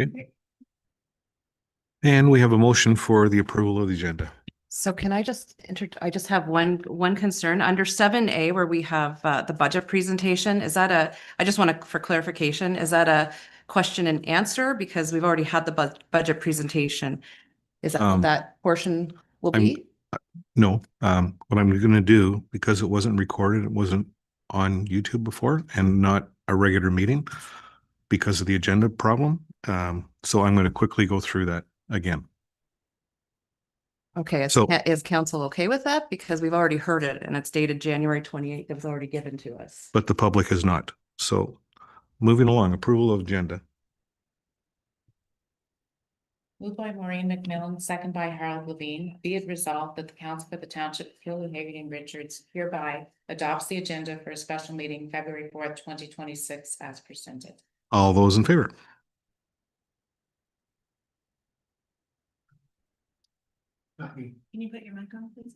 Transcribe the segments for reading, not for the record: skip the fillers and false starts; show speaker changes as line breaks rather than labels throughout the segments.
Okay. And we have a motion for the approval of the agenda.
So can I just I just have one concern under 7A where we have the budget presentation. Is that I just want to, for clarification, is that a question and answer? Because we've already had the budget presentation. Is that what that portion will be?
No, what I'm going to do, because it wasn't recorded, it wasn't on YouTube before and not a regular meeting because of the agenda problem. So I'm going to quickly go through that again.
Okay, is council okay with that? Because we've already heard it and it's dated January 28th. It was already given to us.
But the public has not. So moving along, approval of agenda.
Moved by Maureen McMillan, second by Harold Levine. Be it resolved that the Council for the Township of Killoughby, Hagerty and Richards hereby adopts the agenda for a special meeting February 4th, 2026 as presented.
All those in favor?
Can you put your mic on, please?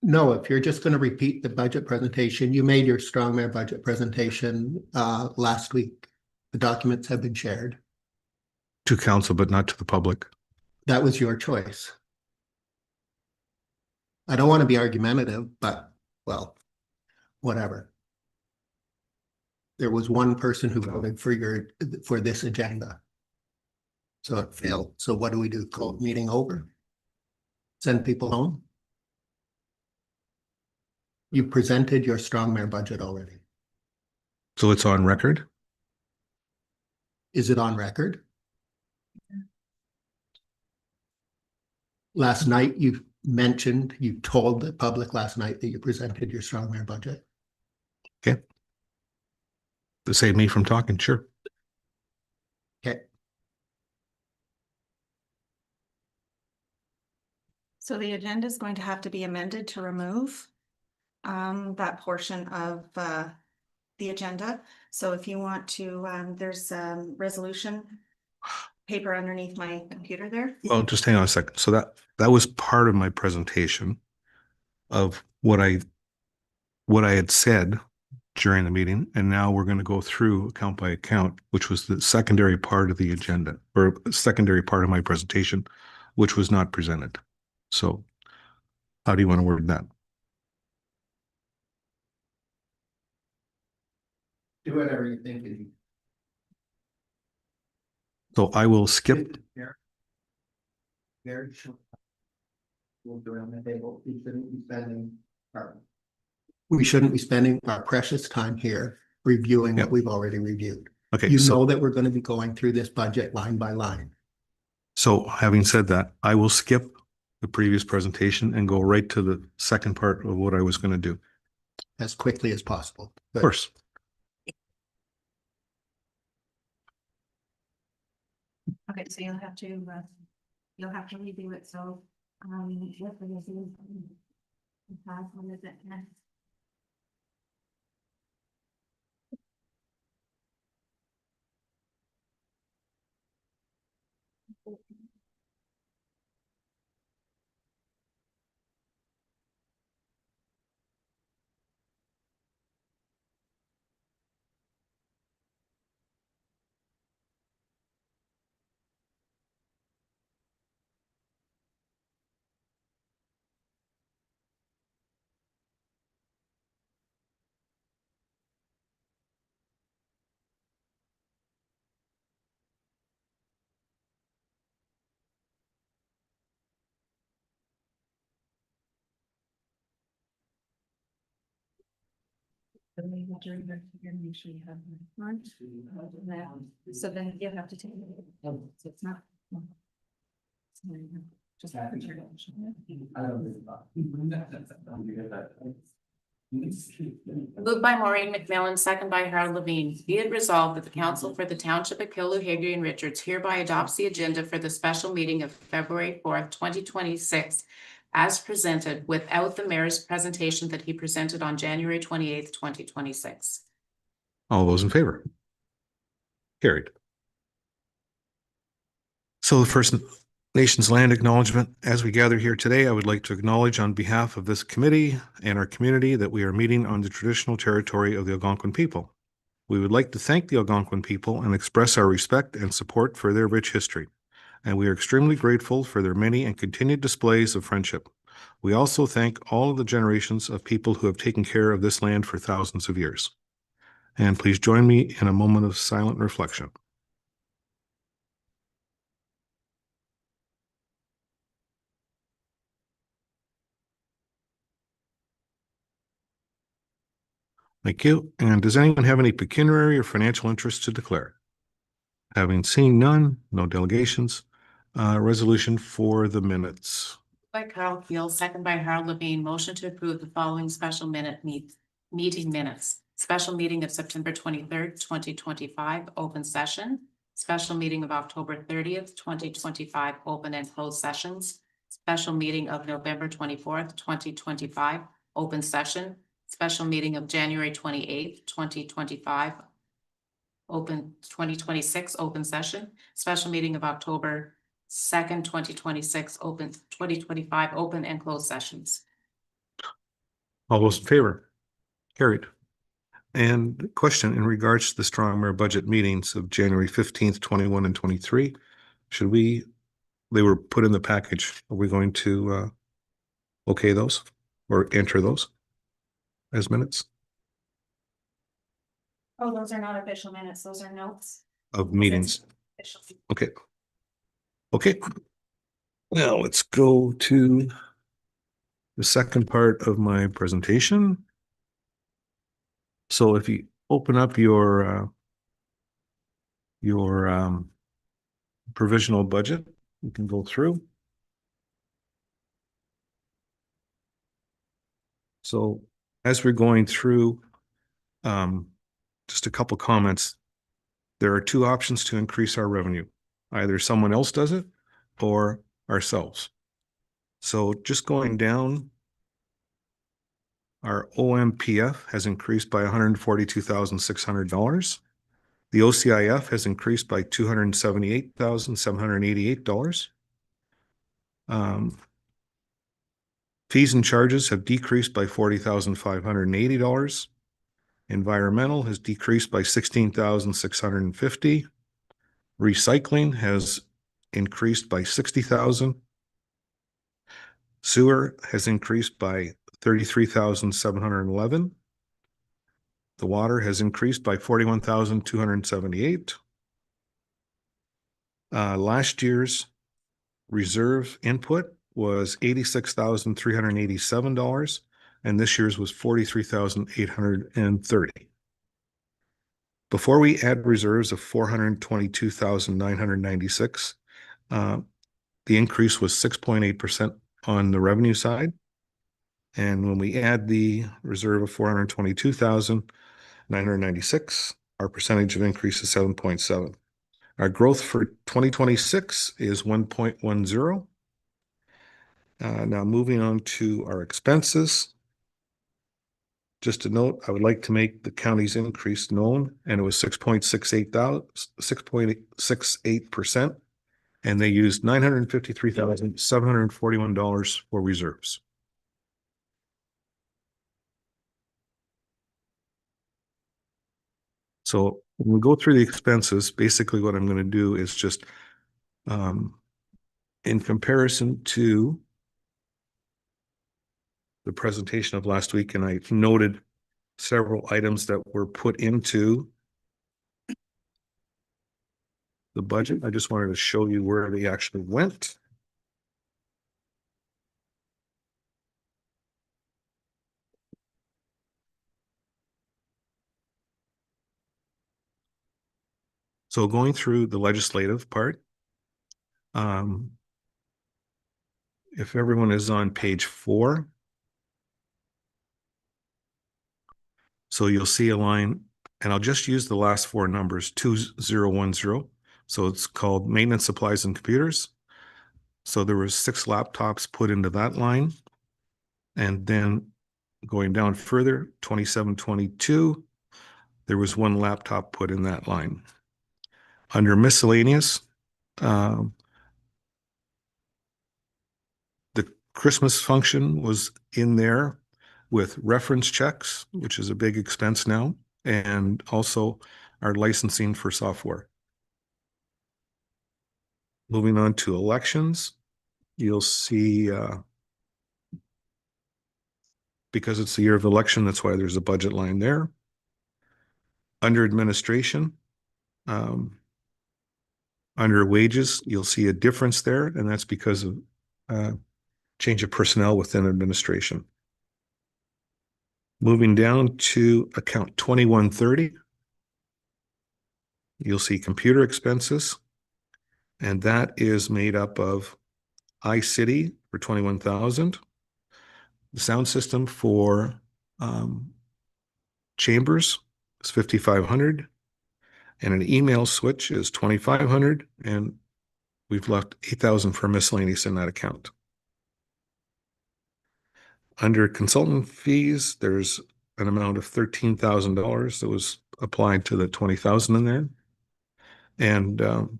No, if you're just going to repeat the budget presentation, you made your strong mayor budget presentation last week. The documents have been shared.
To council, but not to the public.
That was your choice. I don't want to be argumentative, but well, whatever. There was one person who voted for this agenda. So it failed. So what do we do? Call the meeting over? Send people home? You presented your strong mayor budget already.
So it's on record?
Is it on record? Last night you told the public last night that you presented your strong mayor budget.
Okay. To save me from talking, sure.
Okay.
So the agenda is going to have to be amended to remove that portion of the agenda. So if you want to, there's resolution paper underneath my computer there.
Well, just hang on a second. So that was part of my presentation of what I had said during the meeting. And now we're going to go through account by account, which was the secondary part of the agenda or secondary part of my presentation, which was not presented. So how do you want to word that?
Do whatever you think.
So I will skip.
Very short. We'll go around the table. We shouldn't be spending our precious time here reviewing what we've already reviewed.
Okay.
You know that we're going to be going through this budget line by line.
So having said that, I will skip the previous presentation and go right to the second part of what I was going to do.
As quickly as possible.
Of course.
Okay, so you'll have to redo it. So, what the one is it next? Make sure you have one. So then you have to take it. So it's not. Just
Moved by Maureen McMillan, second by Harold Levine. Be it resolved that the Council for the Township of Killoughby, Hagerty and Richards hereby adopts the agenda for the special meeting of February 4th, 2026 as presented without the mayor's presentation that he presented on January 28th, 2026.
All those in favor? Carried. So the First Nations land acknowledgement. As we gather here today, I would like to acknowledge on behalf of this committee and our community that we are meeting on the traditional territory of the Algonquin people. We would like to thank the Algonquin people and express our respect and support for their rich history, and we are extremely grateful for their many and continued displays of friendship. We also thank all of the generations of people who have taken care of this land for thousands of years. And please join me in a moment of silent reflection. Thank you. And does anyone have any pecuniary or financial interest to declare? Having seen none, no delegations. Resolution for the minutes.
By Carl Keel, second by Harold Levine, motion to approve the following special meeting minutes. Special meeting of September 23rd, 2025, open session. Special meeting of October 30th, 2025, open and closed sessions. Special meeting of November 24th, 2025, open session. Special meeting of January 28th, 2025, open 2026, open session. Special meeting of October 2nd, 2026, open 2025, open and closed sessions.
All those in favor? Carried. And question in regards to the Strongmere budget meetings of January 15th, 21 and 23, they were put in the package. Are we going to okay those or enter those as minutes
Oh, those are not official minutes. Those are notes.
of meetings?
Official.
Okay. Okay. Now let's go to the second part of my presentation. So if you open up your provisional budget, you can go through. So as we're going through, just a couple comments. There are two options to increase our revenue. Either someone else does it or ourselves. So just going down, our OMPF has increased by $142,600. The OCIF has increased by $278,788. Fees and charges have decreased by $40,580. Environmental has decreased by $16,650. Recycling has increased by $60,000. Sewer has increased by $33,711. The water has increased by $41,278. Last year's reserve input was $86,387, and this year's was $43,830. Before we add reserves of $422,996, the increase was 6.8% on the revenue side. And when we add the reserve of $422,996, our percentage of increase is 7.7. Our growth for 2026 is 1.10. Now moving on to our expenses. Just a note, I would like to make the county's increase known, and it was 6.68%, and they used $953,741 for reserves. So when we go through the expenses, basically what I'm going to do is just in comparison to the presentation of last week, and I noted several items that were put into the budget. I just wanted to show you where they actually went. So going through the legislative part, if everyone is on page 4, so you'll see a line, and I'll just use the last 4 numbers, 2010. So it's called maintenance supplies and computers. So there was 6 laptops put into that line. And then going down further, 2722, there was 1 laptop put in that line. Under miscellaneous, the Christmas function was in there with reference checks, which is a big expense now, and also our licensing for software. Moving on to elections, you'll see, because it's the year of election, that's why there's a budget line there. Under administration, under wages, you'll see a difference there, and that's because of change of personnel within administration. Moving down to account 2130, you'll see computer expenses, and that is made up of iCity for 21,000, the sound system for Chambers is 5,500, and an email switch is 2,500, and we've left 8,000 for miscellaneous in that account. Under consultant fees, there's an amount of $13,000 that was applied to the 20,000 in there. And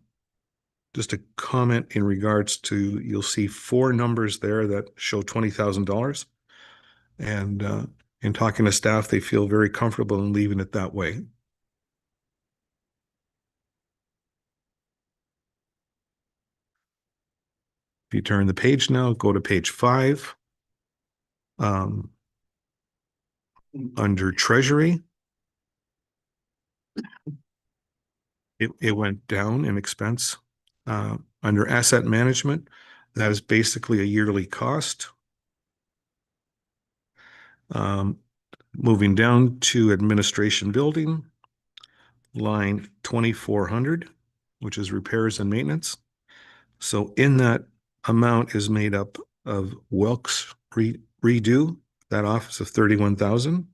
just a comment in regards to, you'll see 4 numbers there that show $20,000. And in talking to staff, they feel very comfortable in leaving it that way. If you turn the page now, go to page 5. Under treasury, it went down in expense. Under asset management, that is basically a yearly cost. Moving down to administration building, line 2,400, which is repairs and maintenance. So in that amount is made up of Welks redo, that office of 31,000.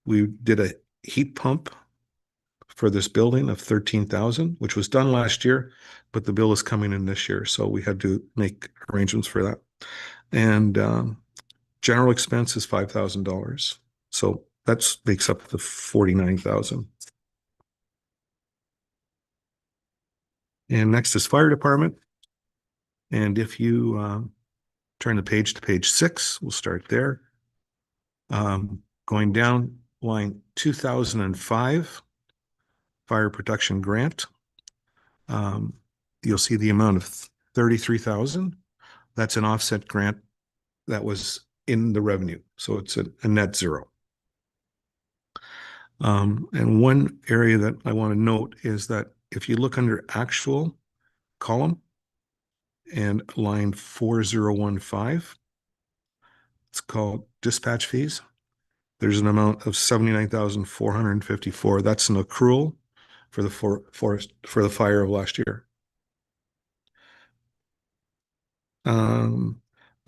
We did a heat pump for this building of 13,000, which was done last year, but the bill is coming in this year, so we had to make arrangements for that. And general expense is $5,000, so that makes up the 49,000. And next is fire department. And if you turn the page to page 6, we'll start there. Going down line 2005, fire protection grant. You'll see the amount of 33,000. That's an offset grant that was in the revenue, so it's a net zero. And one area that I want to note is that if you look under actual column and line 4015, it's called dispatch fees. There's an amount of 79,454. That's an accrual for the for the fire of last year.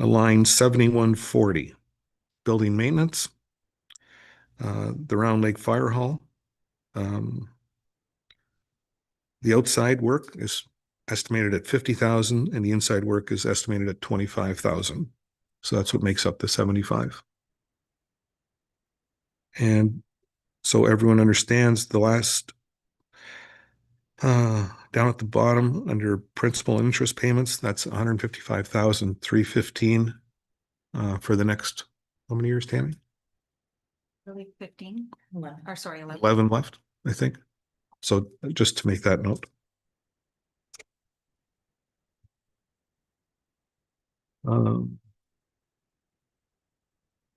Line 7140, building maintenance. The Round Lake Fire Hall. The outside work is estimated at 50,000, and the inside work is estimated at 25,000. So that's what makes up the 75. And so everyone understands the last down at the bottom under principal and interest payments, that's 155,315 for the next, how many years, Tammy?
Really 15, or sorry, 11.
11 left, I think. So just to make that note.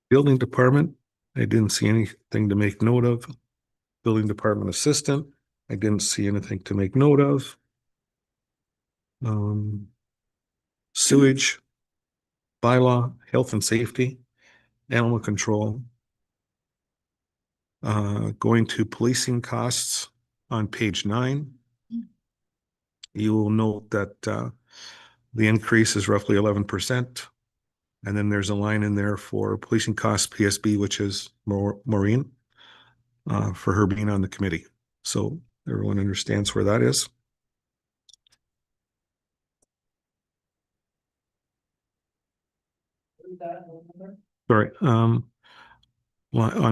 Building department, I didn't see anything to make note of. Building department assistant, I didn't see anything to make note of. Sewage, bylaw, health and safety, animal control. Going to policing costs on page 9. You will note that the increase is roughly 11%. And then there's a line in there for policing costs, PSB, which is Maureen, for her being on the committee. So everyone understands where that is. Sorry, on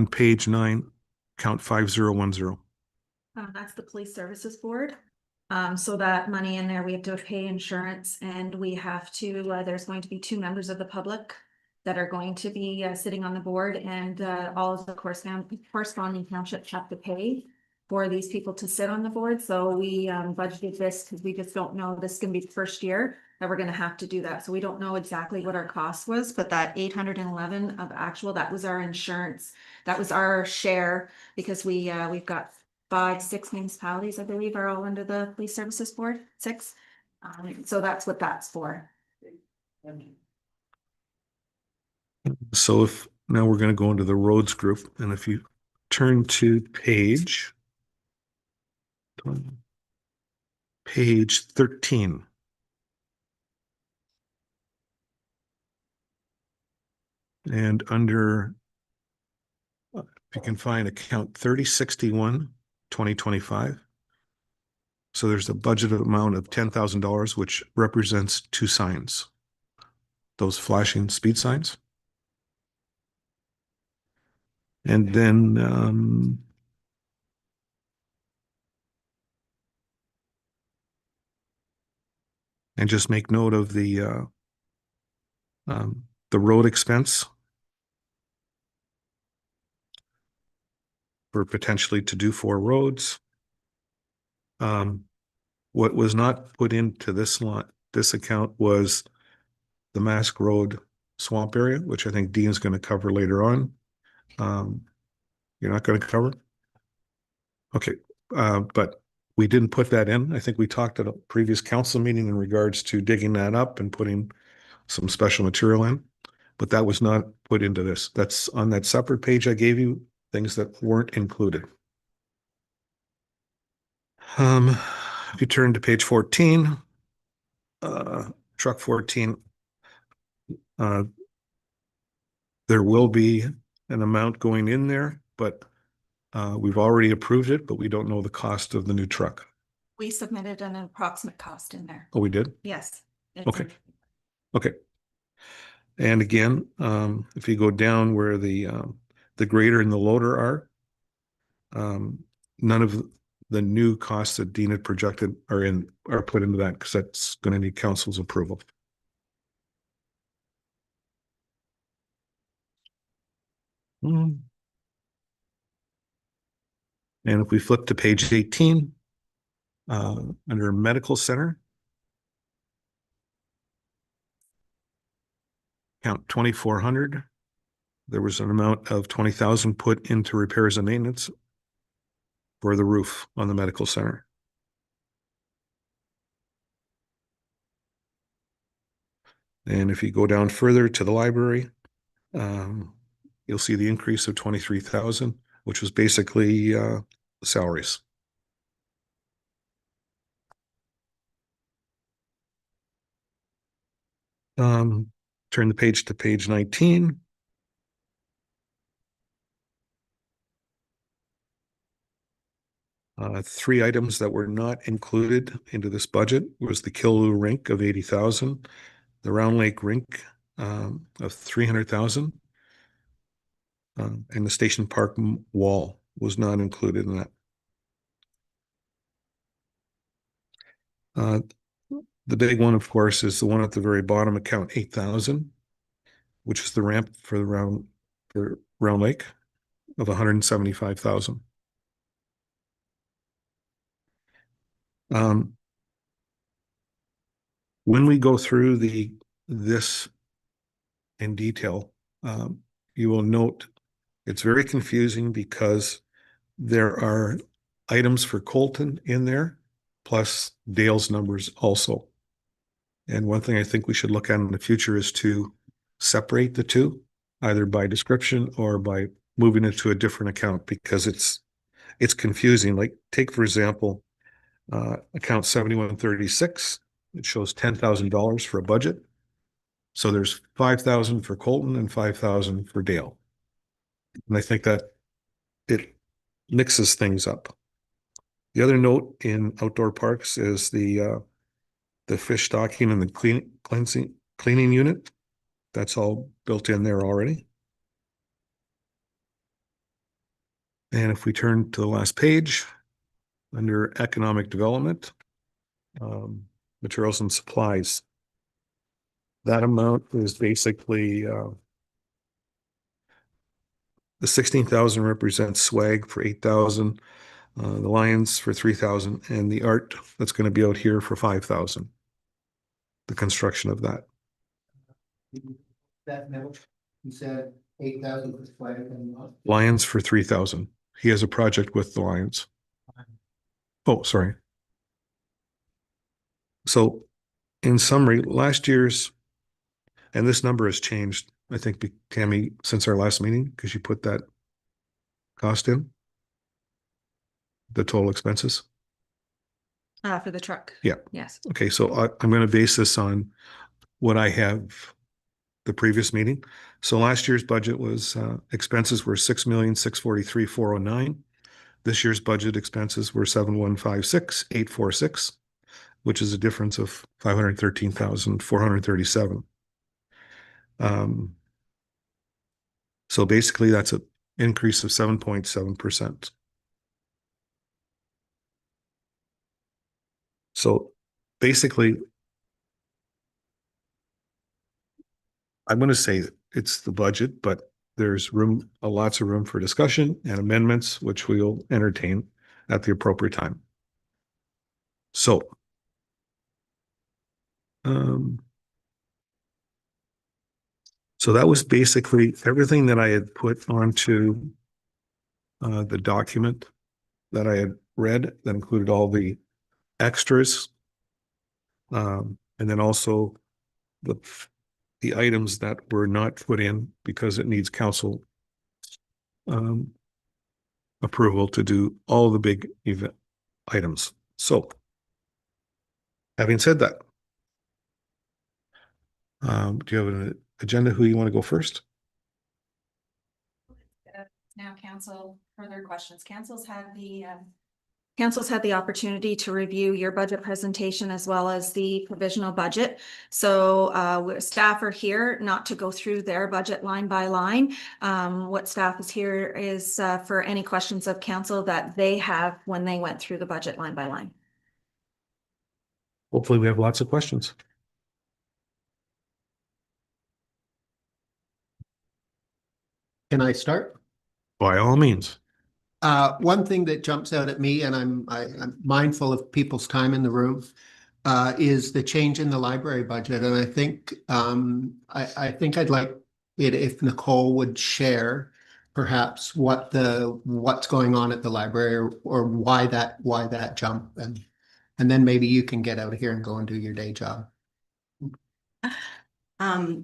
page 9, count 5010.
That's the police services board. So that money in there, we have to pay insurance, and we have to, there's going to be 2 members of the public that are going to be sitting on the board, and all of the corresponding townships have to pay for these people to sit on the board. So we budgeted this because we just don't know. This is going to be the first year that we're going to have to do that. So we don't know exactly what our cost was, but that 811 of actual, that was our insurance. That was our share, because we've got 6 municipalities, I believe, are all under the police services board, 6. So that's what that's for.
So if now we're going to go into the roads group, and if you turn to page 13. And under, if you can find account 3061, 2025. So there's a budgeted amount of $10,000, which represents 2 signs. Those flashing speed signs. And then and just make note of the road expense for potentially to do 4 roads. What was not put into this account was the Mask Road swamp area, which I think Dean's going to cover later on. You're not going to cover? Okay, but we didn't put that in. I think we talked at a previous council meeting in regards to digging that up and putting some special material in, but that was not put into this. That's on that separate page I gave you, things that weren't included. If you turn to page 14, truck 14, there will be an amount going in there, but we've already approved it, but we don't know the cost of the new truck.
We submitted an approximate cost in there.
Oh, we did?
Yes.
Okay. Okay. And again, if you go down where the grader and the loader are, none of the new costs that Dean had projected are put into that, because that's going to need council's approval. And if we flip to page 18, under medical center, count 2,400. There was an amount of 20,000 put into repairs and maintenance for the roof on the medical center. And if you go down further to the library, you'll see the increase of 23,000, which was basically salaries. Turn the page to page 19. Three items that were not included into this budget was the Killu rink of 80,000, the Round Lake rink of 300,000, and the station park wall was not included in that. The big one, of course, is the one at the very bottom, account 8,000, which is the ramp for the Round Lake of 175,000. When we go through this in detail, you will note it's very confusing because there are items for Colton in there, plus Dale's numbers also. And one thing I think we should look at in the future is to separate the two, either by description or by moving it to a different account, because it's confusing. Like, take, for example, account 7136, it shows $10,000 for a budget. So there's 5,000 for Colton and 5,000 for Dale. And I think that it mixes things up. The other note in outdoor parks is the fish stocking and the cleaning unit. That's all built in there already. And if we turn to the last page, under economic development, materials and supplies, that amount is basically The 16,000 represents swag for 8,000, the Lions for 3,000, and the art that's going to be out here for 5,000. The construction of that.
That middle, you said 8,000 for flag and what?
Lions for 3,000. He has a project with the Lions. Oh, sorry. So in summary, last year's, and this number has changed, I think, Tammy, since our last meeting, because you put that cost in, the total expenses.
For the truck.
Yeah.
Yes.
Okay, so I'm going to base this on what I have the previous meeting. So last year's budget was expenses were 6,643,409. This year's budget expenses were 7,156,846, which is a difference of 513,437. So basically, that's an increase of 7.7%. So basically, I'm going to say it's the budget, but there's room, lots of room for discussion and amendments, which we'll entertain at the appropriate time. So, so that was basically everything that I had put onto the document that I had read that included all the extras, and then also the items that were not put in because it needs council approval to do all the big event items. So, having said that, do you have an agenda? Who you want to go first?
Now, council, further questions. Council's had the opportunity to review your budget presentation as well as the provisional budget. So staff are here not to go through their budget line by line. What staff is here is for any questions of council that they have when they went through the budget line by line.
Hopefully we have lots of questions.
Can I start?
By all means.
One thing that jumps out at me, and I'm mindful of people's time in the room, is the change in the library budget. And I think I think I'd like it if Nicole would share perhaps what's going on at the library or why that jump, and then maybe you can get out of here and go and do your day job.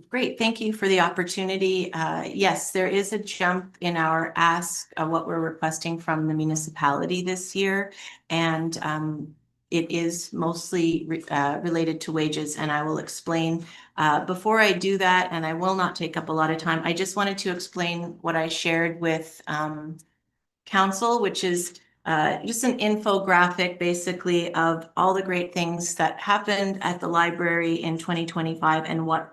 Great, thank you for the opportunity. Yes, there is a jump in our ask of what we're requesting from the municipality this year. And it is mostly related to wages, and I will explain. Before I do that, and I will not take up a lot of time, I just wanted to explain what I shared with council, which is just an infographic basically of all the great things that happened at the library in 2025 and what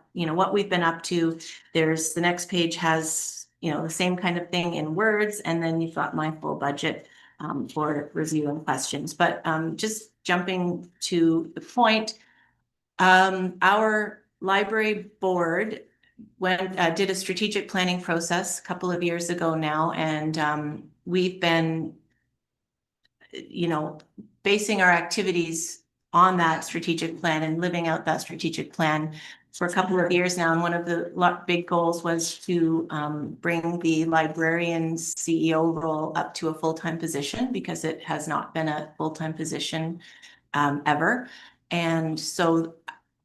we've been up to. There's the next page has, the same kind of thing in words, and then you've got my full budget for review and questions. But just jumping to the point, our library board did a strategic planning process a couple of years ago now, and we've been basing our activities on that strategic plan and living out that strategic plan for a couple of years now. And one of the big goals was to bring the librarian's CEO role up to a full-time position, because it has not been a full-time position ever. And so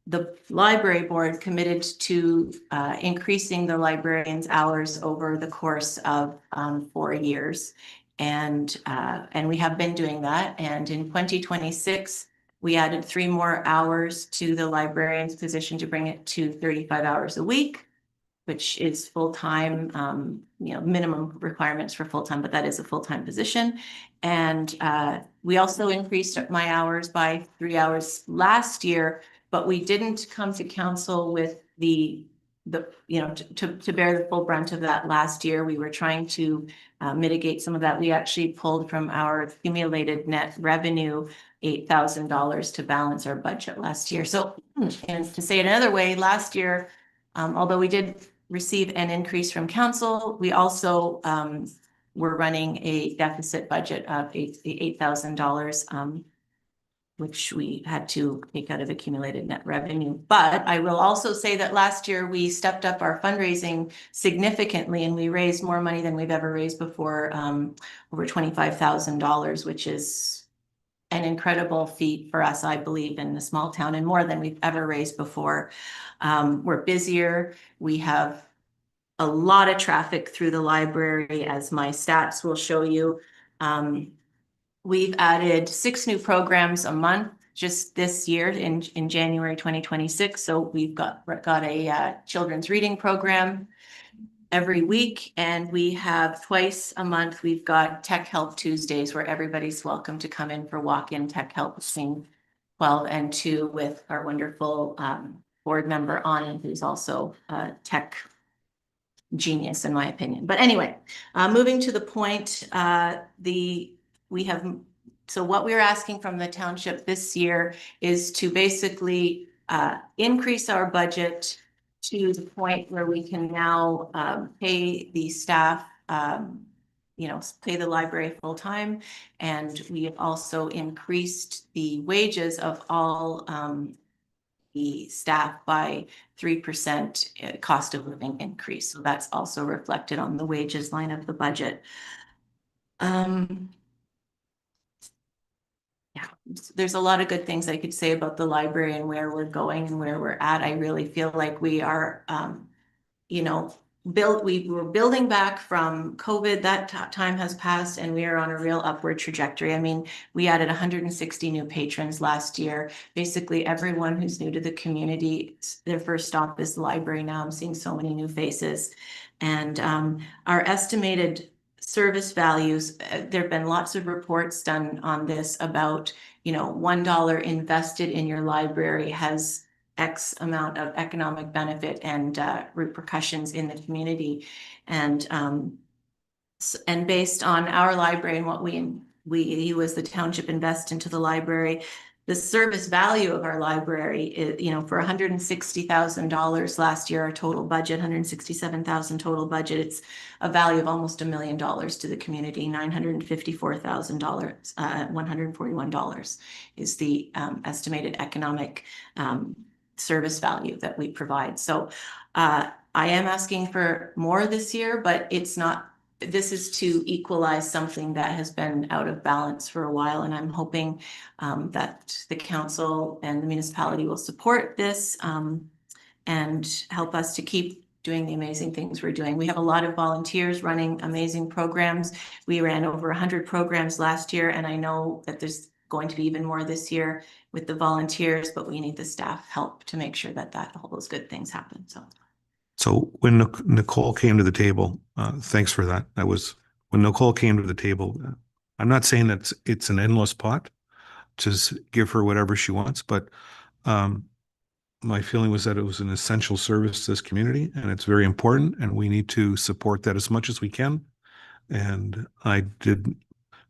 the library board committed to increasing the librarian's hours over the course of 4 years. And we have been doing that. And in 2026, we added 3 more hours to the librarian's position to bring it to 35 hours a week, which is full-time, minimum requirements for full-time, but that is a full-time position. And we also increased my hours by 3 hours last year, but we didn't come to council with to bear the full brunt of that last year. We were trying to mitigate some of that. We actually pulled from our accumulated net revenue $8,000 to balance our budget last year. So, and to say it another way, last year, although we did
receive an increase from council. We also were running a deficit budget of $8,000, which we had to take out of accumulated net revenue. But I will also say that last year we stepped up our fundraising significantly, and we raised more money than we've ever raised before, over $25,000, which is an incredible feat for us, I believe, in a small town, and more than we've ever raised before. We're busier. We have a lot of traffic through the library, as my stats will show you. We've added 6 new programs a month just this year in January 2026. So we've got a children's reading program every week, and we have twice a month, we've got Tech Help Tuesdays, where everybody's welcome to come in for walk-in tech help between 12 and 2 with our wonderful board member Anna, who's also a tech genius in my opinion. But anyway, moving to the point, so what we're asking from the township this year is to basically increase our budget to the point where we can now pay the staff, pay the library full time. And we have also increased the wages of all the staff by 3% cost of living increase. So that's also reflected on the wages line of the budget. Yeah, there's a lot of good things I could say about the library and where we're going and where we're at. I really feel like we are, we were building back from COVID. That time has passed, and we are on a real upward trajectory. I mean, we added 160 new patrons last year. Basically, everyone who's new to the community, their first stop is the library now. I'm seeing so many new faces. And our estimated service values, there have been lots of reports done on this about, $1 invested in your library has X amount of economic benefit and repercussions in the community. And based on our library and what you as the township invest into the library, the service value of our library is, for $160,000 last year, our total budget, $167,000 total budget, it's a value of almost $1 million to the community. $954,000, $141 is the estimated economic service value that we provide. So I am asking for more this year, but this is to equalize something that has been out of balance for a while. And I'm hoping that the council and the municipality will support this and help us to keep doing the amazing things we're doing. We have a lot of volunteers running amazing programs. We ran over 100 programs last year, and I know that there's going to be even more this year with the volunteers, but we need the staff help to make sure that all those good things happen.
So when Nicole came to the table, thanks for that. When Nicole came to the table, I'm not saying that it's an endless pot, just give her whatever she wants, but my feeling was that it was an essential service to this community, and it's very important, and we need to support that as much as we can. And I did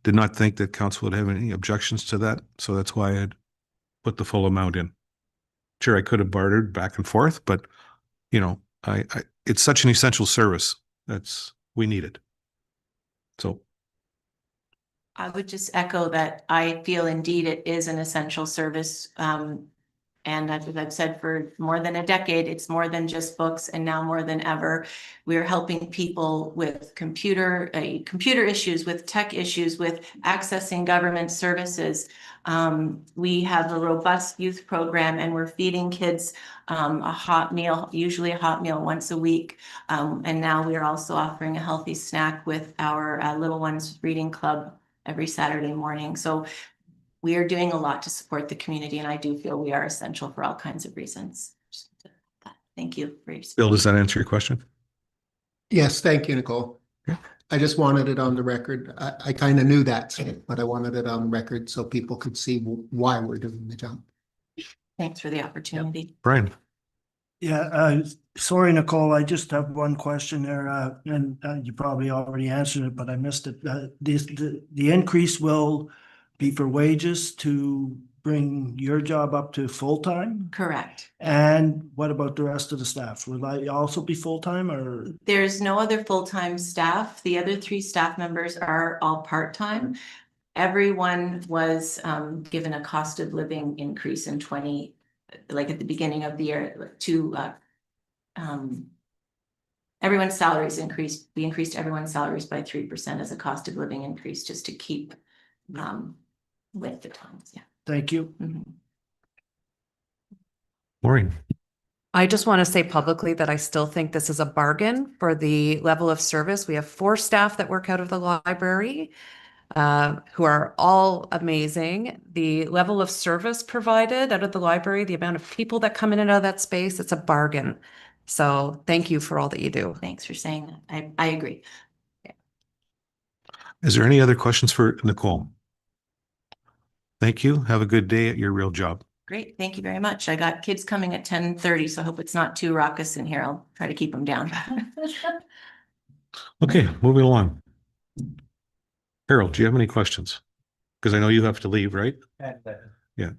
not think that council would have any objections to that, so that's why I'd put the full amount in. Sure, I could have bartered back and forth, but it's such an essential service we need it. So
I would just echo that I feel indeed it is an essential service. And as I've said for more than a decade, it's more than just books, and now more than ever, we're helping people with computer issues, with tech issues, with accessing government services. We have a robust youth program, and we're feeding kids a hot meal, usually a hot meal once a week. And now we are also offering a healthy snack with our Little Ones Reading Club every Saturday morning. So we are doing a lot to support the community, and I do feel we are essential for all kinds of reasons. Thank you.
Bill, does that answer your question?
Yes, thank you, Nicole.
Yeah.
I just wanted it on the record. I kind of knew that, but I wanted it on record so people could see why we're doing the jump.
Thanks for the opportunity.
Brian.
Yeah, sorry, Nicole, I just have one question there, and you probably already answered it, but I missed it. The increase will be for wages to bring your job up to full-time?
Correct.
And what about the rest of the staff? Will I also be full-time or?
There's no other full-time staff. The other three staff members are all part-time. Everyone was given a cost of living increase in like at the beginning of the year everyone's salaries increased. We increased everyone's salaries by 3% as a cost of living increase, just to keep with the times. Yeah.
Thank you.
Mhm.
Maureen.
I just want to say publicly that I still think this is a bargain for the level of service. We have 4 staff that work out of the library, who are all amazing. The level of service provided out of the library, the amount of people that come in and out of that space, it's a bargain. So thank you for all that you do.
Thanks for saying that. I agree.
Is there any other questions for Nicole? Thank you. Have a good day at your real job.
Great. Thank you very much. I got kids coming at 10:30, so I hope it's not too raucous in here. I'll try to keep them down.
Okay, moving along. Harold, do you have any questions? Because I know you have to leave, right? Yeah.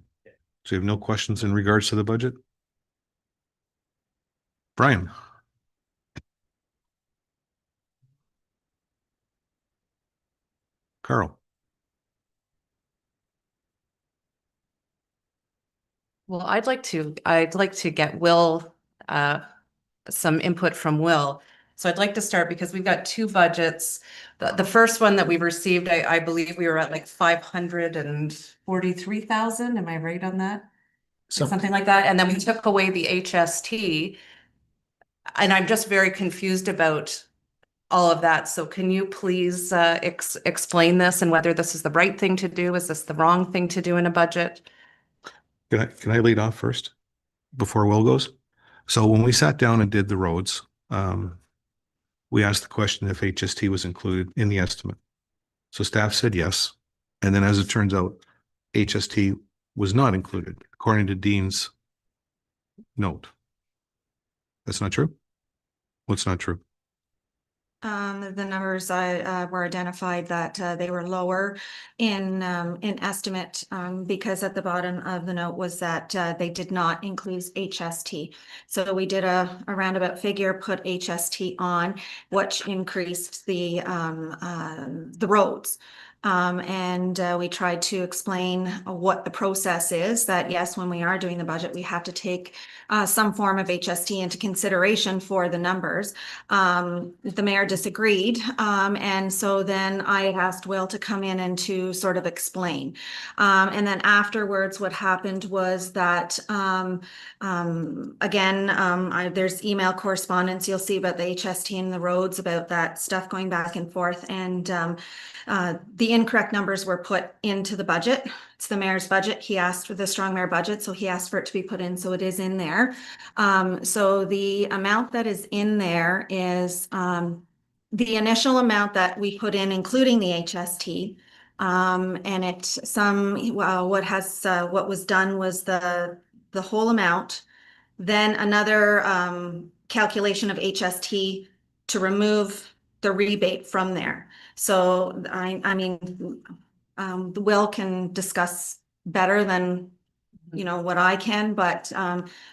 So you have no questions in regards to the budget? Brian? Carl?
Well, I'd like to get Will, some input from Will. So I'd like to start because we've got 2 budgets. The first one that we received, I believe we were at like 543,000. Am I right on that? Something like that. And then we took away the HST. And I'm just very confused about all of that. So can you please explain this and whether this is the right thing to do? Is this the wrong thing to do in a budget?
Can I lead off first before Will goes? So when we sat down and did the roads, we asked the question if HST was included in the estimate. So staff said yes. And then as it turns out, HST was not included according to Dean's note. That's not true? What's not true?
The numbers were identified that they were lower in estimate because at the bottom of the note was that they did not include HST. So we did a roundabout figure, put HST on, which increased the roads. And we tried to explain what the process is, that yes, when we are doing the budget, we have to take some form of HST into consideration for the numbers. The mayor disagreed. And so then I asked Will to come in and to sort of explain. And then afterwards, what happened was that, there's email correspondence you'll see about the HST and the roads, about that stuff going back and forth. And the incorrect numbers were put into the budget. It's the mayor's budget. He asked for the strong mayor budget, so he asked for it to be put in, so it is in there. So the amount that is in there is the initial amount that we put in, including the HST. And what was done was the whole amount, then another calculation of HST to remove the rebate from there. So I mean, Will can discuss better than what I can, but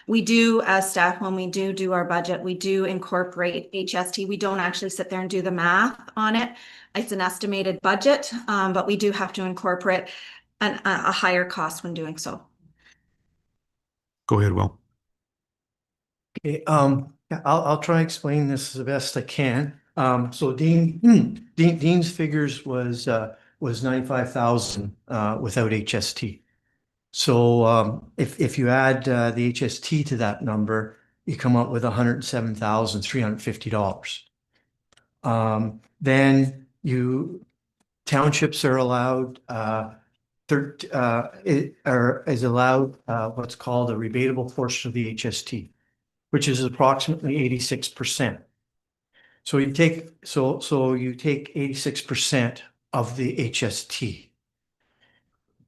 we do, as staff, when we do our budget, we do incorporate HST. We don't actually sit there and do the math on it. It's an estimated budget, but we do have to incorporate a higher cost when doing so.
Go ahead, Will.
Okay, I'll try and explain this the best I can. So Dean's figures was 95,000 without HST. So if you add the HST to that number, you come up with $107,350. Then townships are allowed is allowed what's called a rebatable portion of the HST, which is approximately 86%. So you take 86% of the HST,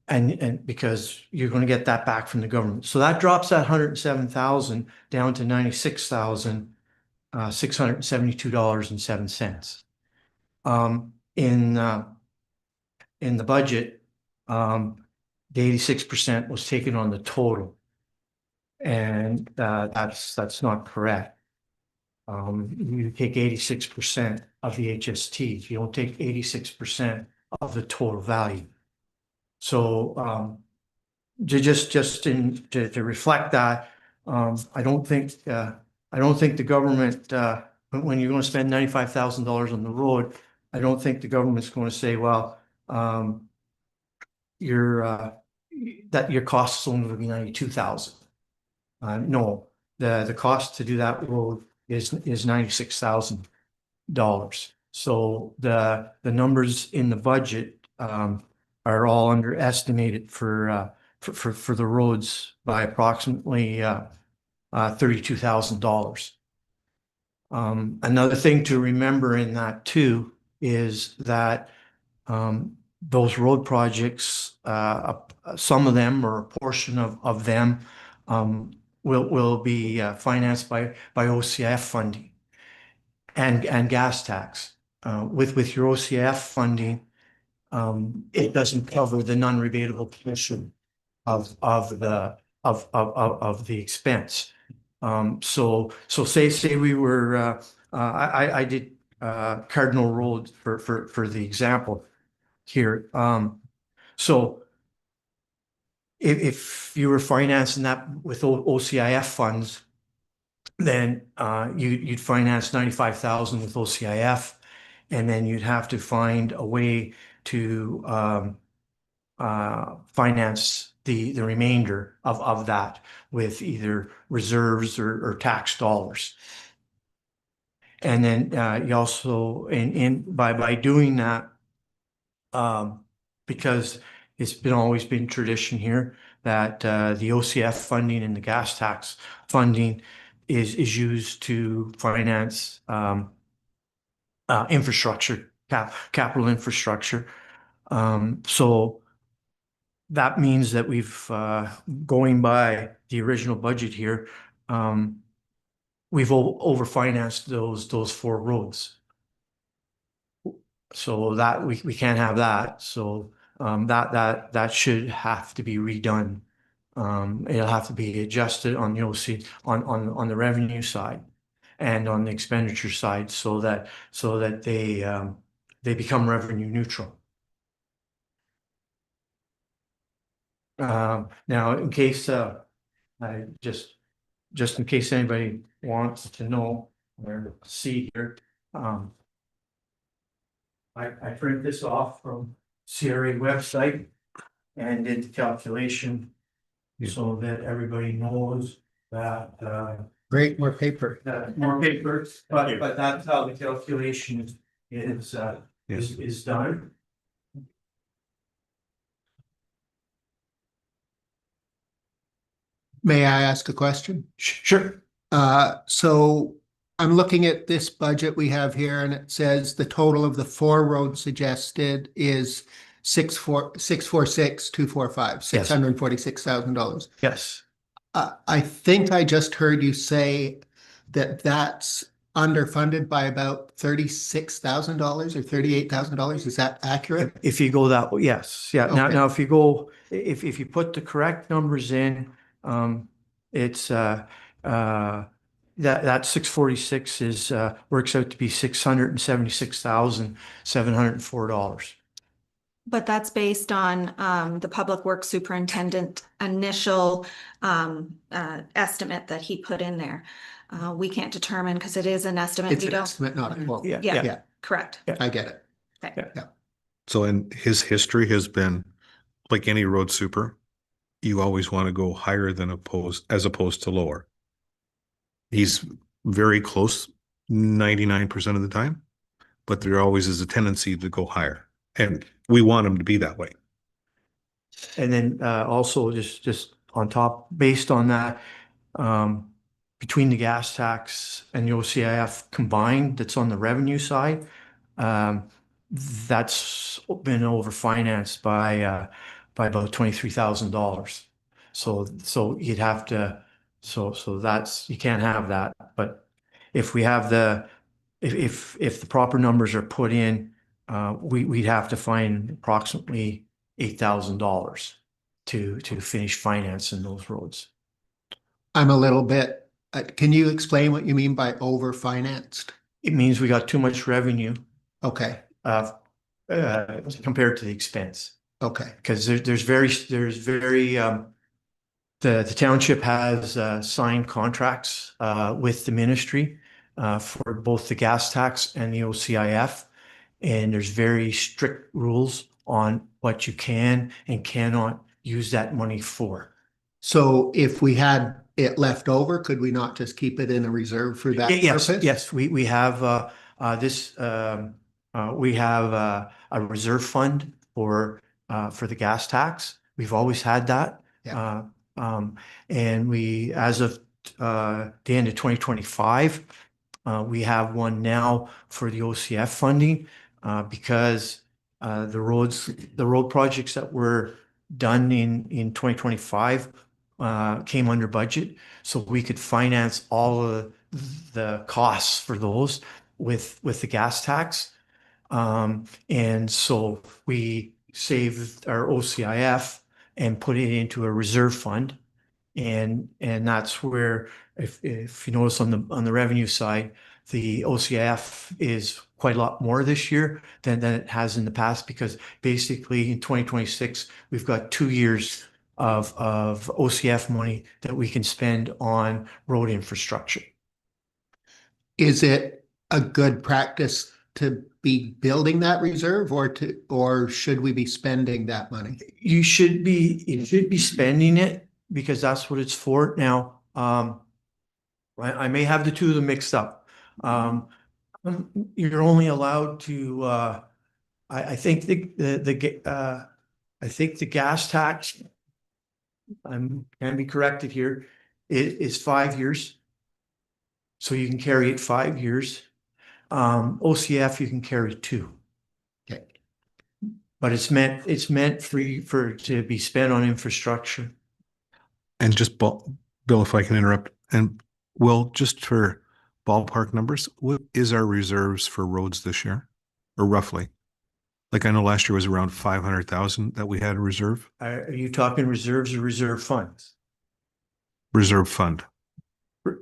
and because you're going to get that back from the government, so that drops that 107,000 down to $96,672.07. In the budget, the 86% was taken on the total. And that's not correct. You take 86% of the HST. You don't take 86% of the total value. So to reflect that, I don't think the government, when you're going to spend $95,000 on the road, I don't think the government's going to say, well, that your cost is only going to be 92,000. No, the cost to do that road is $96,000. So the numbers in the budget are all underestimated for the roads by approximately $32,000. Another thing to remember in that too is that those road projects, some of them or a portion of them will be financed by OCF funding and gas tax. With your OCF funding, it doesn't cover the non-rebatable portion of the expense. So say we were I did Cardinal Road for the example here. So if you were financing that with OCIF funds, then you'd finance 95,000 with OCIF, and then you'd have to find a way to finance the remainder of that with either reserves or tax dollars. And then you also by doing that, because it's always been tradition here that the OCF funding and the gas tax funding is used to finance infrastructure, capital infrastructure. So that means that we've going by the original budget here, we've overfinanced those 4 roads. So that we can't have that. So that should have to be redone. It'll have to be adjusted on the OC on the revenue side and on the expenditure side so that they become revenue neutral. Now, in case I just in case anybody wants to know or see here, I print this off from CRA website and did the calculation so that everybody knows that
Great, more paper.
more paper, but that's how the calculation is done.
May I ask a question?
Sure.
So I'm looking at this budget we have here and it says the total of the 4 roads suggested is 646,245, $646,000.
Yes.
I think I just heard you say that that's underfunded by about $36,000 or $38,000. Is that accurate?
If you go that way, yes. Yeah.
Okay.
Now if you go, if you put the correct numbers in, it's that 646 is works out to be $676,704.
But that's based on the Public Works Superintendent initial estimate that he put in there. We can't determine because it is an estimate.
It's
We
an
don't.
estimate, not a quote.
Yeah.
Yeah, correct.
I get it.
Okay.
So in his history has been like any road super, you always want to go higher than as opposed to lower. He's very close 99% of the time, but there always is a tendency to go higher. And we want him to be that way.
And then also just on top, based on that, between the gas tax and the OCIF combined, that's on the revenue side, that's been overfinanced by about $23,000. So you'd have to, so that's, you can't have that. But if we have if the proper numbers are put in, we'd have to find approximately $8,000 to finish financing those roads.
I'm a little bit, can you explain what you mean by over-financed?
It means we got too much revenue
Okay,
compared to the expense.
okay.
Because there's very, the township has signed contracts with the ministry for both the gas tax and the OCIF. And there's very strict rules on what you can and cannot use that money for.
So if we had it left over, could we not just keep it in a reserve for that
Yes,
purpose?
yes, we have we have a reserve fund for the gas tax. We've always had that.
Yeah.
And we, as of the end of 2025, we have one now for the OCF funding because the road projects that were done in 2025 came under budget, so we could finance all of the costs for those with the gas tax. And so we saved our OCIF and put it into a reserve fund. And that's where, if you notice on the revenue side, the OCIF is quite a lot more this year than it has in the past, because basically in 2026, we've got 2 years of OCF money that we can spend on road infrastructure.
Is it a good practice to be building that reserve, or should we be spending that money?
You should be spending it because that's what it's for. Now, I may have the two of them mixed up. You're only allowed to, I think I think the gas tax, can be corrected here, is 5 years. So you can carry it 5 years. OCF, you can carry 2.
Okay.
But it's meant to be spent on infrastructure.
And just Bill, if I can interrupt, and well, just for ballpark numbers, what is our reserves for roads this year, or roughly? Like I know last year was around 500,000 that we had a reserve.
Are you talking reserves or reserve funds?
Reserve fund.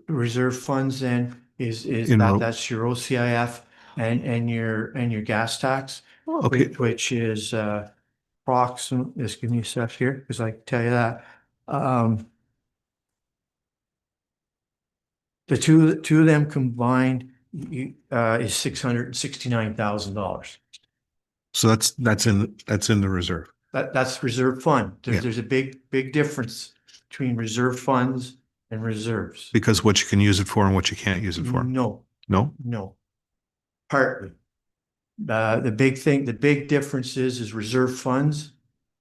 Reserve funds then is that's your OCIF and your gas tax,
Okay,
which is approximate. Just give me a sec here because I can tell you that. The two of them combined is $669,000.
so that's in the reserve.
That's reserve fund.
Yeah.
There's a big difference between reserve funds and reserves.
Because what you can use it for and what you can't use it for.
No,
No?
partly. The big difference is reserve funds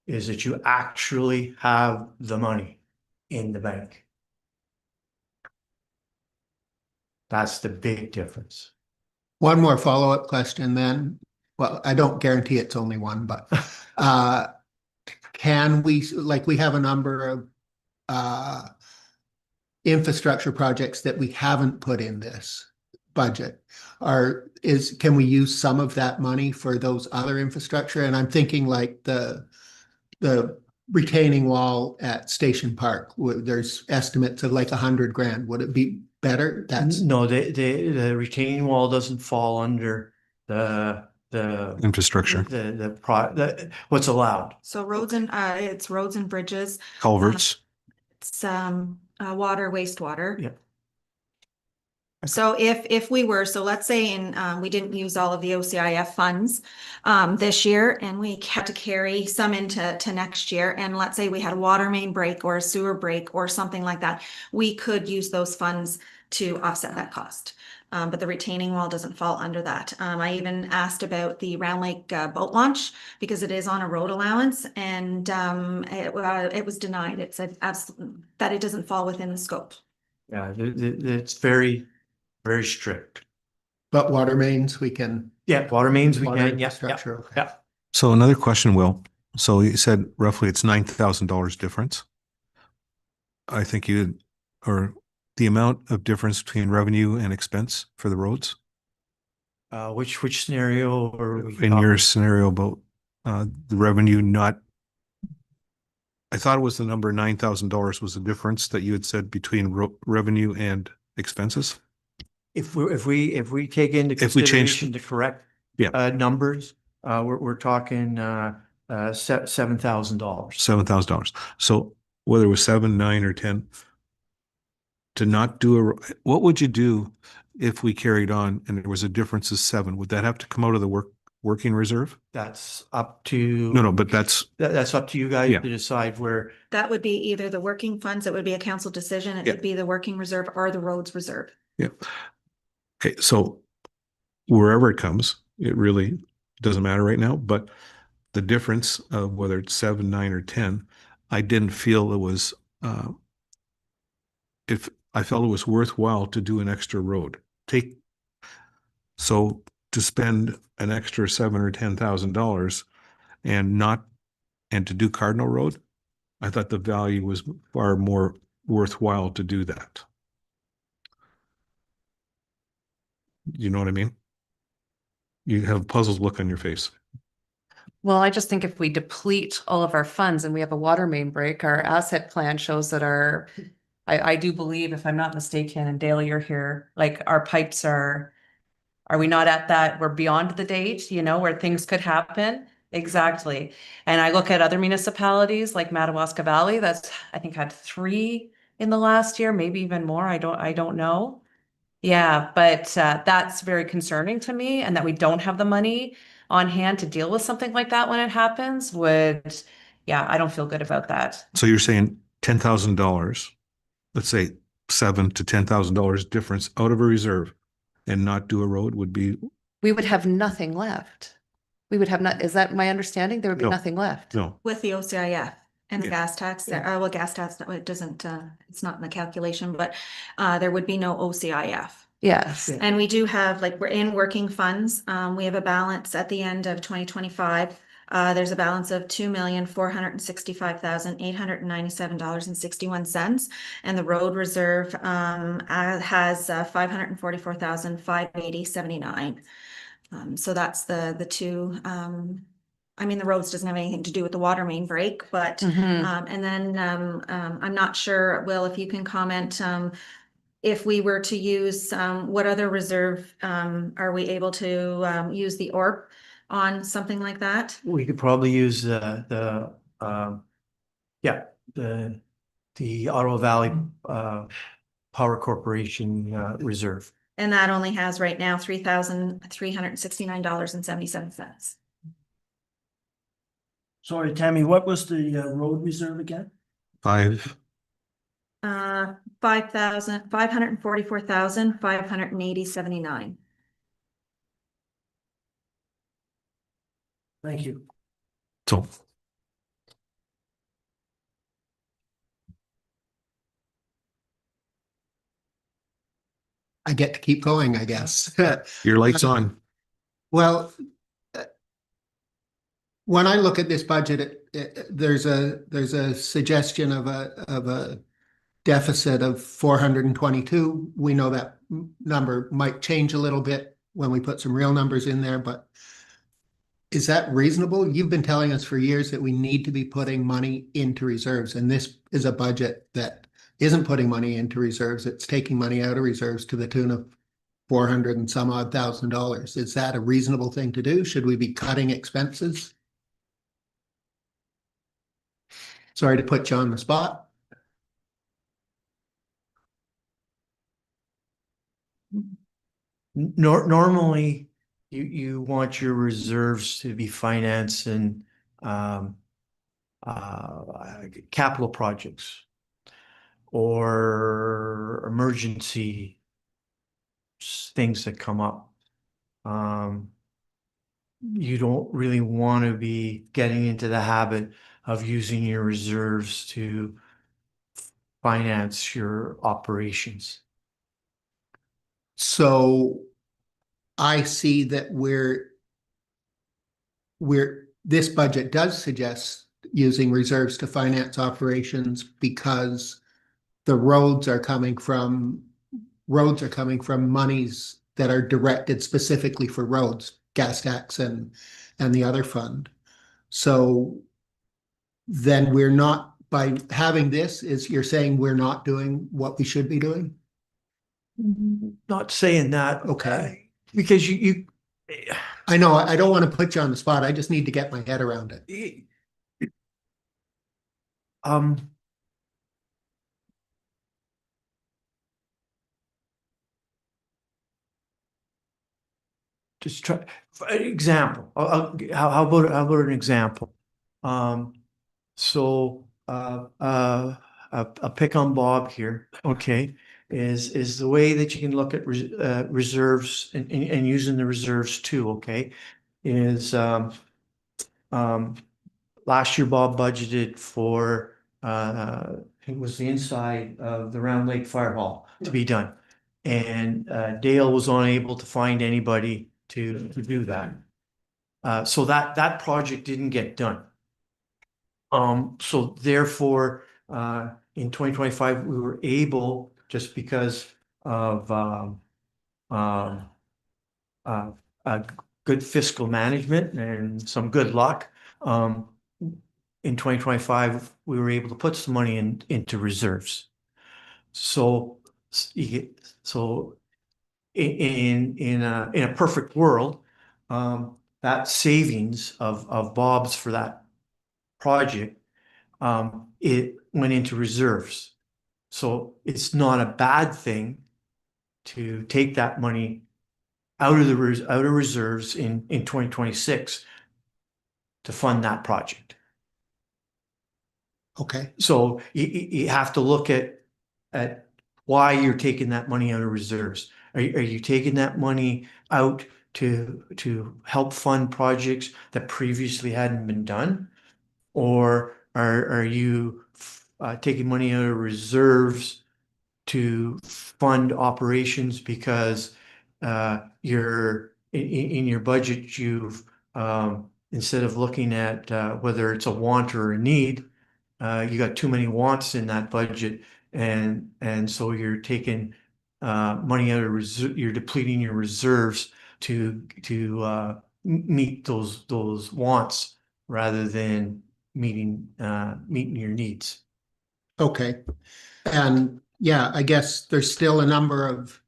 is that you actually have the money in the bank. That's the big difference.
One more follow-up question then. Well, I don't guarantee it's only one, but can we, like we have a number of infrastructure projects that we haven't put in this budget. Can we use some of that money for those other infrastructure? And I'm thinking like the retaining wall at Station Park, there's estimates of like 100 grand. Would it be better?
No, the retaining wall doesn't fall under the
Infrastructure.
what's allowed.
So it's roads and bridges,
Culverts.
it's water, wastewater.
Yeah.
So if we were, so let's say we didn't use all of the OCIF funds this year, and we had to carry some into next year, and let's say we had a water main break or a sewer break or something like that, we could use those funds to offset that cost. But the retaining wall doesn't fall under that. I even asked about the Round Lake boat launch because it is on a road allowance, and it was denied. It said absolutely that it doesn't fall within the scope.
Yeah, it's very strict.
But water mains, we can.
Yeah, water mains we
Water
can. Yeah,
infrastructure, okay.
yeah.
So another question, Will. So you said roughly it's $9,000 difference. I think or the amount of difference between revenue and expense for the roads
Which scenario or
in your scenario about the revenue not I thought it was the number $9,000 was the difference that you had said between revenue and expenses.
If we take into
If we change-
consideration the correct
Yeah.
numbers, we're talking $7,000.
$7,000. So whether it was 7, 9, or 10, to not do what would you do if we carried on and there was a difference of 7? Would that have to come out of the working reserve?
That's up to.
No, but that's
That's up to you guys
Yeah.
to decide where.
That would be either the working funds, it would be a council decision, it
Yeah.
would be the working reserve or the roads reserve.
okay. So wherever it comes, it really doesn't matter right now. But the difference of whether it's 7, 9, or 10, I didn't feel it was. If I felt it was worthwhile to do an extra road, so to spend an extra $7,000 or $10,000 and to do Cardinal Road, I thought the value was far more worthwhile to do that. You know what I mean? You have a puzzled look on your face.
Well, I just think if we deplete all of our funds and we have a water main break, our asset plan shows that I do believe, if I'm not mistaken, and Dale, you're here, like our pipes are we not at that, we're beyond the date, where things could happen? Exactly. And I look at other municipalities like Madawaska Valley, that's, I think, had 3 in the last year, maybe even more. I don't know. Yeah, but that's very concerning to me, and that we don't have the money on hand to deal with something like that when it happens I don't feel good about that.
So you're saying $10,000, let's say $7,000 to $10,000 difference out of a reserve and not do a road would be
We would have nothing left. We would have not, is that my understanding? There would be
No.
nothing left.
no.
With the OCIF and the
Yeah.
gas tax, well, gas tax, no, it doesn't, it's not in the calculation, but there would be no OCIF.
Yes.
Yeah.
And we do have, like, we're in working funds. We have a balance at the end of 2025. There's a balance of $2,465,897.61. And the road reserve has 544,580.79. So that's the two. I mean, the roads doesn't have anything to do with the water main break, but
Mhm.
and then I'm not sure, Will, if you can comment, if we were to use, what other reserve, are we able to use the ORP on something like that?
We could probably use the Ottawa Valley Power Corporation reserve.
And that only has right now $3,369.77.
Sorry, Tammy, what was the road reserve again?
5.
544,580.79.
Thank you.
So
I get to keep going, I guess.
your light's on.
Well, when I look at this budget, there's a suggestion of a deficit of 422. We know that number might change a little bit when we put some real numbers in there, but is that reasonable? You've been telling us for years that we need to be putting money into reserves, and this is a budget that isn't putting money into reserves. It's taking money out of reserves to the tune of 400 and some odd $1,000. Is that a reasonable thing to do? Should we be cutting expenses? Sorry to put you on the spot.
Normally, you want your reserves to be financed in capital projects or emergency things that come up. You don't really want to be getting into the habit of using your reserves to finance your operations.
So I see that this budget does suggest using reserves to finance operations because the roads are coming from monies that are directed specifically for roads, gas tax and the other fund. So then we're not by having this is you're saying we're not doing what we should be doing?
Not saying that, okay, because
I know, I don't want to put you on the spot. I just need to get my head around it.
um, just try, for example, how about an example? So, I'll pick on Bob here, okay? Is the way that you can look at reserves and using the reserves too, okay? Is, um, last year Bob budgeted for, it was the inside of the Round Lake Fire Hall to be done. And, Dale was unable to find anybody to do that. So that project didn't get done. So therefore, in 2025, we were able, just because of, um, uh, good fiscal management and some good luck, in 2025, we were able to put some money into reserves. So, so in a perfect world, that savings of Bob's for that project, it went into reserves. So it's not a bad thing to take that money out of reserves in 2026 to fund that project.
Okay,
So you have to look at why you're taking that money out of reserves. Are you taking that money out to help fund projects that previously hadn't been done? Or are you taking money out of reserves to fund operations because you're in your budget, you've instead of looking at whether it's a want or a need, you got too many wants in that budget, and so you're taking money out of reserve, you're depleting your reserves to meet those wants rather than meeting your needs.
okay. And yeah, I guess there's still a number of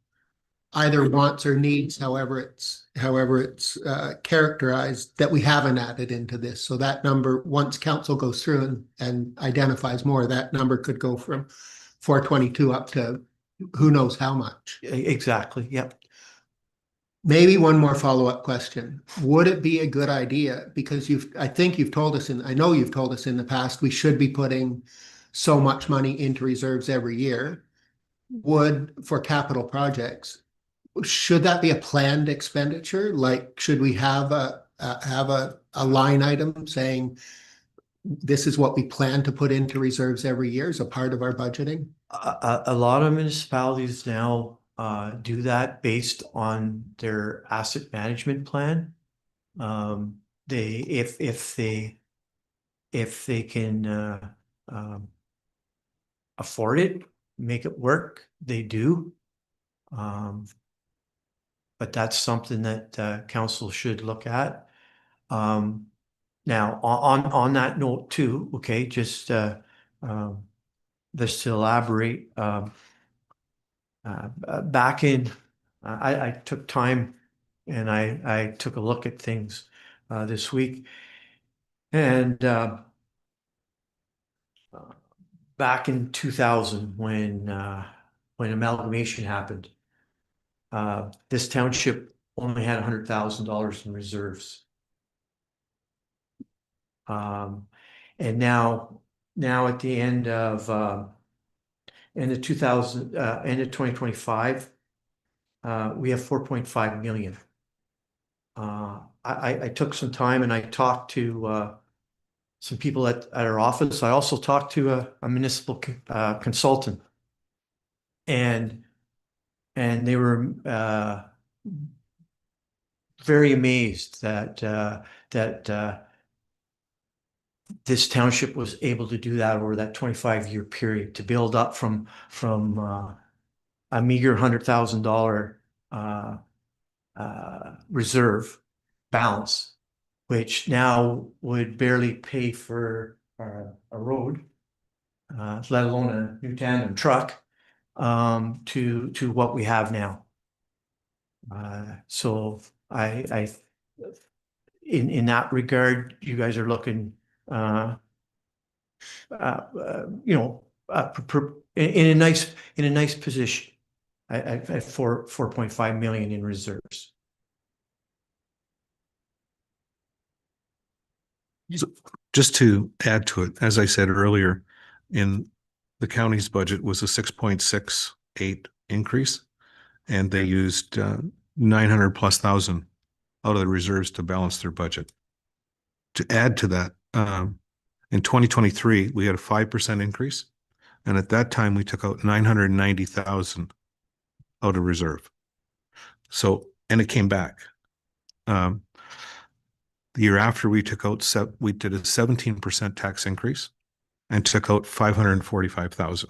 either wants or needs, however it's characterized, that we haven't added into this. So that number, once council goes through and identifies more, that number could go from 422 up to who knows how much.
Exactly, yep.
Maybe one more follow-up question. Would it be a good idea, because I think you've told us, and I know you've told us in the past, we should be putting so much money into reserves every year. For capital projects, should that be a planned expenditure? Like, should we have a line item saying this is what we plan to put into reserves every year as a part of our budgeting?
A lot of municipalities now do that based on their asset management plan. They if they can afford it, make it work, they do. But that's something that council should look at. Now, on that note too, okay, just to elaborate, back in, I took time and I took a look at things this week, and back in 2000 when amalgamation happened, this township only had $100,000 in reserves. And now at the end of 2025, we have 4.5 million. I took some time and I talked to some people at our office. I also talked to a municipal consultant, and they were very amazed that this township was able to do that over that 25-year period, to build up from a meager $100,000 reserve balance, which now would barely pay for a road, let alone a new tandem truck, to what we have now. So in that regard, you guys are looking, you know, in a nice position. At 4.5 million in reserves.
So just to add to it, as I said earlier, in the county's budget was a 6.68 increase, and they used 900 plus thousand out of the reserves to balance their budget. To add to that, in 2023, we had a 5% increase, and at that time we took out 990,000 out of reserve. So, and it came back. The year after we took out, we did a 17% tax increase and took out 545,000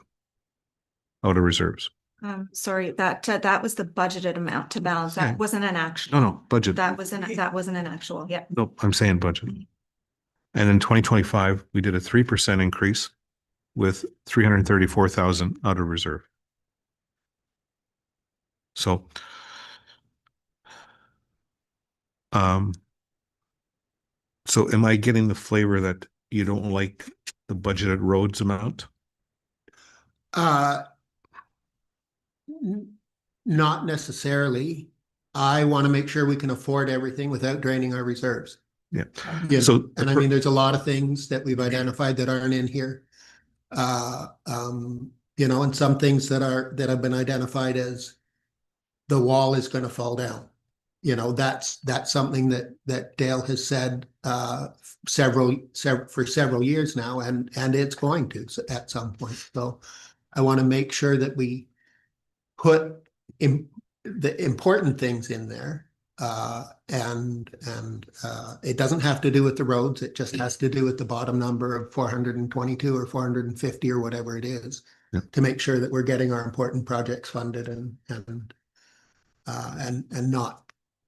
out of reserves.
Sorry, that was the budgeted amount to balance. That
Okay.
wasn't an actual.
No, budget.
That wasn't an actual, yeah.
No, I'm saying budget. And in 2025, we did a 3% increase with 334,000 out of reserve. So, so am I getting the flavor that you don't like the budgeted roads amount?
Not necessarily. I want to make sure we can afford everything without draining our reserves.
Yeah.
You know,
So
and I mean, there's a lot of things that we've identified that aren't in here. You know, and some things that have been identified as the wall is going to fall down. You know, that's something that Dale has said for several years now, and it's going to at some point. So I want to make sure that we put the important things in there. And it doesn't have to do with the roads. It just has to do with the bottom number of 422 or 450 or whatever it is, to make sure that we're getting our important projects funded and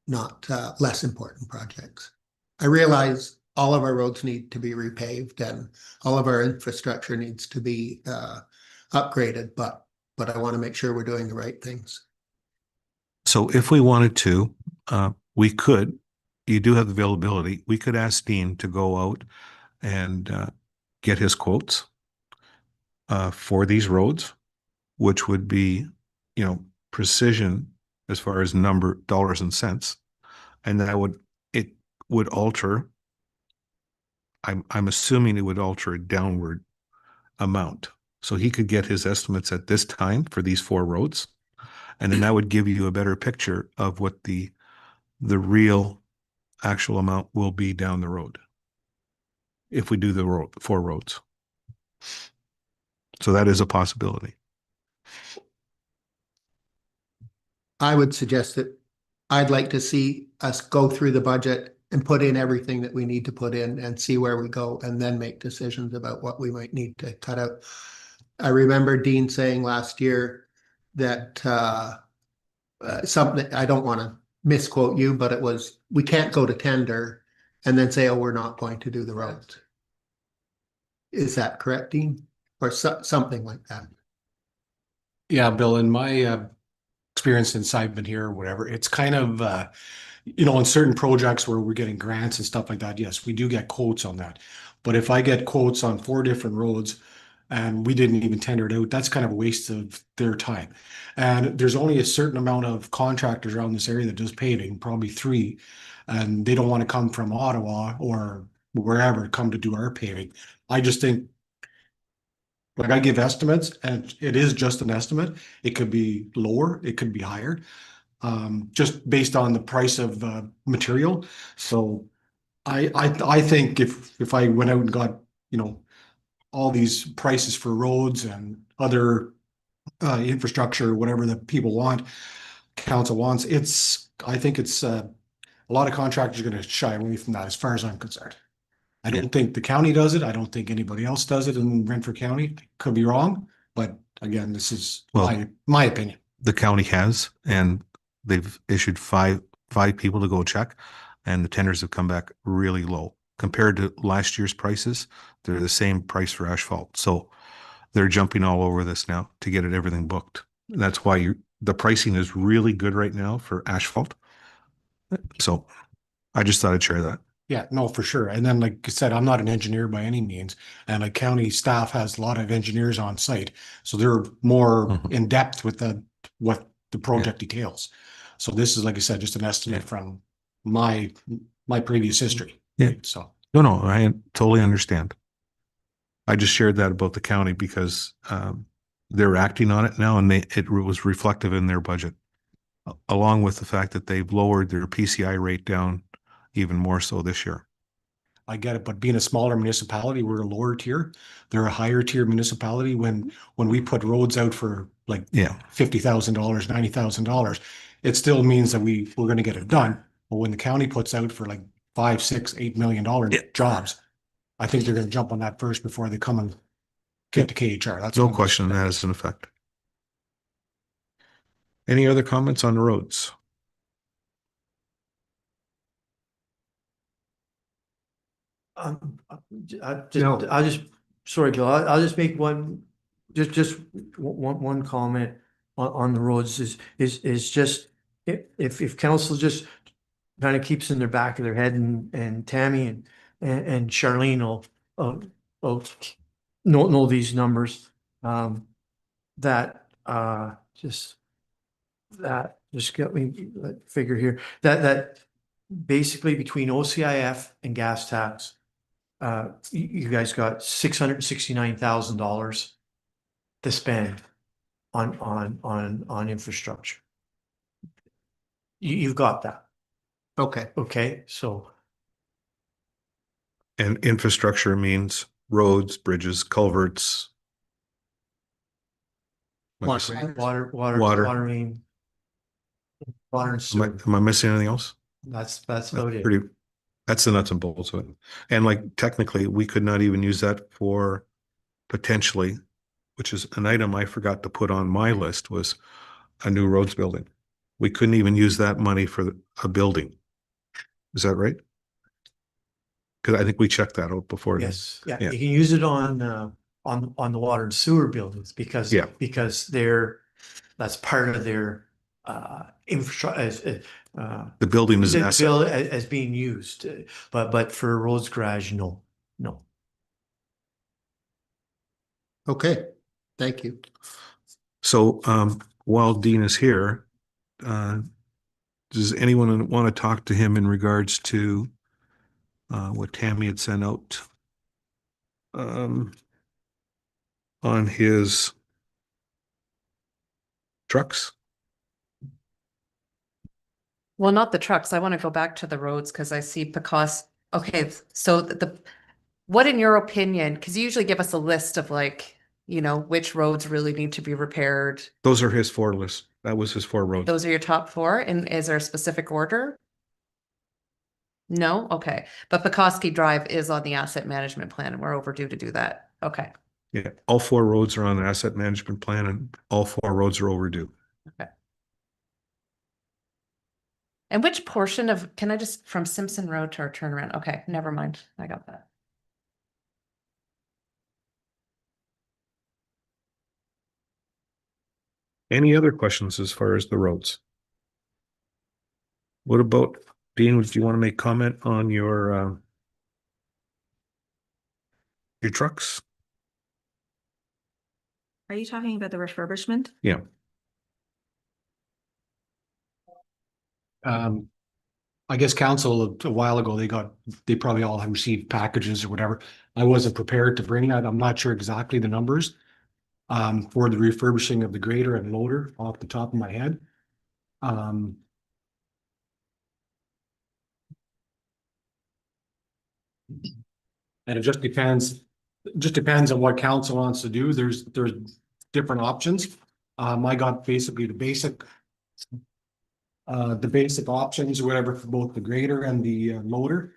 not less important projects. I realize all of our roads need to be repaved and all of our infrastructure needs to be upgraded, but I want to make sure we're doing the right things.
So if we wanted to, we could, you do have availability. We could ask Dean to go out and get his quotes for these roads, which would be, you know, precision as far as number, dollars and cents. And it would alter, I'm assuming it would alter a downward amount. So he could get his estimates at this time for these 4 roads. And then that would give you a better picture of what the real actual amount will be down the road if we do the 4 roads. So that is a possibility.
I would suggest that I'd like to see us go through the budget and put in everything that we need to put in and see where we go and then make decisions about what we might need to cut out. I remember Dean saying last year that something, I don't want to misquote you, but it was, we can't go to tender and then say, oh, we're not going to do the roads. Is that correct, Dean? Or something like that?
Yeah, Bill, in my experience since I've been here or whatever, it's kind of, you know, on certain projects where we're getting grants and stuff like that, yes, we do get quotes on that. But if I get quotes on 4 different roads and we didn't even tender it out, that's kind of a waste of their time. And there's only a certain amount of contractors around this area that does paving, probably 3, and they don't want to come from Ottawa or wherever come to do our paving. I just think, like, I give estimates and it is just an estimate. It could be lower, it could be higher, just based on the price of material. So I think if I went out and got, you know, all these prices for roads and other infrastructure, whatever that people want, council wants, I think it's a lot of contractors are going to shy away from that as far as I'm concerned. I don't think the county does it. I don't think anybody else does it in Renfrew County. Could be wrong, but again, this is my opinion.
The county has, and they've issued five people to go check, and the tenders have come back really low compared to last year's prices. They're the same price for asphalt. So they're jumping all over this now to get everything booked. That's why the pricing is really good right now for asphalt. So I just thought I'd share that.
Yeah, no, for sure. And then, like I said, I'm not an engineer by any means, and like county staff has a lot of engineers on site, so they're more
Mhm.
in depth with what the project details. So this is, like I said, just an estimate
Yeah.
from my previous history.
Yeah.
Right? So
No, I totally understand. I just shared that about the county because they're acting on it now, and it was reflective in their budget, along with the fact that they've lowered their PCI rate down even more so this year.
I get it, but being a smaller municipality, we're a lower tier. They're a higher tier municipality. When we put roads out for like
Yeah.
$50,000, $90,000, it still means that we're going to get it done. But when the county puts out for like $5, $6, $8 million jobs, I think they're going to jump on that first before they come and get to KHR. That's
No
what I'm
question that has an effect. Any other comments on the roads?
No.
I'll just, sorry, Bill, I'll just make just one comment on the roads is just, if council just kind of keeps in their back of their head and Tammy and Charlene will know these numbers, just get me figure here, that basically between OCIF and gas tax, you guys got $669,000 to spend on infrastructure. You've got that,
Okay,
okay? So
And infrastructure means roads, bridges, culverts.
Water.
water main, water and
Am
sewer.
I missing anything else?
That's about it.
That's the nuts and bolts of it. And like technically, we could not even use that for potentially, which is an item I forgot to put on my list, was a new roads building. We couldn't even use that money for a building. Is that right? Because I think we checked that out before.
Yes, yeah,
Yeah.
you can use it on the water and sewer buildings because
Yeah.
that's part of their infrastructure
The building is an asset.
bill as being used, but for roads garage, no.
okay, thank you.
So while Dean is here, does anyone want to talk to him in regards to what Tammy had sent out on his trucks?
Well, not the trucks. I want to go back to the roads because I see Pecos. Okay, so what in your opinion, because you usually give us a list of like, which roads really need to be repaired.
Those are his 4 lists. That was his 4 roads.
Those are your top 4. And is there a specific order? No? Okay. But Pekoski Drive is on the asset management plan and we're overdue to do that. Okay.
Yeah, all 4 roads are on the asset management plan and all 4 roads are overdue.
Okay. And which portion can I just, from Simpson Road to our turnaround? Okay, never mind. I got that.
Any other questions as far as the roads? What about, Dean, do you want to make comment on your trucks?
Are you talking about the refurbishment?
Yeah.
I guess council a while ago, they probably all have received packages or whatever. I wasn't prepared to bring that. I'm not sure exactly the numbers for the refurbishing of the grader and loader off the top of my head. And it just depends on what council wants to do. There's different options. I got basically the basic options or whatever for both the grader and the loader.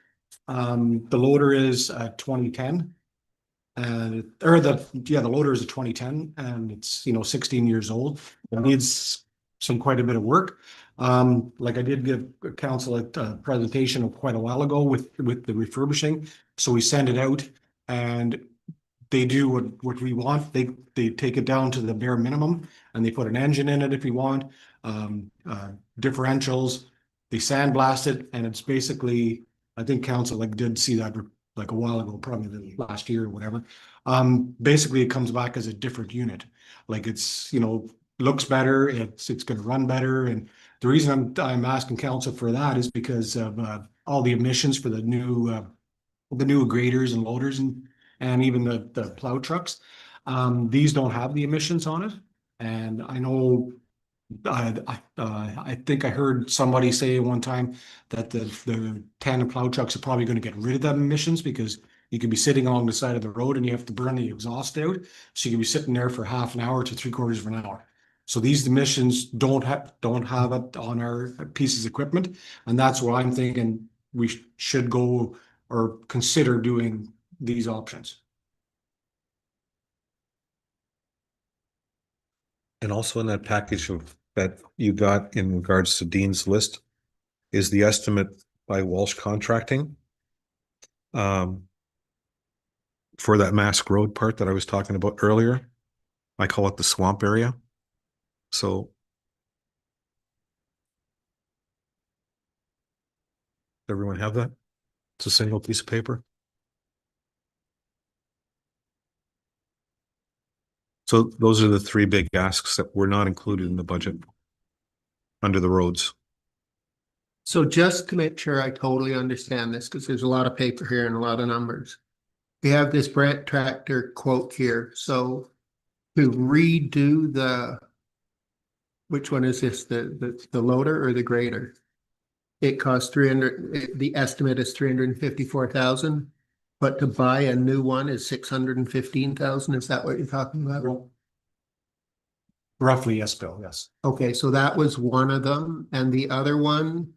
The loader is 2010. The loader is a 2010 and it's 16 years old. It needs quite a bit of work. Like I did give council a presentation quite a while ago with the refurbishing. So we sent it out and they do what we want. They take it down to the bare minimum and they put an engine in it if you want, differentials, they sandblast it, and it's basically, I think council like did see that like a while ago, probably last year or whatever. Basically it comes back as a different unit. Like it's, looks better, it's gonna run better. And the reason I'm asking council for that is because of all the emissions for the new graders and loaders and even the plow trucks. These don't have the emissions on it. And I know, I think I heard somebody say one time that the tandem plow trucks are probably going to get rid of them emissions because you can be sitting along the side of the road and you have to burn the exhaust out. So you can be sitting there for half an hour to 3/4 of an hour. So these emissions don't have it on our pieces of equipment. And that's what I'm thinking we should go or consider doing these options.
And also in that package that you got in regards to Dean's list is the estimate by Walsh Contracting. For that Mask Road part that I was talking about earlier. I call it the swamp area. So everyone have that? It's a single piece of paper. So those are the three big asks that were not included in the budget under the roads.
So just to make sure I totally understand this, because there's a lot of paper here and a lot of numbers. We have this Brent tractor quote here, so to redo which one is this, the loader or the grader? It costs 300, the estimate is 354,000, but to buy a new one is 615,000, is that what you're talking about?
Roughly, yes, Bill, yes.
Okay, so that was one of them, and the other one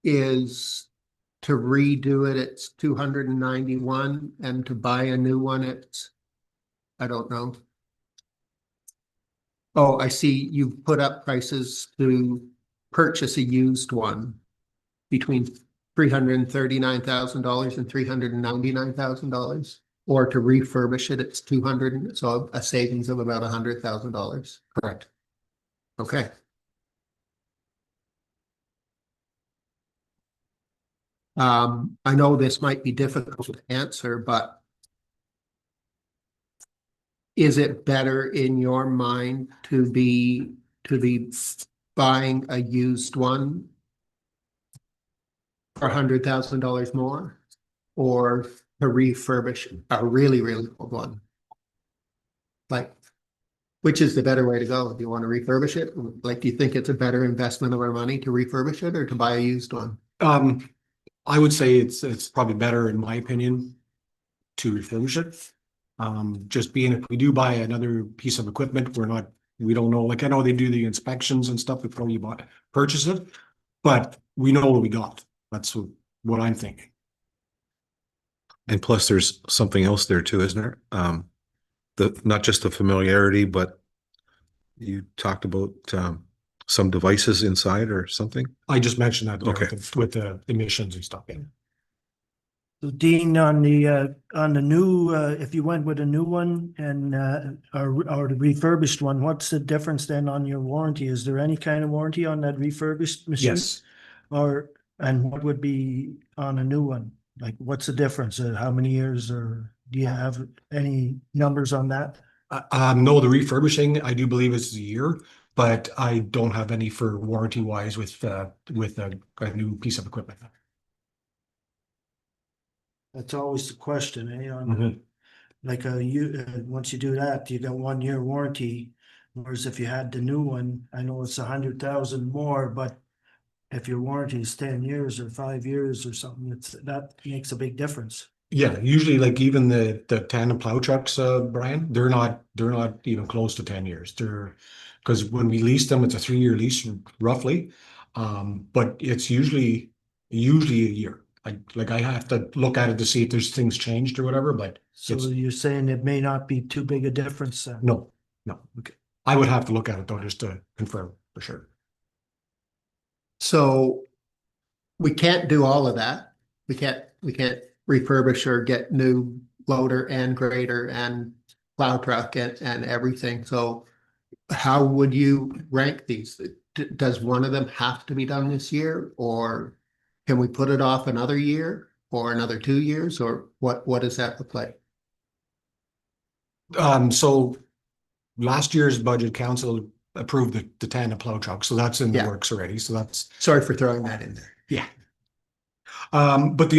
is to redo it, it's 291, and to buy a new one, it's, I don't know. Oh, I see, you've put up prices to purchase a used one between $339,000 and $399,000, or to refurbish it, it's 200, so a savings of about $100,000.
Correct.
Okay. I know this might be difficult to answer, but is it better in your mind to be buying a used one for $100,000 more, or to refurbish a really, really old one? Like, which is the better way to go? Do you want to refurbish it? Like, do you think it's a better investment of our money to refurbish it or to buy a used one?
I would say it's probably better, in my opinion, to refurbish it. Just being, if we do buy another piece of equipment, we don't know, like I know they do the inspections and stuff before you purchase it, but we know what we got. That's what I'm thinking.
And plus there's something else there too, isn't there? Not just the familiarity, but you talked about some devices inside or something.
I just mentioned that there
Okay.
with the emissions and stuff. Yeah.
So Dean, on the new, if you went with a new one and or the refurbished one, what's the difference then on your warranty? Is there any kind of warranty on that refurbished machine?
Yes.
And what would be on a new one? Like, what's the difference? How many years, or do you have any numbers on that?
No, the refurbishing, I do believe is a year, but I don't have any for warranty wise with a new piece of equipment.
That's always the question, eh?
Mhm.
Like once you do that, you got 1 year warranty. Whereas if you had the new one, I know it's 100,000 more, but if your warranty is 10 years or 5 years or something, that makes a big difference.
Yeah, usually like even the tandem plow trucks, Brian, they're not even close to 10 years. Because when we lease them, it's a 3-year lease roughly. But it's usually a year. Like I have to look at it to see if there's things changed or whatever, but
So
it's
you're saying it may not be too big a difference then?
no. Okay. I would have to look at it though, just to confirm for sure.
So we can't do all of that. We can't refurbish or get new loader and grader and plow truck and everything. So how would you rank these? Does one of them have to be done this year, or can we put it off another year or another 2 years, or what does that look like?
So last year's budget council approved the tandem plow truck, so that's in the
Yeah.
works already. So that's,
Sorry for throwing that in there.
yeah. But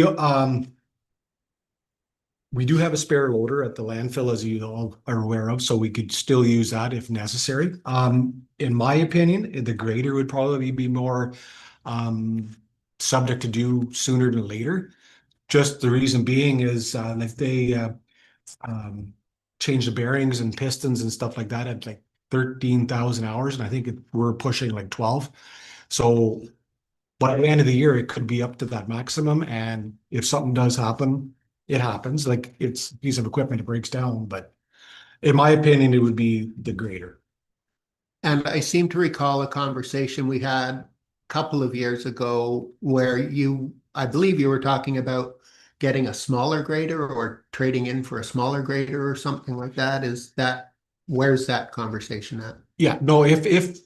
we do have a spare loader at the landfill, as you all are aware of, so we could still use that if necessary. In my opinion, the grader would probably be more subject to do sooner than later. Just the reason being is if they change the bearings and pistons and stuff like that at like 13,000 hours, and I think we're pushing like 12. So by the end of the year, it could be up to that maximum. And if something does happen, it happens. Like it's a piece of equipment, it breaks down. But in my opinion, it would be the grader.
And I seem to recall a conversation we had a couple of years ago where I believe you were talking about getting a smaller grader or trading in for a smaller grader or something like that. Where's that conversation at?
Yeah, no, if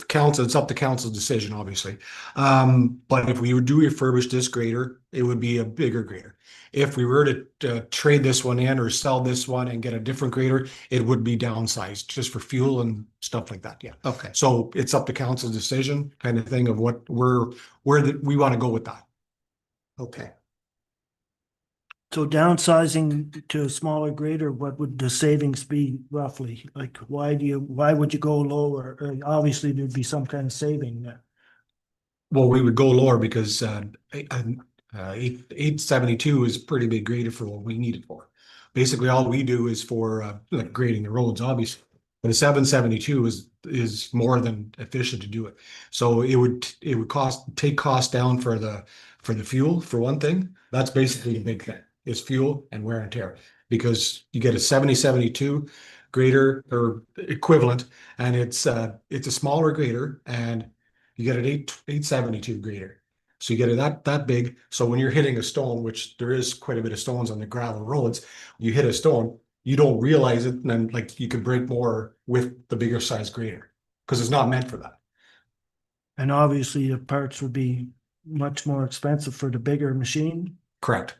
council, it's up to council's decision, obviously. But if we would do refurbish this grader, it would be a bigger grader. If we were to trade this one in or sell this one and get a different grader, it would be downsized just for fuel and stuff like that. Yeah.
Okay.
So it's up to council's decision kind of thing of where we want to go with that.
Okay.
So downsizing to a smaller grader, what would the savings be roughly? Like, why would you go lower? Obviously, there'd be some kind of saving there.
Well, we would go lower because 872 is pretty big grader for what we need it for. Basically, all we do is for like grading the roads, obviously. But a 772 is more than efficient to do it. So it would take cost down for the fuel for one thing. That's basically the big thing is fuel and wear and tear, because you get a 7072 grader or equivalent, and it's a smaller grader, and you get an 872 grader. So you get it that big. So when you're hitting a stone, which there is quite a bit of stones on the gravel roads, you hit a stone, you don't realize it, and then like you could break more with the bigger size grader because it's not meant for that.
And obviously, the parts would be much more expensive for the bigger machine.
Correct.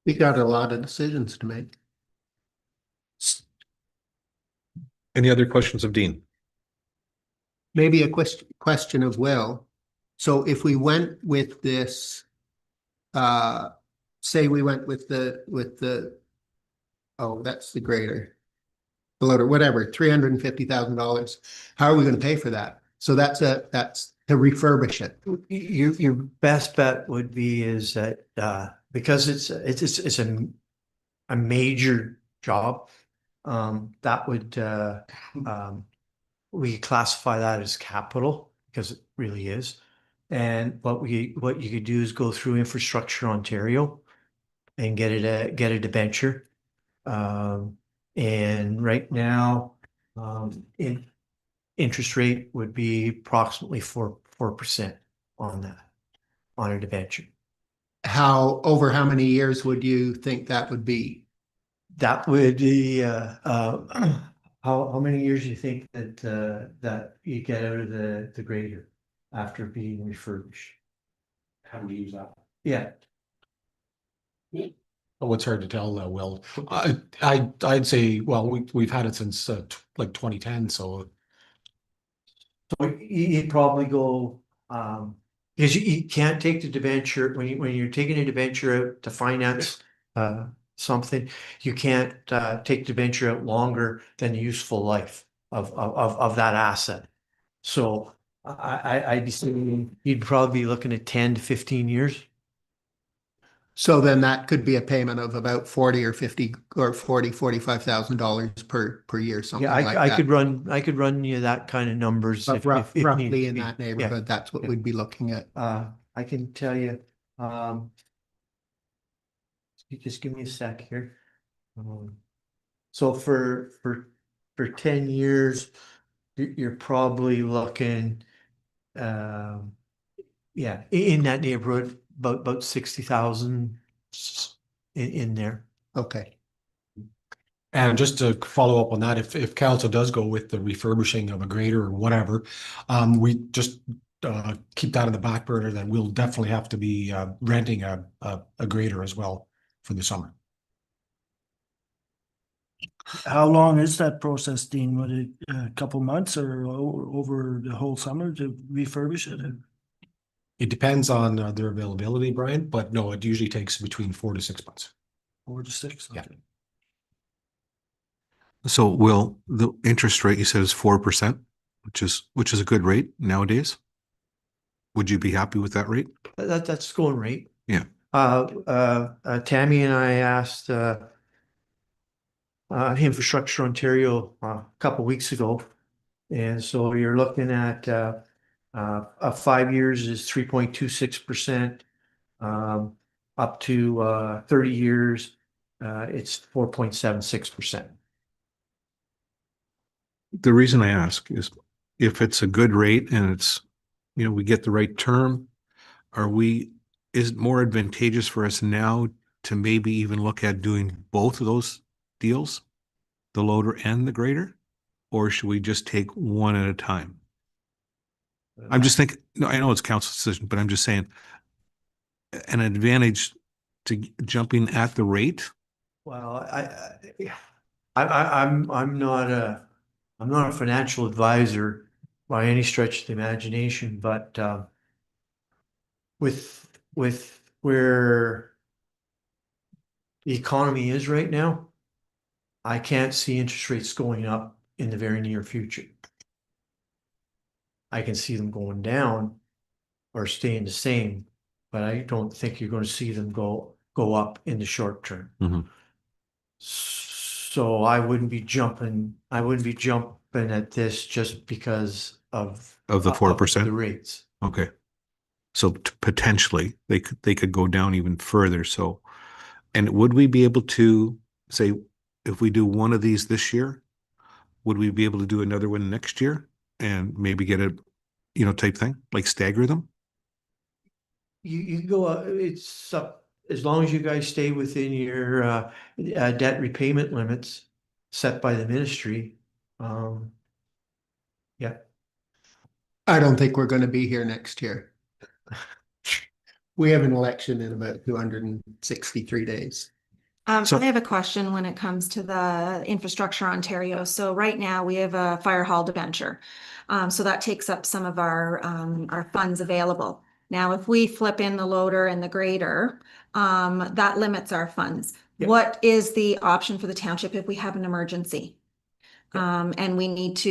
We got a lot of decisions to make.
Any other questions of Dean?
Maybe a question of Will. So if we went with this, say we went with the, oh, that's the grader, the loader, whatever, $350,000. How are we going to pay for that? So that's to refurbish it.
Your best bet would be is that because it's a major job, that would we classify that as capital because it really is. And what you could do is go through Infrastructure Ontario and get a debenture. And right now, interest rate would be approximately 4% on that, on a debenture.
Over how many years would you think that would be?
That would be how many years do you think that you get out of the grader after being refurbished?
How do you use that?
Yeah,
Oh, it's hard to tell, Will. I'd say, well, we've had it since like 2010, so
so you'd probably go because you can't take the debenture when you're taking a debenture out to finance something, you can't take the debenture out longer than the useful life of that asset. So I'd be saying you'd probably be looking at 10 to 15 years.
So then that could be a payment of about 40 or 50 or $45,000 per year, something
Yeah,
like
I
that.
could run you that kind of numbers.
But
if need
roughly in
be.
that
Yeah.
neighborhood, that's what
Yeah.
we'd be looking at.
I can tell you, you just give me a sec here. So for 10 years, you're probably looking Yeah, in that neighborhood, about 60,000 in there.
Okay,
And just to follow up on that, if council does go with the refurbishing of a grader or whatever, we just keep that in the back burner, then we'll definitely have to be renting a grader as well for the summer.
How long is that process, Dean? Would it a couple months or over the whole summer to refurbish it?
It depends on their availability, Brian, but no, it usually takes between 4 to 6 months.
4 to 6?
Yeah.
Okay.
So will the interest rate you said is 4%, which is a good rate nowadays? Would you be happy with that rate?
That's going rate.
Yeah.
Tammy and I asked Infrastructure Ontario a couple weeks ago. And so you're looking at 5 years is 3.26%. Up to 30 years, it's 4.76%.
The reason I ask is if it's a good rate and it's, we get the right term, is it more advantageous for us now to maybe even look at doing both of those deals, the loader and the grader? Or should we just take one at a time? I'm just thinking, no, I know it's council's decision, but I'm just saying an advantage to jumping at the rate.
Well, I'm not a financial advisor by any stretch of the imagination, but with where the economy is right now, I can't see interest rates going up in the very near future. I can see them going down or staying the same, but I don't think you're going to see them go up in the short term.
Mhm.
So I wouldn't be jumping at this just because of
the 4%?
the rates.
Okay. So potentially they could go down even further. So, and would we be able to say, if we do one of these this year, would we be able to do another one next year and maybe get a, type thing, like stagger them?
You go, it's up, as long as you guys stay within your debt repayment limits set by the ministry. Yeah.
I don't think we're gonna be here next year. We have an election in about 263 days.
So-
I have a question when it comes to the Infrastructure Ontario. So right now we have a fire hall debenture. So that takes up some of our funds available. Now, if we flip in the loader and the grader, that limits our funds.
Yep.
What is the option for the township if we have an emergency? And we need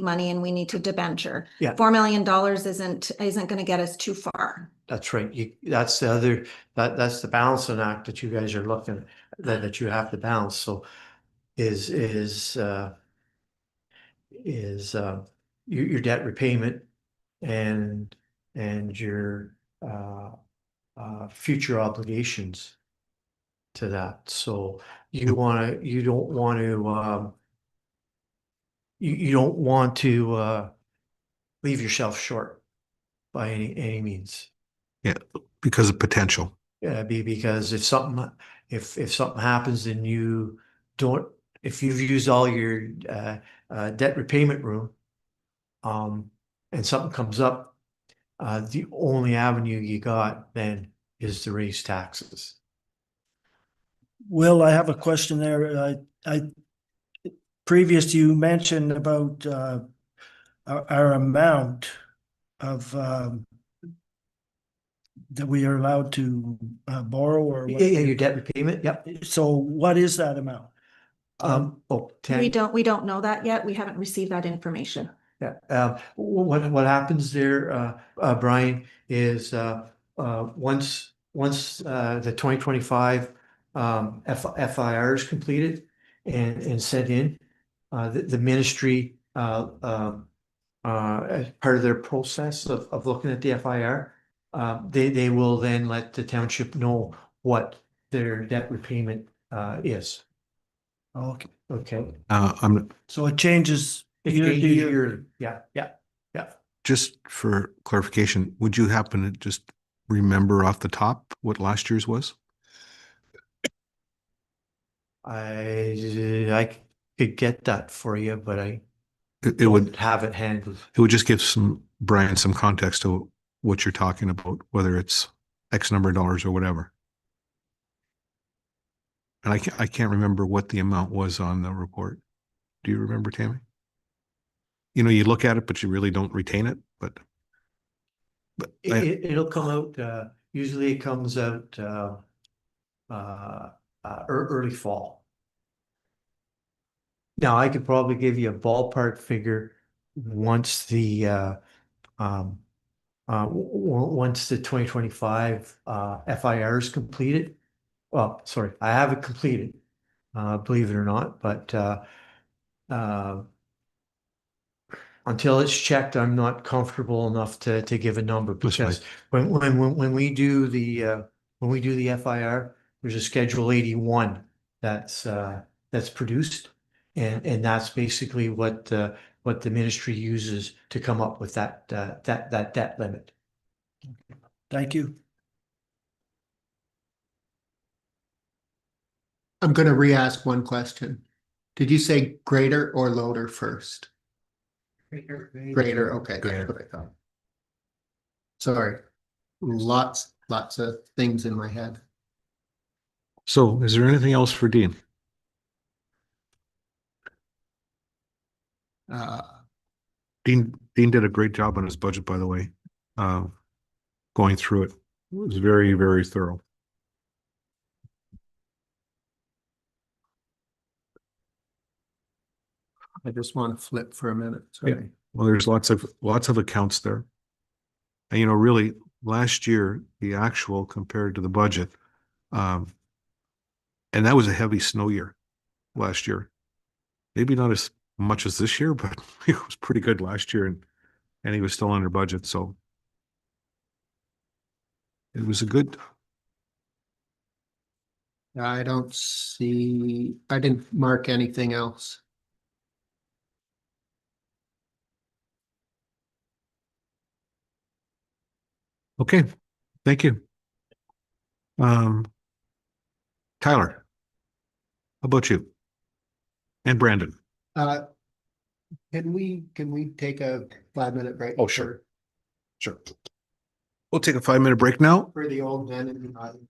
money and we need to debenture.
Yeah.
$4 million isn't going to get us too far.
That's right. That's the other, that's the balancing act that you guys are looking that you have to balance. So is your debt repayment and your future obligations to that. So you don't want to leave yourself short by any means.
Yeah, because of potential.
Because if something happens and you don't, if you've used all your debt repayment room, and something comes up, the only avenue you got then is to raise taxes.
Will, I have a question there. Previous you mentioned about our amount of that we are allowed to borrow or what?
Yeah, your debt repayment. Yep.
So what is that amount?
We don't know that yet. We haven't received that information.
Yeah. What happens there, Brian, is once the 2025 FIR is completed and sent in, the ministry as part of their process of looking at the FIR, they will then let the township know what their debt repayment is.
Okay,
Okay.
I'm
so it changes
It
year to
changes
year.
yearly. Yeah.
just for clarification, would you happen to just remember off the top what last year's was?
I could get that for you, but I
It
don't
would,
have it handy.
it would just give Brian some context to what you're talking about, whether it's X number of dollars or whatever. And I can't remember what the amount was on the report. Do you remember, Tammy? You know, you look at it, but you really don't retain it, but
It'll come out, usually it comes out, early fall. Now, I could probably give you a ballpark figure once the, once the 2025 FIR is completed. Well, sorry, I have it completed, believe it or not, but uh, until it's checked, I'm not comfortable enough to give a number
That's fine.
because when we do the FIR, there's a Schedule 81 that's produced, and that's basically what the ministry uses to come up with that debt limit.
Thank you.
I'm gonna re-ask one question. Did you say greater or loader first? Greater, okay, that's what I thought. Sorry, lots of things in my head.
So is there anything else for Dean?
Uh,
Dean did a great job on his budget, by the way. Going through it. It was very, very thorough.
I just want to flip for a minute, sorry.
Well, there's lots of accounts there. And you know, really, last year, the actual compared to the budget, and that was a heavy snow year last year. Maybe not as much as this year, but it was pretty good last year, and he was still under budget, so it was a good.
I don't see, I didn't mark anything else.
Okay, thank you. Tyler, how about you? And Brandon?
Uh, can we take a 5-minute break?
Oh, sure. Sure. We'll take a 5-minute break now.
For the old men in the audience.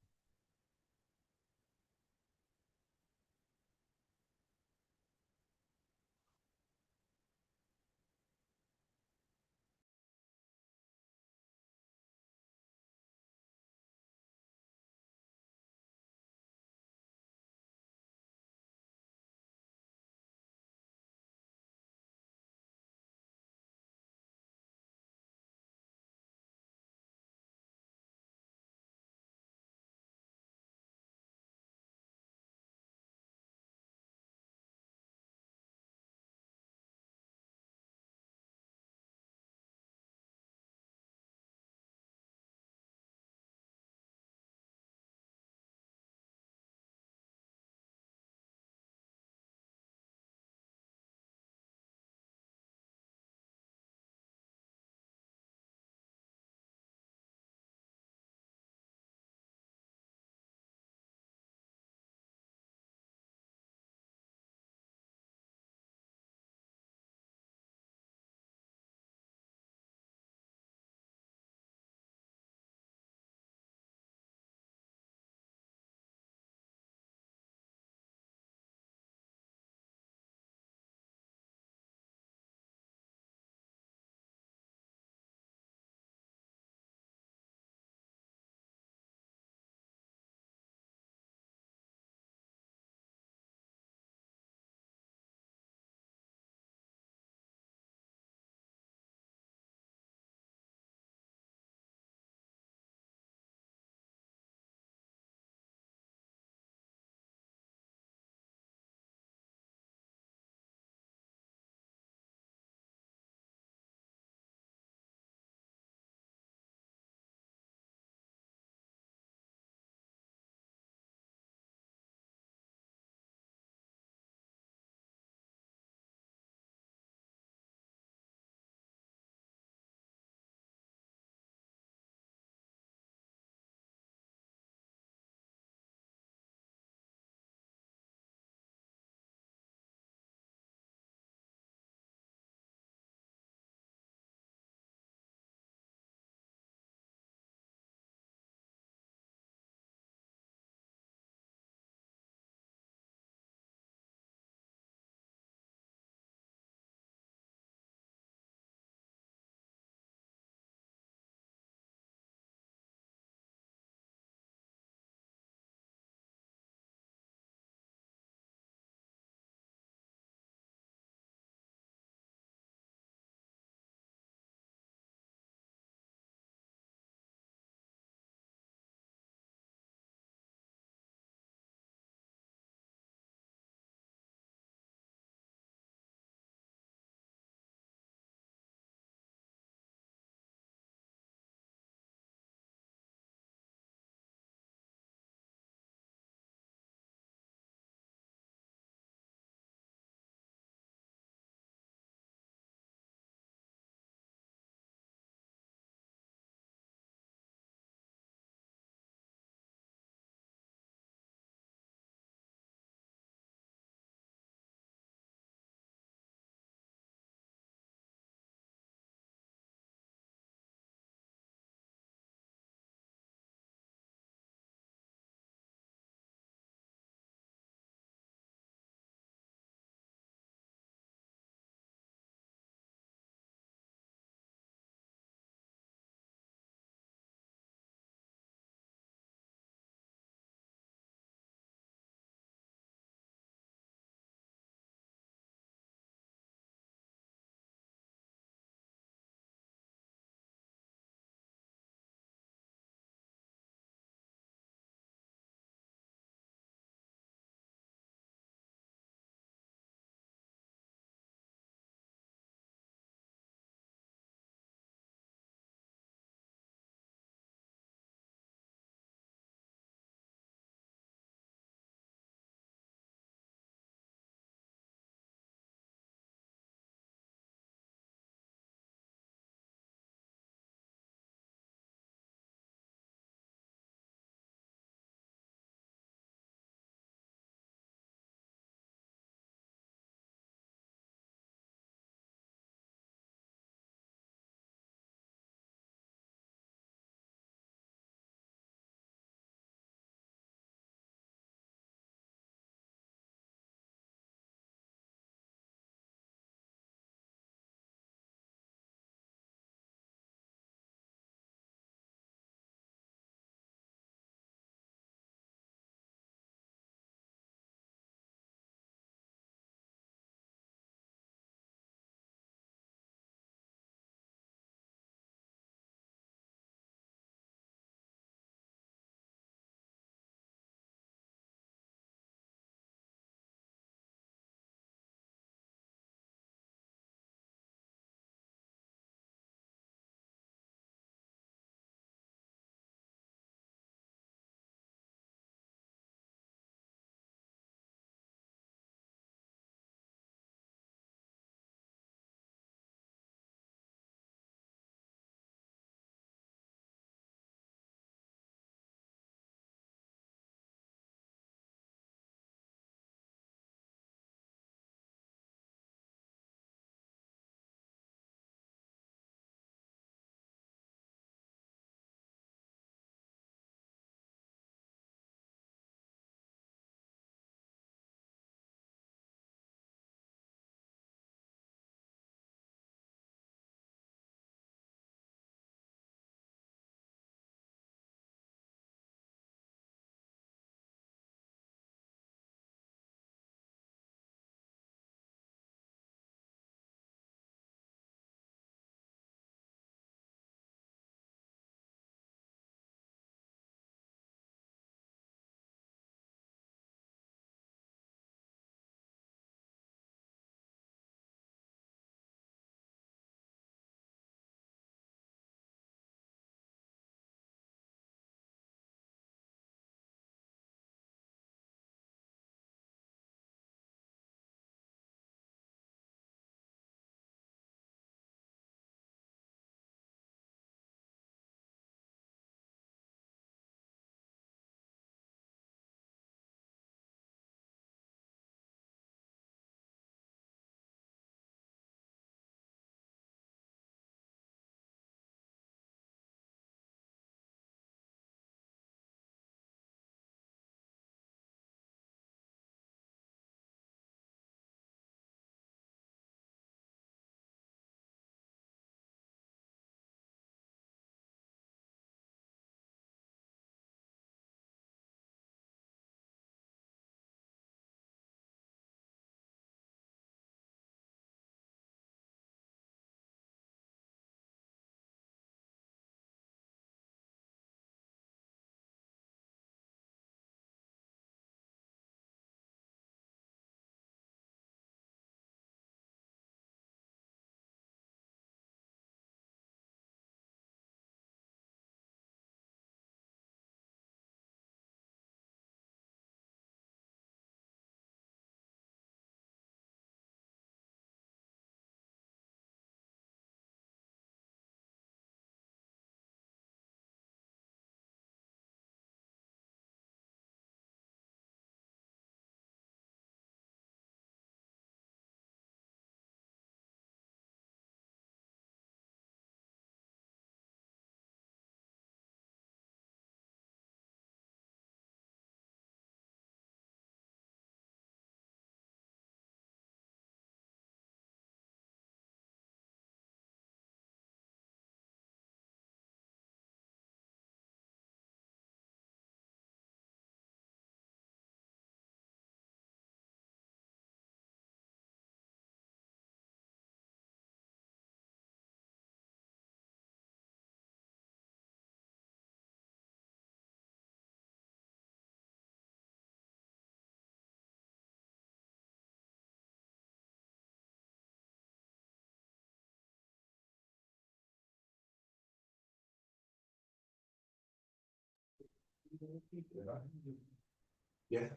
Yeah.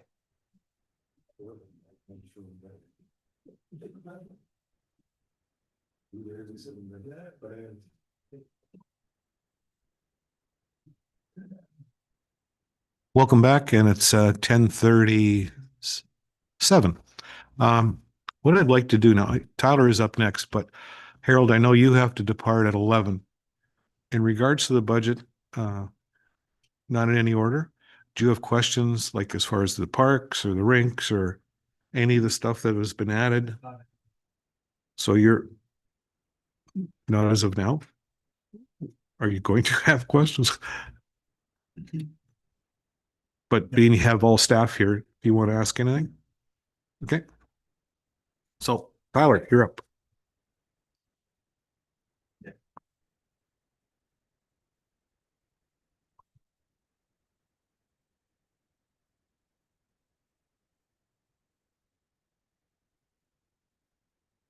Welcome back, and it's 10:37. What I'd like to do now, Tyler is up next, but Harold, I know you have to depart at 11. In regards to the budget, not in any order, do you have questions like as far as the parks or the rinks or any of the stuff that has been added? So you're not as of now? Are you going to have questions? But being you have all staff here, do you want to ask anything? Okay. So Tyler, you're up.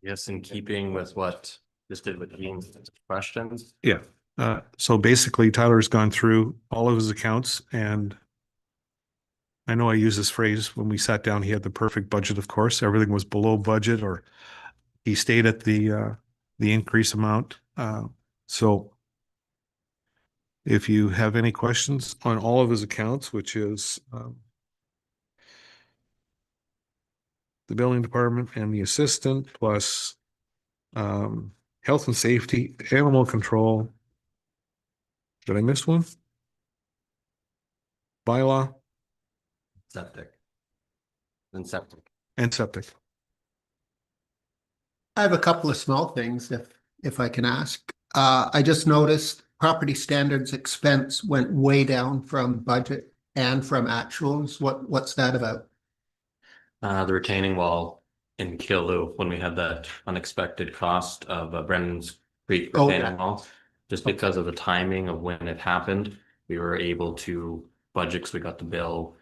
Yes, in keeping with what this did with Dean's questions.
Yeah. So basically Tyler's gone through all of his accounts, and I know I use this phrase when we sat down, he had the perfect budget, of course. Everything was below budget, or he stayed at the increase amount. So if you have any questions on all of his accounts, which is the building department and the assistant, plus health and safety, animal control. Did I miss one? Bylaw
Septic. And septic.
and septic.
I have a couple of small things if I can ask. I just noticed property standards expense went way down from budget and from actuals. What's that about?
The retaining wall in Killoo, when we had that unexpected cost of Brennan's Creek
Oh,
retaining
yeah.
wall. Just because of the timing of when it happened, we were able to budget, because we got the bill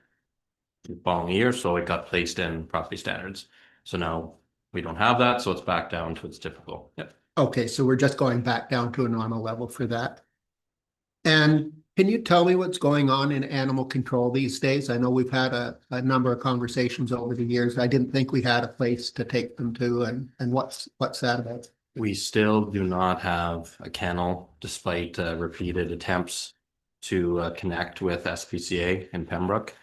the following year, so it got placed in property standards. So now we don't have that, so it's back down to its typical. Yep.
Okay, so we're just going back down to a normal level for that. And can you tell me what's going on in animal control these days? I know we've had a number of conversations over the years. I didn't think we had a place to take them to, and what's that about?
We still do not have a kennel, despite repeated attempts to connect with SPCA in Pembroke.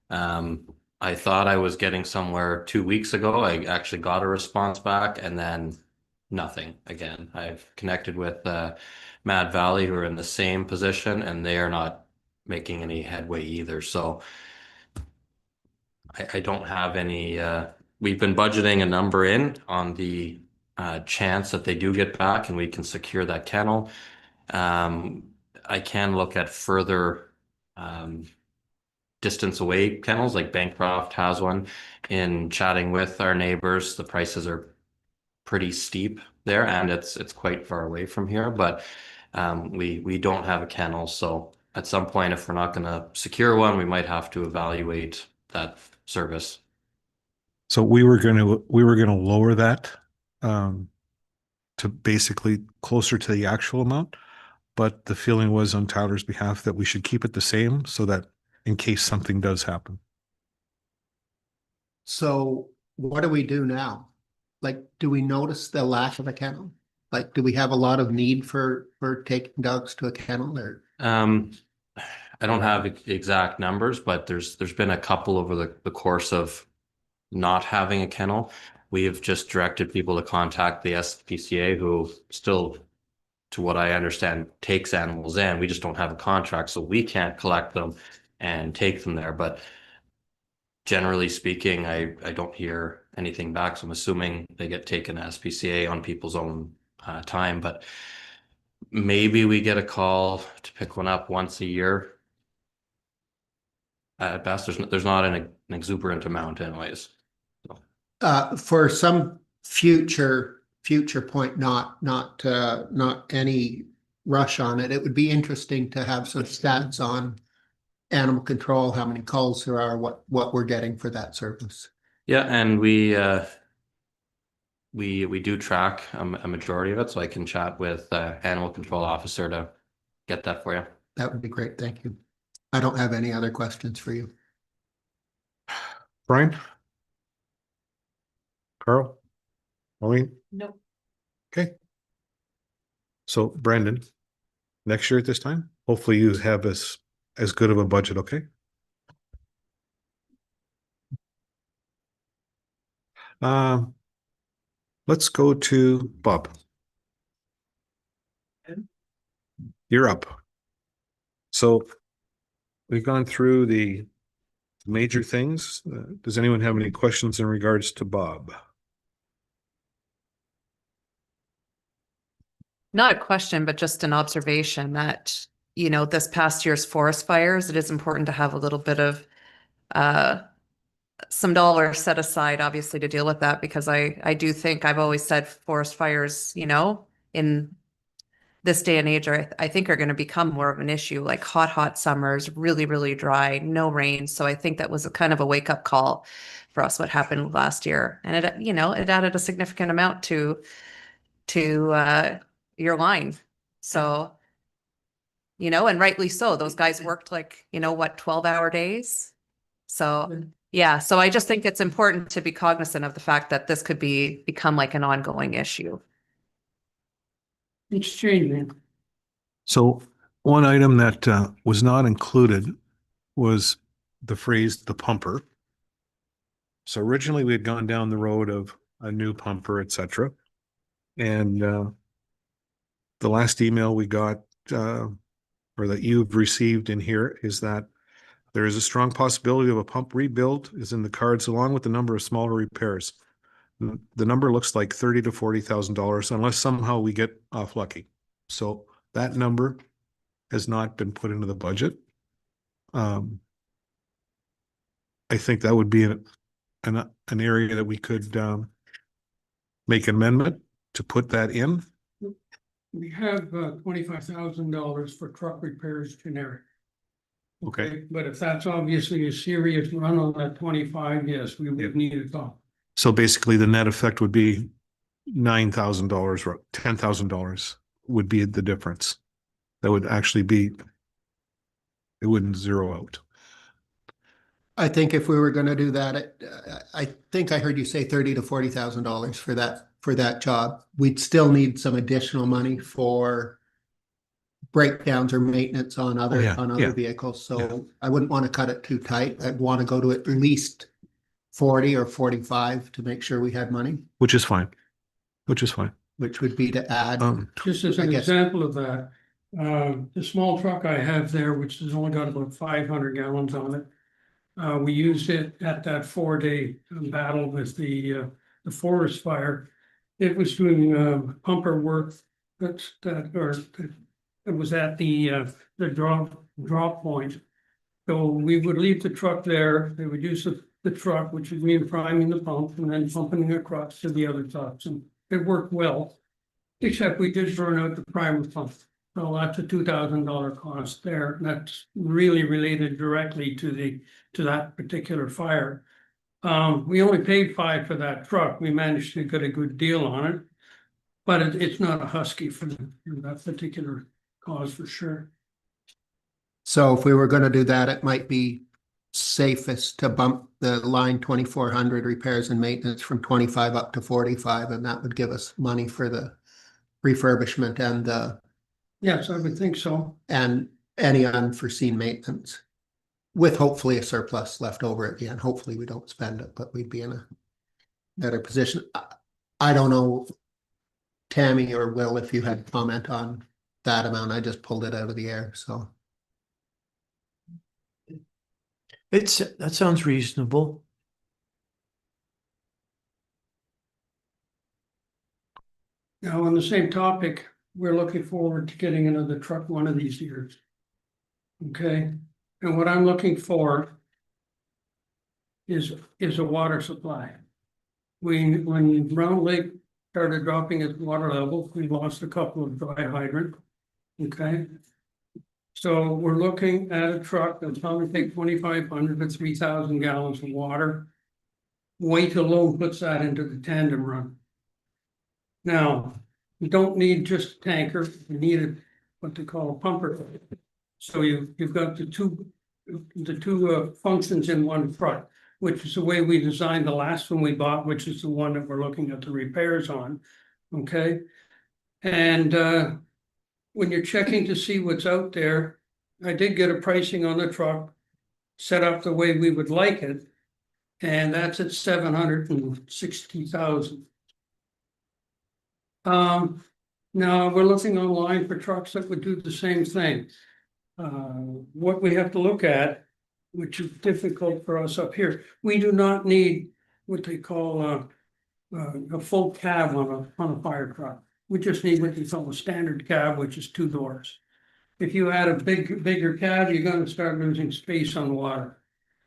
I thought I was getting somewhere 2 weeks ago. I actually got a response back, and then nothing again. I've connected with Mad Valley, who are in the same position, and they are not making any headway either. So I don't have any. We've been budgeting a number in on the chance that they do get back and we can secure that kennel. I can look at further distance away kennels, like Bancroft has one. In chatting with our neighbors, the prices are pretty steep there, and it's quite far away from here. But we don't have a kennel, so at some point, if we're not going to secure one, we might have to evaluate that service.
So we were gonna lower that to basically closer to the actual amount, but the feeling was on Tyler's behalf that we should keep it the same so that in case something does happen.
So what do we do now? Like, do we notice the lack of a kennel? Like, do we have a lot of need for taking dogs to a kennel, or?
I don't have exact numbers, but there's been a couple over the course of not having a kennel. We have just directed people to contact the SPCA, who still, to what I understand, takes animals in. We just don't have a contract, so we can't collect them and take them there. But generally speaking, I don't hear anything back. So I'm assuming they get taken to SPCA on people's own time. But maybe we get a call to pick one up once a year. At best, there's not an exuberant amount anyways.
For some future point, not any rush on it. It would be interesting to have some stats on animal control, how many calls there are, what we're getting for that service.
Yeah, and we do track a majority of it, so I can chat with animal control officer to get that for you.
That would be great. Thank you. I don't have any other questions for you.
Brian? Carl? Maureen?
Nope.
Okay. So Brandon, next year at this time, hopefully you have as good of a budget, okay? Um, let's go to Bob. You're up. So we've gone through the major things. Does anyone have any questions in regards to Bob?
Not a question, but just an observation that, you know, this past year's forest fires, it is important to have a little bit of some dollars set aside, obviously, to deal with that, because I do think I've always said forest fires, you know, in this day and age I think are going to become more of an issue, like hot summers, really, really dry, no rain. So I think that was a kind of a wake up call for us, what happened last year. And it, you know, it added a significant amount to your line. So, you know, and rightly so, those guys worked like, you know, what, 12-hour days? So, yeah, so I just think it's important to be cognizant of the fact that this could become like an ongoing issue.
It's changing.
So one item that was not included was the phrase "the pumper." So originally we had gone down the road of a new pumper, etc. And the last email we got, or that you've received in here, is that there is a strong possibility of a pump rebuild is in the cards, along with the number of smaller repairs. The number looks like $30,000 to $40,000, unless somehow we get off lucky. So that number has not been put into the budget. I think that would be an area that we could make an amendment to put that in.
We have $25,000 for truck repairs generic.
Okay.
But if that's obviously a serious run on that 25, yes, we would need it all.
So basically the net effect would be $9,000 or $10,000 would be the difference. That would actually be, it wouldn't zero out.
I think if we were gonna do that, I think I heard you say $30,000 to $40,000 for that job. We'd still need some additional money for breakdowns or maintenance on other
yeah.
vehicles. So I wouldn't want to cut it too tight. I'd want to go to at least 40 or 45 to make sure we had money,
Which is fine. Which is fine.
which would be to add.
Just as
I
an
guess.
example of that, the small truck I have there, which has only got about 500 gallons on it. We used it at that 4-day battle with the forest fire. It was doing pumper work it was at the drop point. So we would leave the truck there, they would use the truck, which would mean priming the pump and then pumping across to the other tops, and it worked well. Except we did burn out the primer pump. So that's a $2,000 cost there. That's really related directly to that particular fire. We only paid $5 for that truck. We managed to get a good deal on it. But it's not a Husky for that particular cause for sure.
So if we were gonna do that, it might be safest to bump the line 2,400 repairs and maintenance from 25 up to 45, and that would give us money for the refurbishment and
Yes, I would think so.
and any unforeseen maintenance. With hopefully a surplus left over at the end. Hopefully we don't spend it, but we'd be in a better position. I don't know, Tammy or Will, if you had comment on that amount. I just pulled it out of the air, so.
That sounds reasonable.
Now, on the same topic, we're looking forward to getting another truck one of these years. Okay, and what I'm looking for is a water supply. When Round Lake started dropping its water level, we lost a couple of dry hydrant. Okay. So we're looking at a truck that's probably take 2,500 to 3,000 gallons of water. Weight alone puts that into the tandem run. Now, you don't need just a tanker, you need what they call a pumper. So you've got the two functions in one truck, which is the way we designed the last one we bought, which is the one that we're looking at the repairs on. Okay? And when you're checking to see what's out there, I did get a pricing on the truck set up the way we would like it. And that's at 760,000. Now we're looking online for trucks that would do the same thing. What we have to look at, which is difficult for us up here, we do not need what they call a full cab on a fire truck. We just need what they call a standard cab, which is 2 doors. If you add a bigger cab, you're gonna start losing space on water.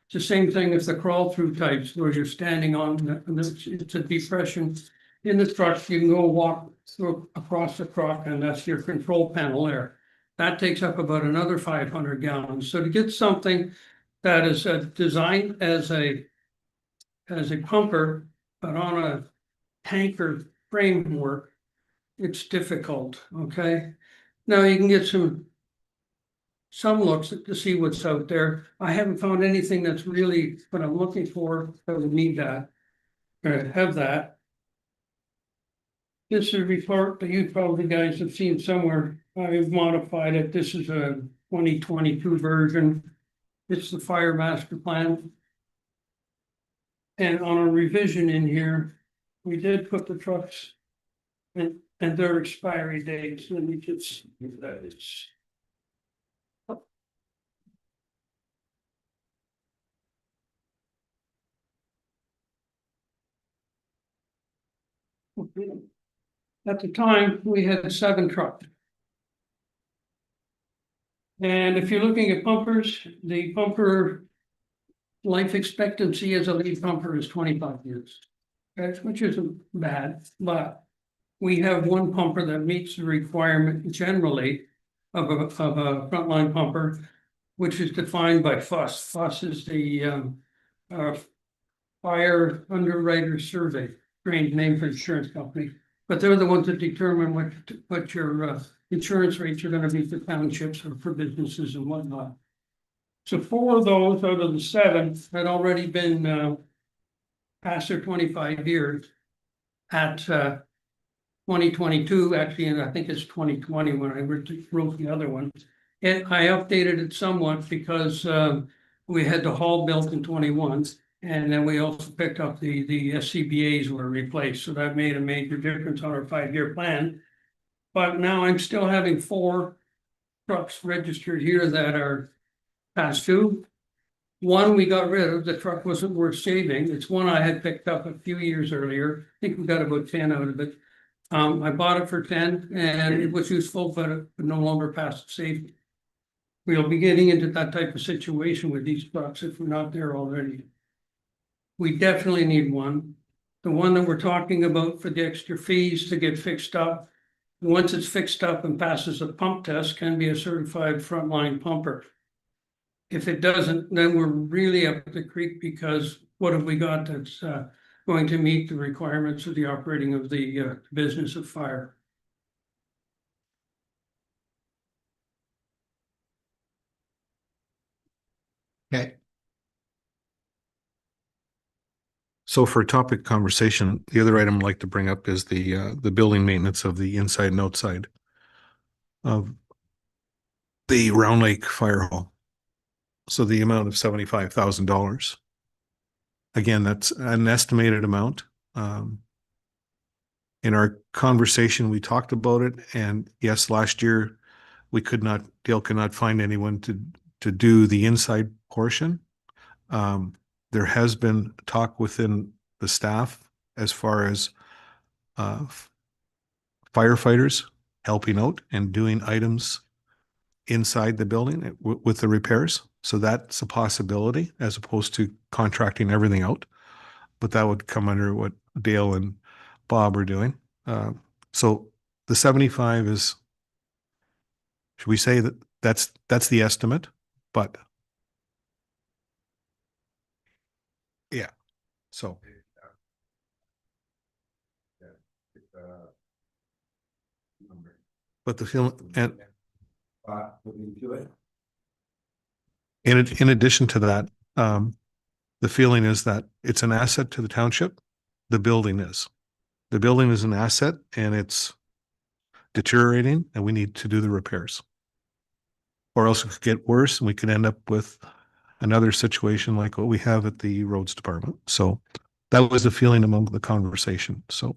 It's the same thing as the crawl through types where you're standing on, it's a depression in the truck. You can go walk through across the truck and that's your control panel there. That takes up about another 500 gallons. So to get something that is designed as a pumper, but on a tanker framework, it's difficult, okay? Now you can get some looks to see what's out there. I haven't found anything that's really what I'm looking for that would need that, or have that. This is a report that you probably guys have seen somewhere. I've modified it. This is a 2022 version. It's the fire master plan. And on a revision in here, we did put the trucks and their expiry dates. Let me just give that is. At the time, we had 7 trucks. And if you're looking at pumpers, the pumper life expectancy as a lead pumper is 25 years. Okay, which isn't bad, but we have one pumper that meets the requirement generally of a frontline pumper, which is defined by FUS. FUS is the Fire Underwriter Survey, strange name for insurance company. But they're the ones that determine what your insurance rates are gonna be for townships or for businesses and whatnot. So 4 of those out of the 7 had already been past their 25 years at 2022, actually, and I think it's 2020 when I wrote the other one. And I updated it somewhat because we had the hall built in 21. And then we also picked up the SCBA's were replaced, so that made a major difference on our 5-year plan. But now I'm still having 4 trucks registered here that are past due. One we got rid of, the truck wasn't worth saving. It's one I had picked up a few years earlier. I think we got about 10 out of it. I bought it for 10 and it was useful, but it no longer passed safety. We'll be getting into that type of situation with these trucks if we're not there already. We definitely need one. The one that we're talking about for the extra fees to get fixed up, once it's fixed up and passes a pump test, can be a certified frontline pumper. If it doesn't, then we're really up the creek because what have we got that's going to meet the requirements of the operating of the business of fire?
Okay,
So for topic conversation, the other item I'd like to bring up is the building maintenance of the inside and outside of the Round Lake Fire Hall. So the amount of $75,000. Again, that's an estimated amount. In our conversation, we talked about it, and yes, last year Dale could not find anyone to do the inside portion. There has been talk within the staff as far as firefighters helping out and doing items inside the building with the repairs. So that's a possibility as opposed to contracting everything out. But that would come under what Dale and Bob are doing. So the 75 is, should we say that's the estimate? But yeah, so. But the film and In addition to that, the feeling is that it's an asset to the township. The building is. The building is an asset and it's deteriorating and we need to do the repairs. Or else it could get worse and we could end up with another situation like what we have at the roads department. So that was the feeling among the conversation. So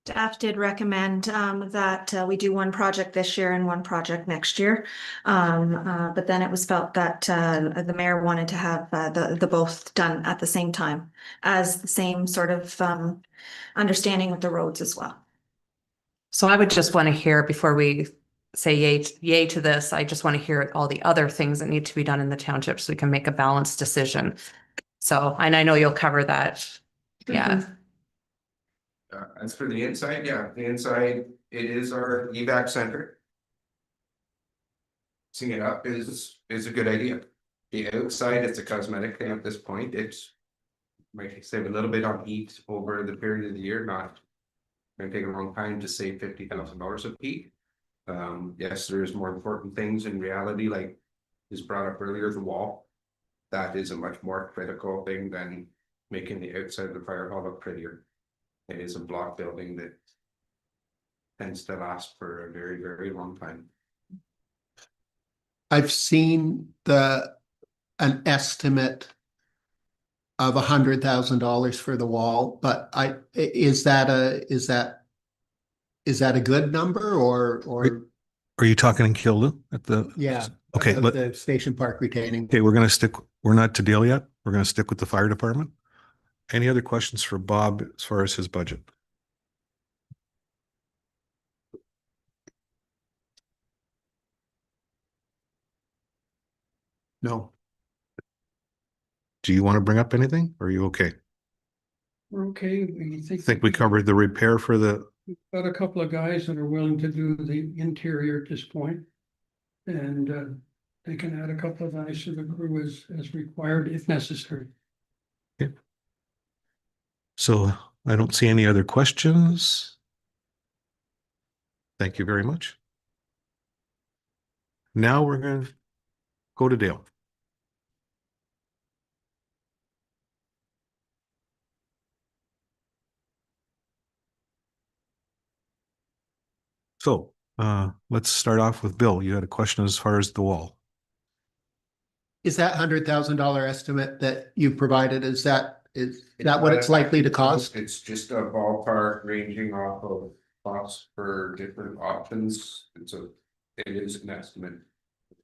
Staff did recommend that we do one project this year and one project next year. But then it was felt that the mayor wanted to have the both done at the same time as the same sort of understanding with the roads as well.
So I would just want to hear before we say yay to this, I just want to hear all the other things that need to be done in the township so we can make a balanced decision. So, and I know you'll cover that. Yeah.
As for the inside, yeah, the inside, it is our evac center. Seeing it up is a good idea. The outside, it's a cosmetic thing at this point. It's might save a little bit on heat over the period of the year, not gonna take a long time to save $50,000 of heat. Yes, there is more important things in reality, like is brought up earlier, the wall. That is a much more critical thing than making the outside of the fire hall look prettier. It is a block building that tends to last for a very, very long time.
I've seen an estimate of $100,000 for the wall, but is that a good number or
are you talking in Kilda at the?
yeah?
Okay,
The Station Park retaining.
Okay, we're not to deal yet. We're gonna stick with the fire department. Any other questions for Bob as far as his budget?
No.
Do you want to bring up anything? Or are you okay?
We're okay.
I think we covered the repair for the,
We've got a couple of guys that are willing to do the interior at this point. And they can add a couple of guys to the crew as required if necessary.
so I don't see any other questions. Thank you very much. Now we're going to go to Dale. So let's start off with Bill. You had a question as far as the wall.
Is that $100,000 estimate that you provided, is that what it's likely to cost?
It's just a ballpark ranging off of costs for different options. It is an estimate.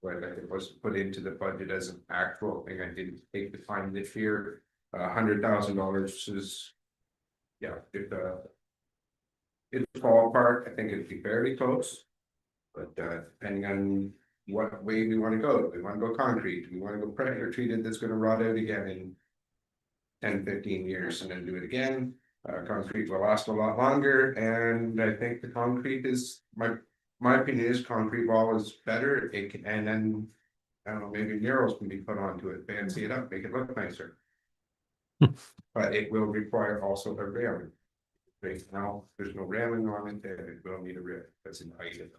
But it was put into the budget as an actual thing. I didn't take the time this year. $100,000 is, yeah, it's ballpark. I think it'd be fairly close. But depending on what way we want to go. Do we want to go concrete? Do we want to go pressure treated that's going to rot out again in 10-15 years and then do it again? Concrete will last a lot longer, and I think the concrete is my opinion is concrete wall is better. It can, and then I don't know, maybe murals can be put onto it, fancy it up, make it look nicer. But it will require also a railing. Right now, there's no railing on it, and it will need a rail. That's an item.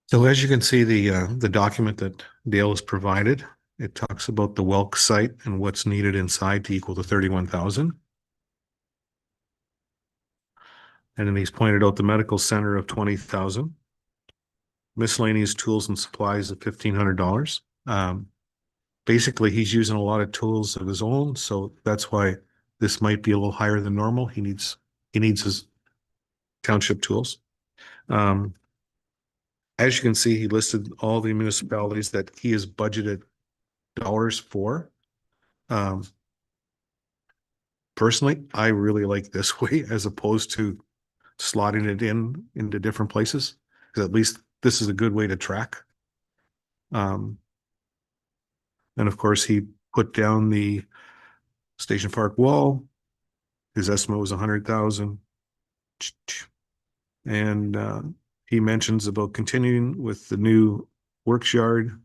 So as you can see, the document that Dale has provided, it talks about the Welk site and what's needed inside to equal the 31,000. And then he's pointed out the medical center of 20,000. Miscellaneous tools and supplies of $1,500. Basically, he's using a lot of tools of his own, so that's why this might be a little higher than normal. He needs his township tools. As you can see, he listed all the municipalities that he has budgeted dollars for. Personally, I really like this way as opposed to slotting it into different places, because at least this is a good way to track. And of course, he put down the Station Park wall. His estimate was 100,000. And he mentions about continuing with the new works yard.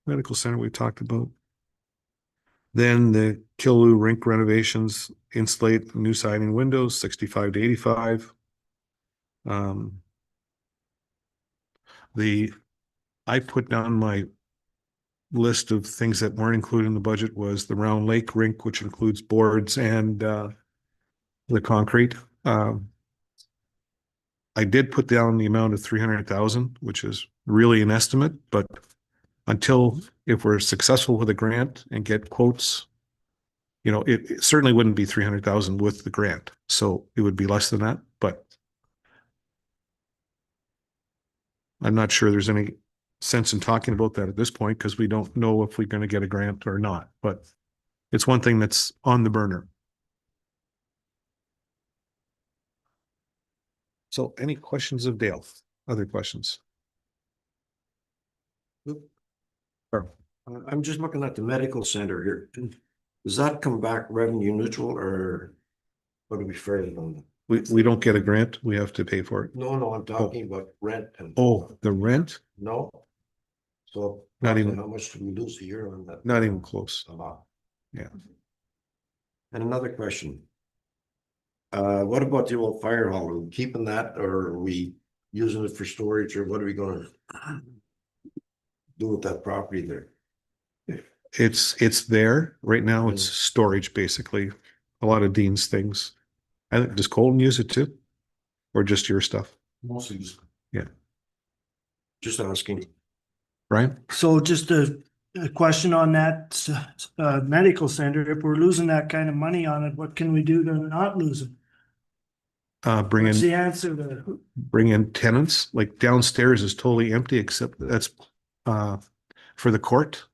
Medical center we talked about. Then the Killu rink renovations, insulate new siding windows, 65 to 85. I put down my list of things that weren't included in the budget was the Round Lake rink, which includes boards and the concrete. I did put down the amount of 300,000, which is really an estimate, but if we're successful with a grant and get quotes, it certainly wouldn't be 300,000 with the grant. So it would be less than that, but I'm not sure there's any sense in talking about that at this point because we don't know if we're going to get a grant or not, but it's one thing that's on the burner. So any questions of Dale? Other questions? Carl?
I'm just looking at the medical center here. Does that come back revenue neutral or what do we fare on?
We don't get a grant, we have to pay for it.
No, I'm talking about rent and.
Oh, the rent?
No. So.
Not even.
How much do we lose a year on that?
Not even close.
A lot.
Yeah.
And another question. What about the old fire hall? Are we keeping that or are we using it for storage or what are we gonna do with that property there?
It's there. Right now it's storage, basically. A lot of Dean's things. I think, does Colton use it too? Or just your stuff?
Mostly just.
Yeah.
Just asking.
Brian?
So just a question on that, medical center, if we're losing that kind of money on it, what can we do to not lose it? What's the answer to?
Bring in tenants, like downstairs is totally empty, except that's for the court,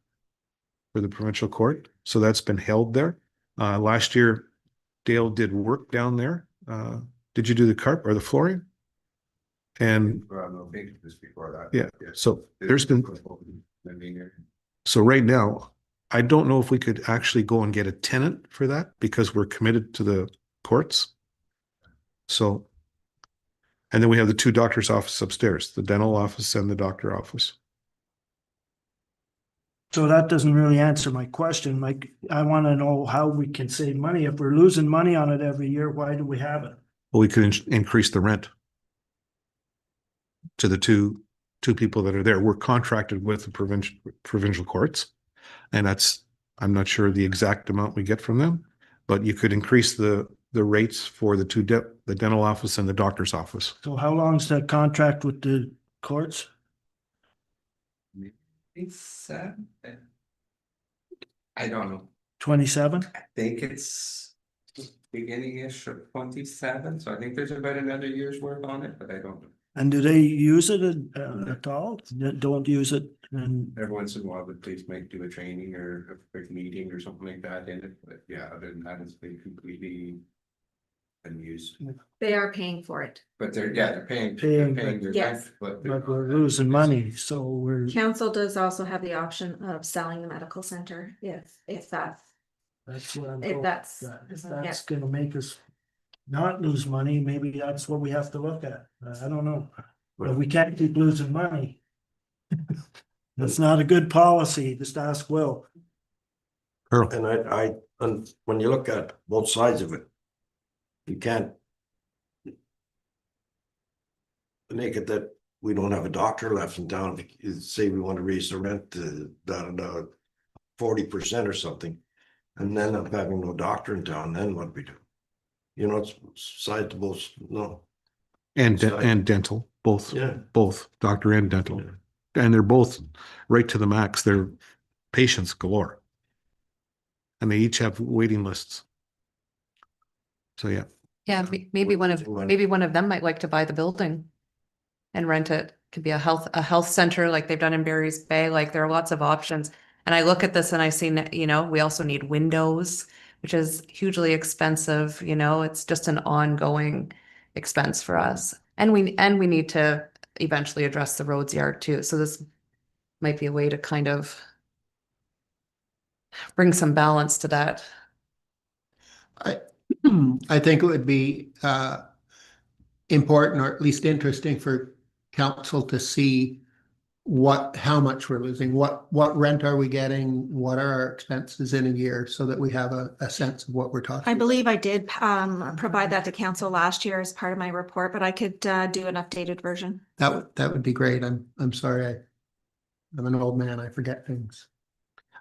for the provincial court. So that's been held there. Last year, Dale did work down there. Did you do the carpet or the flooring? And
No, this before that.
yeah, so there's been. So right now, I don't know if we could actually go and get a tenant for that because we're committed to the courts. So, and then we have the two doctor's office upstairs, the dental office and the doctor office.
So that doesn't really answer my question. Like, I want to know how we can save money. If we're losing money on it every year, why do we have it?
Well, we could increase the rent to the two people that are there. We're contracted with the provincial courts, and I'm not sure the exact amount we get from them, but you could increase the rates for the the dental office and the doctor's office.
So how long is that contract with the courts?
It's I don't know.
27?
I think it's beginning-ish of 27, so I think there's about another year's work on it, but I don't know.
And do they use it at all? Don't use it? And
Every once in a while, the police might do a training or a quick meeting or something like that in it, but yeah, other than that, it's been completely unused.
They are paying for it.
But they're paying
Paying,
their rent,
yes.
but
but we're losing money, so we're,
Council does also have the option of selling the medical center if that's,
that's what I'm.
if that's.
If that's gonna make us not lose money, maybe that's what we have to look at. I don't know. But we can't keep losing money. That's not a good policy, just ask Will.
Earl?
And and when you look at both sides of it, you can't make it that we don't have a doctor left in town. Say we want to raise the rent to 40% or something, and then I'm having no doctor in town, then what do we do? It's side to both, no.
And dental, both.
Yeah.
Both doctor and dental.
Yeah.
And they're both right to the max. They're patients galore. And they each have waiting lists. So yeah.
Yeah, maybe one of them might like to buy the building and rent it. Could be a health center like they've done in Barry's Bay. Like there are lots of options. And I look at this and I see, we also need windows, which is hugely expensive. It's just an ongoing expense for us. And we need to eventually address the roads yard too. So this might be a way to kind of bring some balance to that.
I think it would be important or at least interesting for council to see how much we're losing, what rent are we getting, what are our expenses in a year, so that we have a sense of what we're talking.
I believe I did provide that to council last year as part of my report, but I could do an updated version.
That would be great. I'm sorry. I'm an old man. I forget things.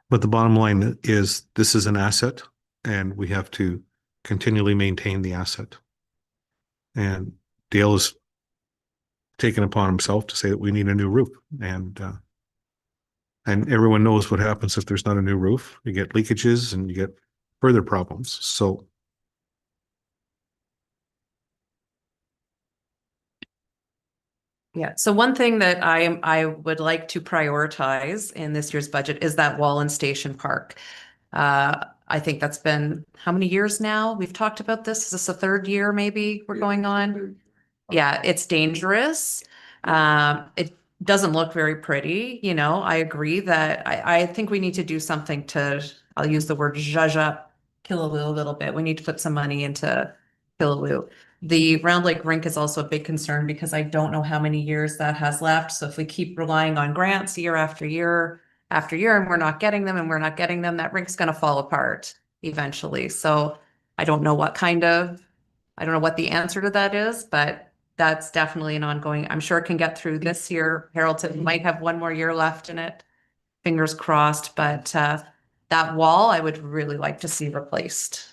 But the bottom line is this is an asset and we have to continually maintain the asset. And Dale has taken upon himself to say that we need a new roof, and everyone knows what happens if there's not a new roof. You get leakages and you get further problems. So
Yeah, so one thing that I would like to prioritize in this year's budget is that Wallen Station Park. I think that's been how many years now? We've talked about this. Is this the third year maybe we're going on? Yeah, it's dangerous. It doesn't look very pretty, you know. I agree that I think we need to do something to, I'll use the word zhuzh up Killaloe a little bit. We need to put some money into Killaloe. The Round Lake rink is also a big concern because I don't know how many years that has left. So if we keep relying on grants year after year after year and we're not getting them and we're not getting them, that rink's gonna fall apart eventually. So I don't know what the answer to that is, but that's definitely an ongoing, I'm sure it can get through this year. Harrelton might have one more year left in it. Fingers crossed, but that wall I would really like to see replaced.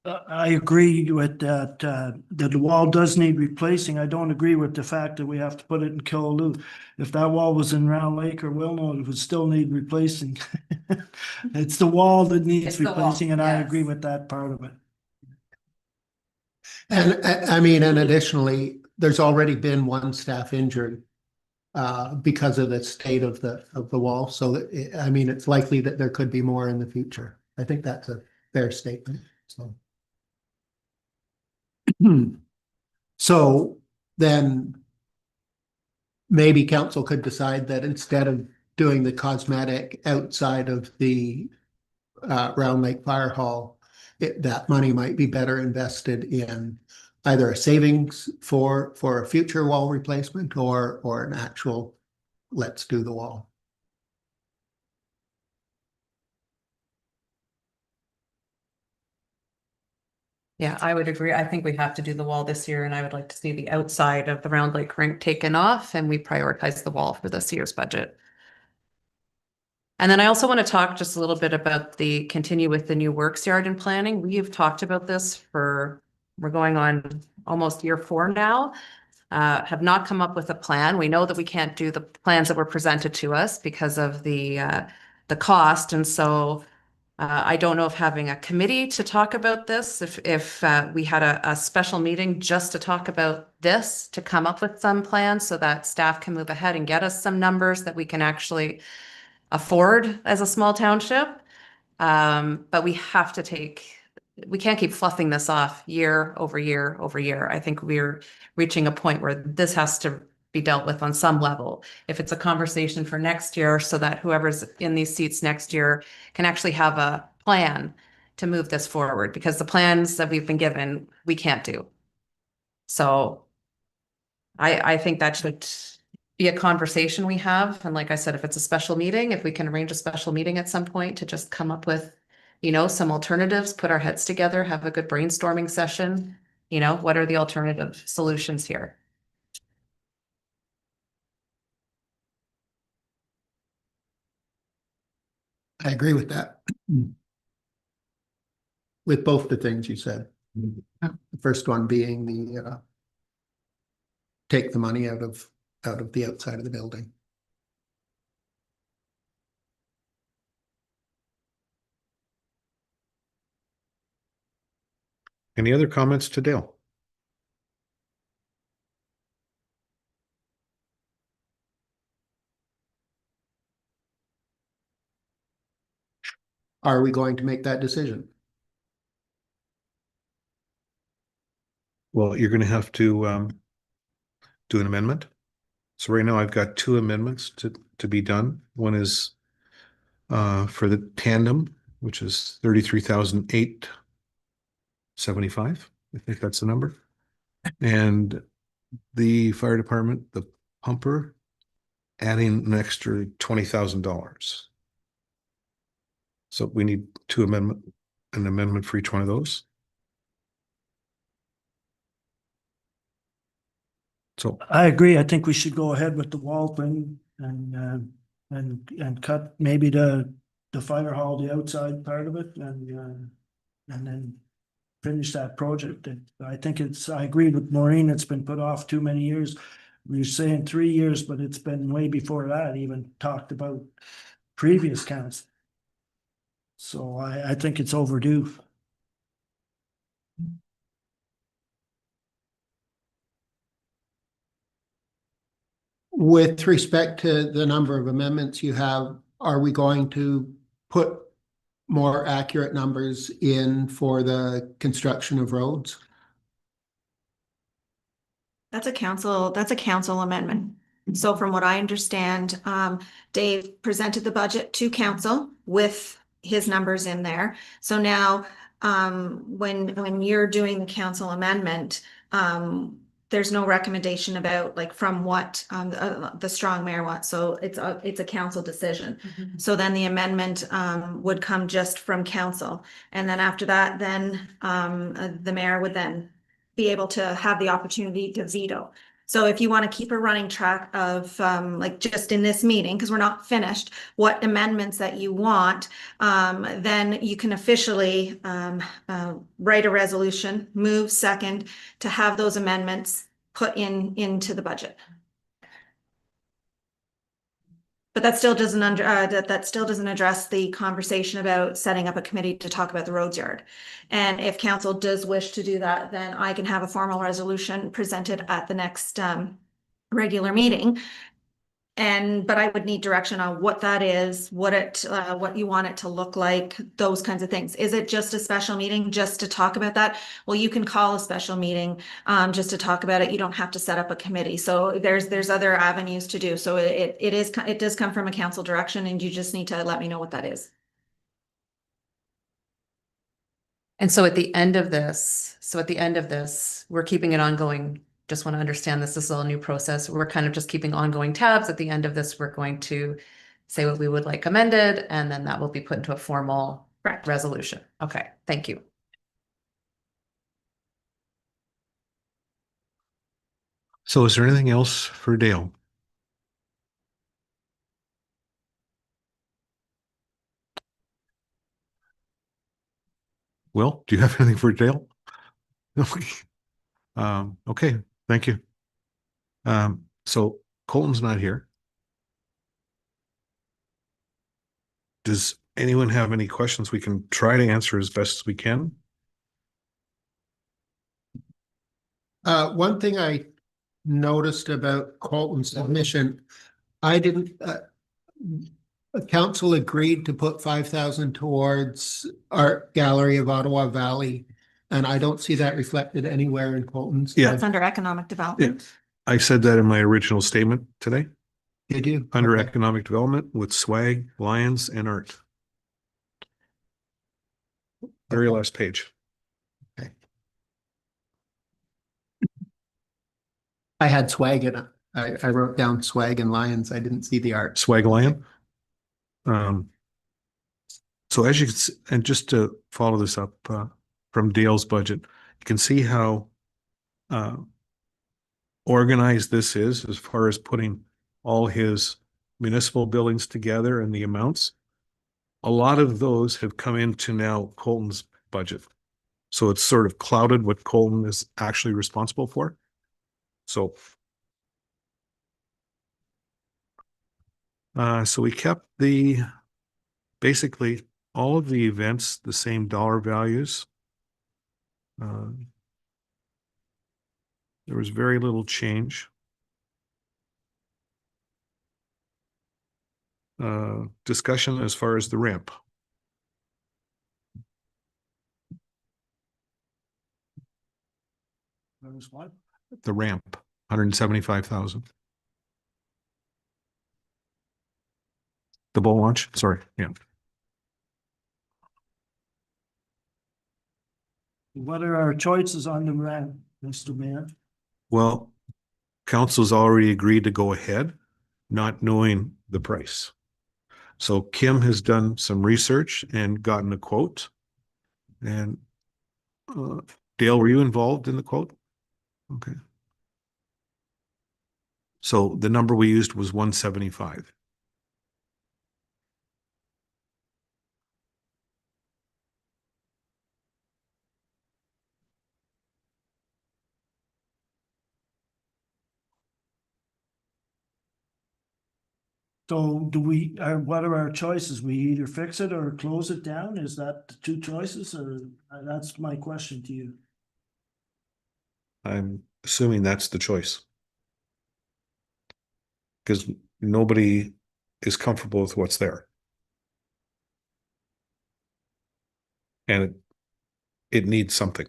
I agree with that, that the wall does need replacing. I don't agree with the fact that we have to put it in Killaloe. If that wall was in Round Lake or Wilmot, it would still need replacing. It's the wall that
It's
needs
the wall,
replacing, and I
yes.
agree with that part of it.
And I mean, and additionally, there's already been one staff injured because of the state of the wall. So I mean, it's likely that there could be more in the future. I think that's a fair statement. So. So then maybe council could decide that instead of doing the cosmetic outside of the Round Lake Fire Hall, that money might be better invested in either a savings for a future wall replacement or an actual let's do the wall.
Yeah, I would agree. I think we have to do the wall this year and I would like to see the outside of the Round Lake rink taken off and we prioritize the wall for this year's budget. And then I also want to talk just a little bit about continue with the new works yard and planning. We have talked about this we're going on almost year 4 now. Have not come up with a plan. We know that we can't do the plans that were presented to us because of the cost. And so I don't know if having a committee to talk about this, if we had a special meeting just to talk about this, to come up with some plans so that staff can move ahead and get us some numbers that we can actually afford as a small township. But we can't keep fluffing this off year over year over year. I think we're reaching a point where this has to be dealt with on some level. If it's a conversation for next year so that whoever's in these seats next year can actually have a plan to move this forward, because the plans that we've been given, we can't do. So I think that should be a conversation we have. And like I said, if it's a special meeting, if we can arrange a special meeting at some point to just come up with, you know, some alternatives, put our heads together, have a good brainstorming session. You know, what are the alternative solutions here?
I agree with that. With both the things you said. The first one being the take the money out of the outside of the building.
any other comments to Dale?
Are we going to make that decision?
Well, you're going to have to do an amendment. So right now I've got 2 amendments to be done. One is for the tandem, which is 33,875. I think that's the number. And the fire department, the pumper adding an extra $20,000. So we need an amendment for each one of those. So
I agree. I think we should go ahead with the wall thing and cut maybe the fire hall, the outside part of it and then finish that project. And I think I agree with Maureen, it's been put off too many years. We were saying 3 years, but it's been way before that, even talked about previous counts. So I think it's overdue.
With respect to the number of amendments you have, are we going to put more accurate numbers in for the construction of roads?
That's a council amendment. So from what I understand, Dave presented the budget to council with his numbers in there. So now, when you're doing the council amendment, there's no recommendation about like from what, the strong mayor wants. So it's a council decision. So then the amendment, would come just from council. And then after that, then, the mayor would then be able to have the opportunity to veto. So if you want to keep a running track of, like just in this meeting, because we're not finished, what amendments that you want, then you can officially write a resolution, move second to have those amendments put into the budget. But that still doesn't that still doesn't address the conversation about setting up a committee to talk about the roads yard. And if council does wish to do that, then I can have a formal resolution presented at the next regular meeting. But I would need direction on what that is, what you want it to look like, those kinds of things. Is it just a special meeting just to talk about that? Well, you can call a special meeting just to talk about it. You don't have to set up a committee. So there's other avenues to do. So it does come from a council direction, and you just need to let me know what that is.
And so at the end of this, we're keeping it ongoing. Just want to understand this is a new process. We're kind of just keeping ongoing tabs. At the end of this, we're going to say what we would like amended, and then that will be put into a formal resolution. Okay, thank you.
So is there anything else for Dale? Will, do you have anything for Dale? Okay, thank you. So Colton's not here. Does anyone have any questions we can try to answer as best as we can?
One thing I noticed about Colton's submission, I didn't, council agreed to put 5,000 towards Art Gallery of Ottawa Valley, and I don't see that reflected anywhere in Colton's.
Yeah.
That's under economic development.
I said that in my original statement today.
Did you?
Under
Okay.
economic development with swag, lions, and art. Very last page.
Okay. I had swag in it. I wrote down swag and lions. I didn't see the art.
Swag lion. So as you can see, and just to follow this up from Dale's budget, you can see how organized this is as far as putting all his municipal buildings together and the amounts. A lot of those have come into now Colton's budget. So it's sort of clouded what Colton is actually responsible for. So we kept basically all of the events the same dollar values. There was very little change. Discussion as far as the ramp.
That was what?
The ramp, 175,000. The boat launch, sorry, yeah.
What are our choices on the ramp, Mr. Mayor?
Well, council's already agreed to go ahead. not knowing the price. So Kim has done some research and gotten a quote. And Dale, were you involved in the quote? Okay. So the number we used was 175.
So do we, what are our choices? We either fix it or close it down? Is that the two choices, or that's my question to you?
I'm assuming that's the choice. Because nobody is comfortable with what's there. And it needs something.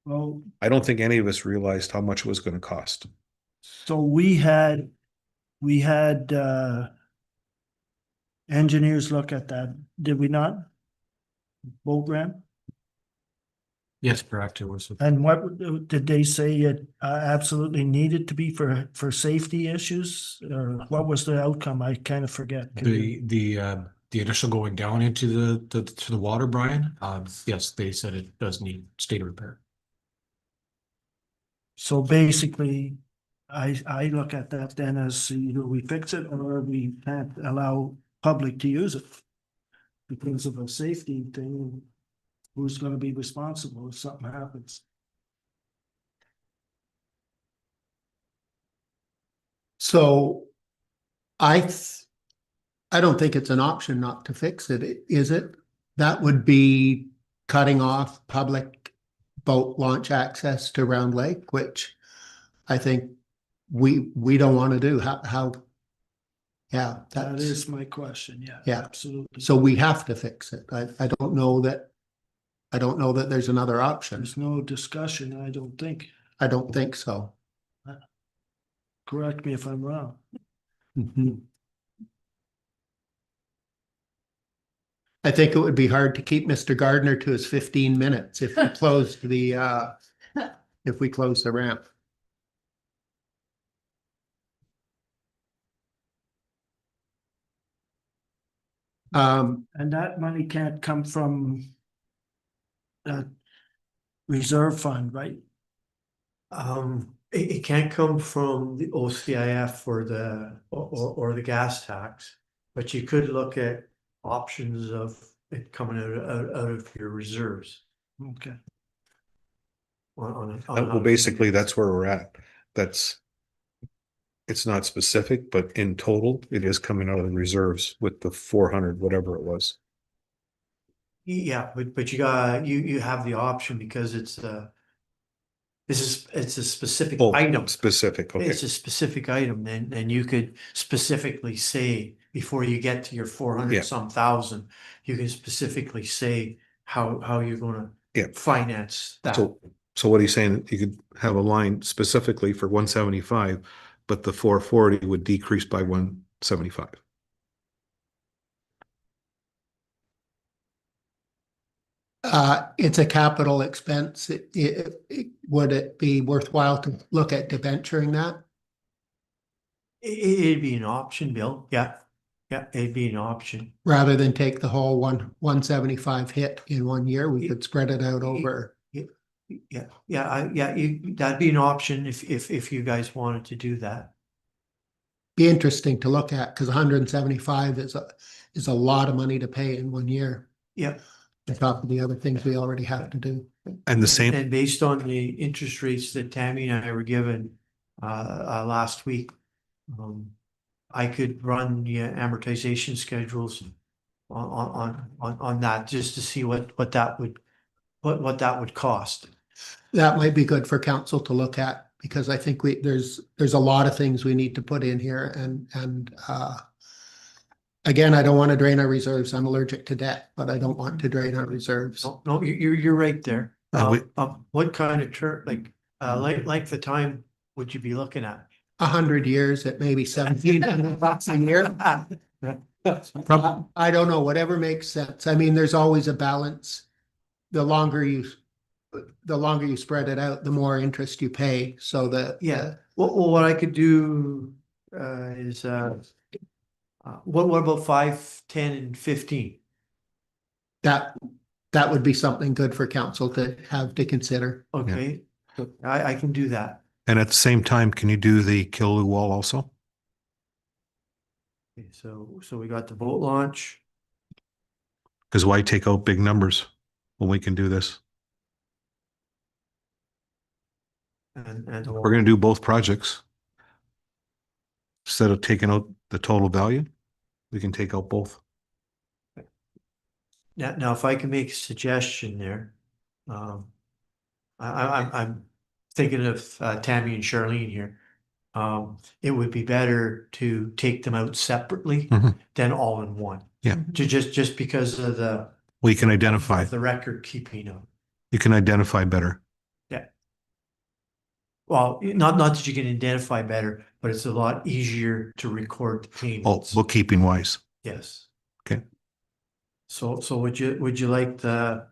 Well,
I don't think any of us realized how much it was going to cost.
so we had engineers look at that, did we not? Boat ramp?
Yes, correct. It was.
And what, did they say it absolutely needed to be for safety issues? Or what was the outcome? I kind of forget.
The initial going down into the water, Brian, yes, they said it does need state repair.
So basically, I look at that then as either we fix it or we can't allow public to use it. Because of a safety thing, who's gonna be responsible if something happens?
So I don't think it's an option not to fix it, is it? That would be cutting off public boat launch access to Round Lake, which I think we don't want to do. Yeah,
That
that's,
is my question, yeah.
Yeah.
Absolutely.
so we have to fix it. I don't know that there's another option.
There's no discussion, I don't think.
I don't think so.
Correct me if I'm wrong.
Mhm. I think it would be hard to keep Mr. Gardner to his 15 minutes if we closed if we closed the ramp.
And that money can't come from that reserve fund, right?
It can't come from the OCIF or the gas tax, but you could look at options of it coming out of your reserves.
Okay.
Well, basically, that's where we're at. It's not specific, but in total, it is coming out of the reserves with the 400, whatever it was.
Yeah, but you have the option because it's a specific
Oh,
item.
specific, okay.
It's a specific item, then you could specifically say, before you get to your 400
Yeah.
some thousand, you can specifically say how you're gonna
Yeah.
finance that.
So what he's saying, you could have a line specifically for 175, but the 440 would decrease by 175.
It's a capital expense. Would it be worthwhile to look at debenturing that?
It'd be an option, Bill, yeah, it'd be an option.
Rather than take the whole 175 hit in 1 year, we could spread it out over.
That'd be an option if you guys wanted to do that.
Be interesting to look at, because 175 is a lot of money to pay in 1 year.
Yeah.
On top of the other things we already have to do.
And the same,
And based on the interest rates that Tammy and I were given last week, I could run the amortization schedules on that just to see what that would cost.
That might be good for council to look at, because I think there's a lot of things we need to put in here, and again, I don't want to drain our reserves. I'm allergic to debt, but I don't want to drain our reserves.
No, you're right there.
And
What kind of term, length of time would you be looking at?
100 years at maybe 1,700 bucks a year. I don't know, whatever makes sense. I mean, there's always a balance. The longer you spread it out, the more interest you pay. So
what I could do, is, what about 5, 10, and 15?
That, that would be something good for council to have to consider.
Okay, I can do that.
And at the same time, can you do the Killaloe wall also?
Okay, so we got the boat launch.
Because why take out big numbers when we can do this?
And
We're gonna do both projects. Instead of taking out the total value, we can take out both.
now, if I can make a suggestion there, I'm thinking of Tammy and Charlene here. It would be better to take them out separately
Mhm.
than all in one.
Yeah.
Just because of the.
We can identify,
of the record keeping of.
you can identify better.
Yeah. Well, not that you can identify better, but it's a lot easier to record the
Oh,
payments.
bookkeeping wise.
Yes.
Okay.
So would you like the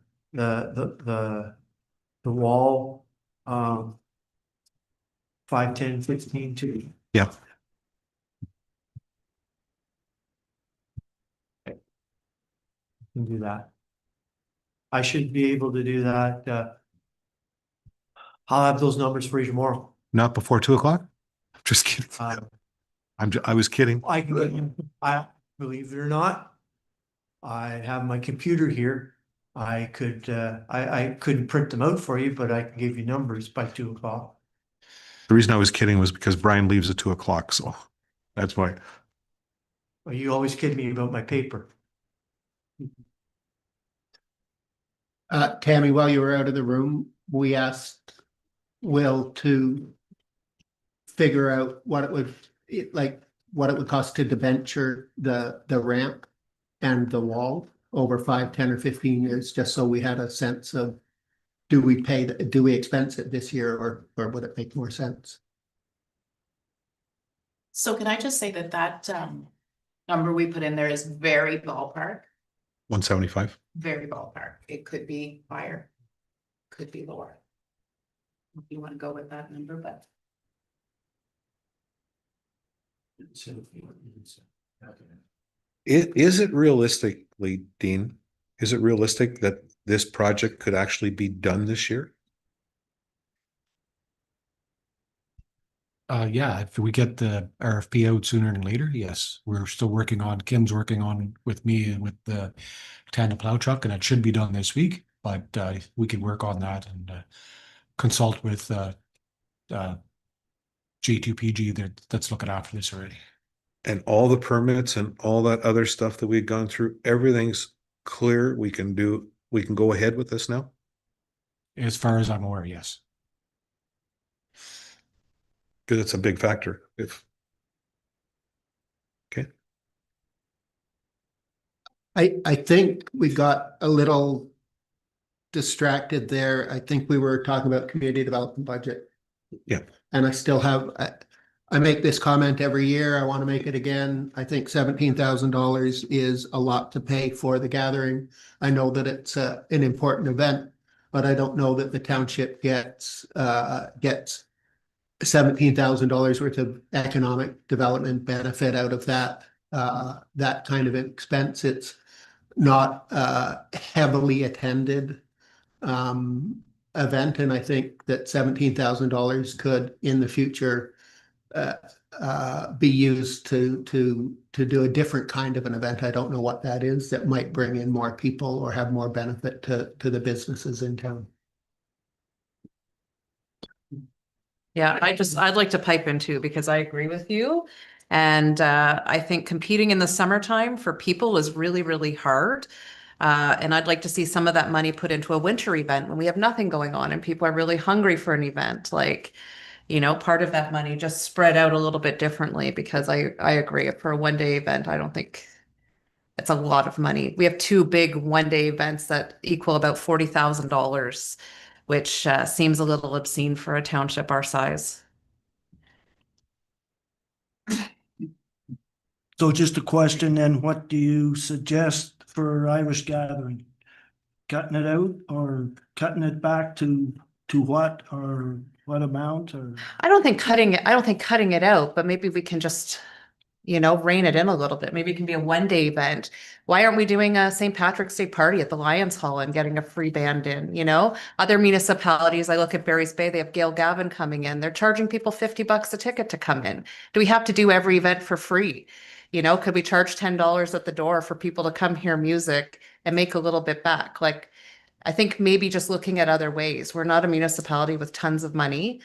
wall, 5, 10, 15 too?
Yeah.
Can do that. I should be able to do that. I'll have those numbers for you tomorrow.
Not before 2 o'clock? Just kidding.
Um,
I was kidding.
I believe it or not, I have my computer here. I couldn't print them out for you, but I can give you numbers by 2 o'clock.
The reason I was kidding was because Brian leaves at 2 o'clock, so that's why.
Well, you always kid me about my paper.
Tammy, while you were out of the room, we asked Will to figure out what it would, what it would cost to debenture the ramp and the wall over 5, 10, or 15 years, just so we had a sense of, do we expense it this year, or would it make more sense?
So can I just say that number we put in there is very ballpark,
175.
very ballpark. It could be higher, could be lower. If you want to go with that number, but
Is it realistically, Dean, is it realistic that this project could actually be done this year?
Yeah, if we get the RFP out sooner than later, yes, we're still working on, Kim's working on with me and with the tandem plow truck, and it should be done this week, but we could work on that and consult with J2PG that's looking after this already.
And all the permits and all that other stuff that we've gone through, everything's clear. We can go ahead with this now?
As far as I'm aware, yes.
Because it's a big factor. Okay.
I think we got a little distracted there. I think we were talking about community development budget.
Yeah.
And I still have, I make this comment every year. I want to make it again. I think $17,000 is a lot to pay for the gathering. I know that it's an important event, but I don't know that the township gets $17,000 worth of economic development benefit out of that kind of expense. It's not heavily attended event, and I think that $17,000 could in the future be used to do a different kind of an event. I don't know what that is, that might bring in more people or have more benefit to the businesses in town.
Yeah, I'd like to pipe in too, because I agree with you. And I think competing in the summertime for people is really, really hard. And I'd like to see some of that money put into a winter event when we have nothing going on and people are really hungry for an event. Like, part of that money just spread out a little bit differently, because I agree, for a one-day event, I don't think it's a lot of money. We have 2 big one-day events that equal about $40,000, which seems a little obscene for a township our size.
So just a question then, what do you suggest for Irish gathering? Cutting it out or cutting it back to what, or what amount or?
I don't think cutting it out, but maybe we can just, rein it in a little bit. Maybe it can be a 1-day event. Why aren't we doing a St. Patrick's Day party at the Lions Hall and getting a free band in, Other municipalities, I look at Barry's Bay, they have Gail Gavin coming in. They're charging people $50 a ticket to come in. Do we have to do every event for free? Could we charge $10 at the door for people to come hear music and make a little bit back? Like, I think maybe just looking at other ways. We're not a municipality with tons of money.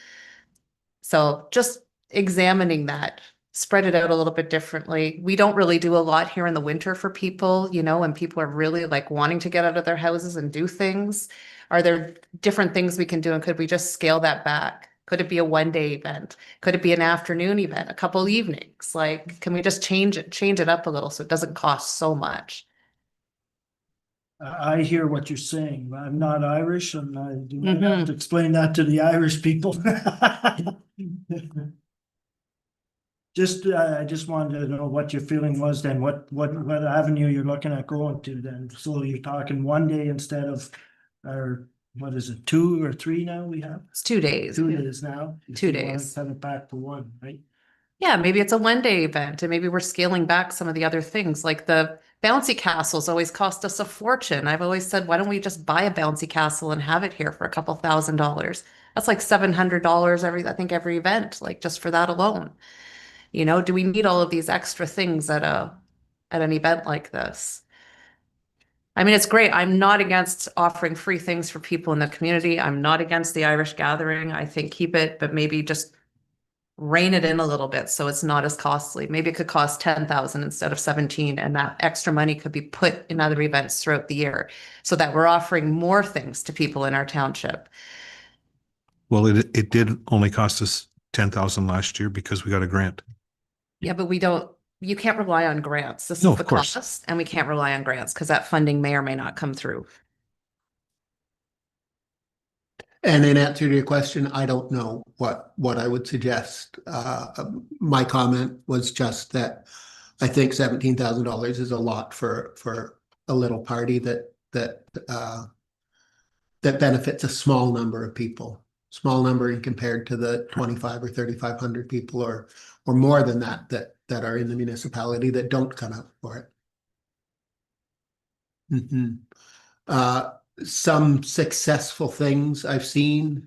So just examining that, spread it out a little bit differently. We don't really do a lot here in the winter for people, when people are really like wanting to get out of their houses and do things. Are there different things we can do? And could we just scale that back? Could it be a 1-day event? Could it be an afternoon event, a couple evenings? Like, can we just change it up a little so it doesn't cost so much?
I hear what you're saying. I'm not Irish and I do not have to explain that to the Irish people. I just wanted to know what your feeling was then, what avenue you're looking at going to then. So you're talking 1 day instead of, or what is it, 2 or 3 now we have?
It's 2 days.
2 days now. If
2
you wanna
days.
Cut it back to 1, right?
Yeah, maybe it's a 1-day event and maybe we're scaling back some of the other things like the bouncy castles always cost us a fortune. I've always said, why don't we just buy a bouncy castle and have it here for a couple $1,000s? That's like $700 every event, like just for that alone. Do we need all of these extra things at an event like this? I mean, it's great. I'm not against offering free things for people in the community. I'm not against the Irish gathering. I think keep it, but maybe just rein it in a little bit so it's not as costly. Maybe it could cost 10,000 instead of 17, and that extra money could be put in other events throughout the year so that we're offering more things to people in our township.
Well, it did only cost us 10,000 last year because we got a grant.
Yeah, but you can't rely on grants. This
No,
is the
of course.
cost, and we can't rely on grants because that funding may or may not come through.
And in answer to your question, I don't know what I would suggest. My comment was just that I think $17,000 is a lot for a little party that benefits a small number of people. Small number compared to the 25 or 3,500 people or more than that are in the municipality that don't come out for it. Some successful things I've seen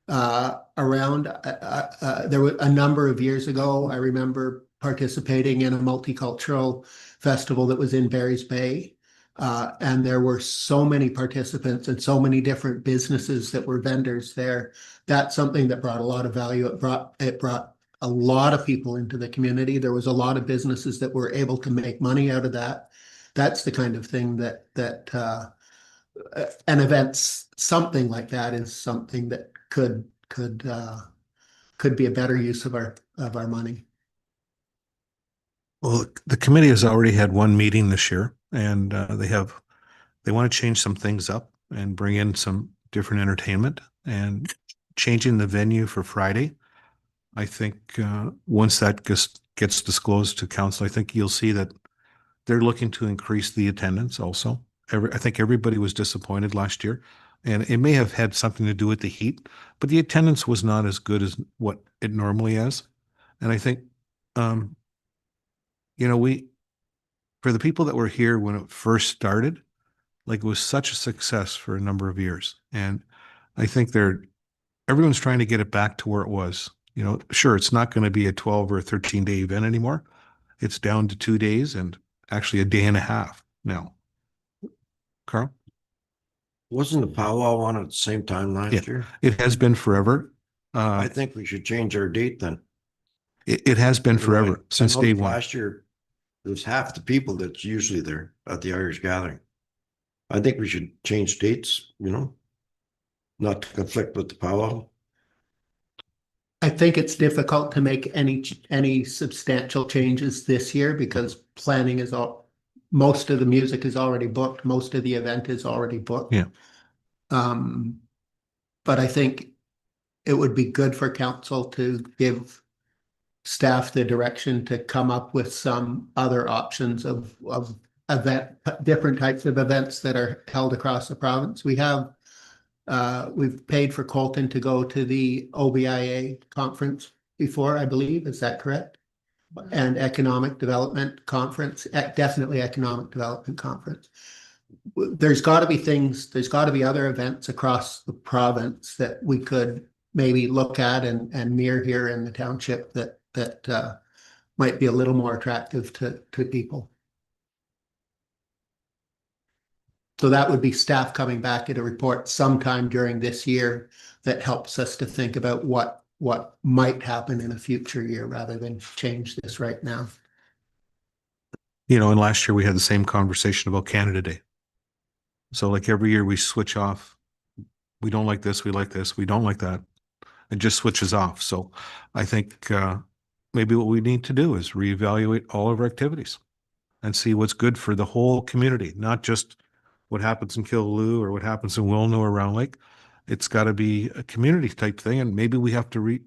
around. There were a number of years ago, I remember participating in a multicultural festival that was in Barry's Bay. And there were so many participants and so many different businesses that were vendors there. That's something that brought a lot of value. It brought a lot of people into the community. There was a lot of businesses that were able to make money out of that. That's the kind of thing that an event, something like that is something that could be a better use of our money.
Well, the committee has already had one meeting this year, and they want to change some things up and bring in some different entertainment and changing the venue for Friday. I think once that gets disclosed to council, I think you'll see that they're looking to increase the attendance also. I think everybody was disappointed last year, and it may have had something to do with the heat, but the attendance was not as good as what it normally is. And I think, for the people that were here when it first started, like it was such a success for a number of years. And I think everyone's trying to get it back to where it was. Sure, it's not going to be a 12 or a 13-day event anymore. It's down to 2 days and actually a day and a half now. Carl?
Wasn't the powwow on at the same time last year?
It has been forever.
I think we should change our date then.
It has been forever since day one.
Last year, there was half the people that's usually there at the Irish gathering. I think we should change dates, not to conflict with the powwow.
I think it's difficult to make any substantial changes this year because planning is most of the music is already booked, most of the event is already booked.
Yeah.
But I think it would be good for council to give staff the direction to come up with some other options of different types of events that are held across the province. We have we've paid for Colton to go to the OBIA conference before, I believe. Is that correct? And Economic Development Conference, definitely Economic Development Conference. There's got to be things, there's got to be other events across the province that we could maybe look at and mirror here in the township that might be a little more attractive to people. So that would be staff coming back at a report sometime during this year that helps us to think about what might happen in a future year rather than change this right now.
You know, and last year we had the same conversation about Canada Day. So like every year we switch off. We don't like this, we like this, we don't like that. It just switches off. So I think maybe what we need to do is reevaluate all of our activities and see what's good for the whole community, not just what happens in Killaloe or what happens in Wilno or Round Lake. It's got to be a community type thing. And maybe we have to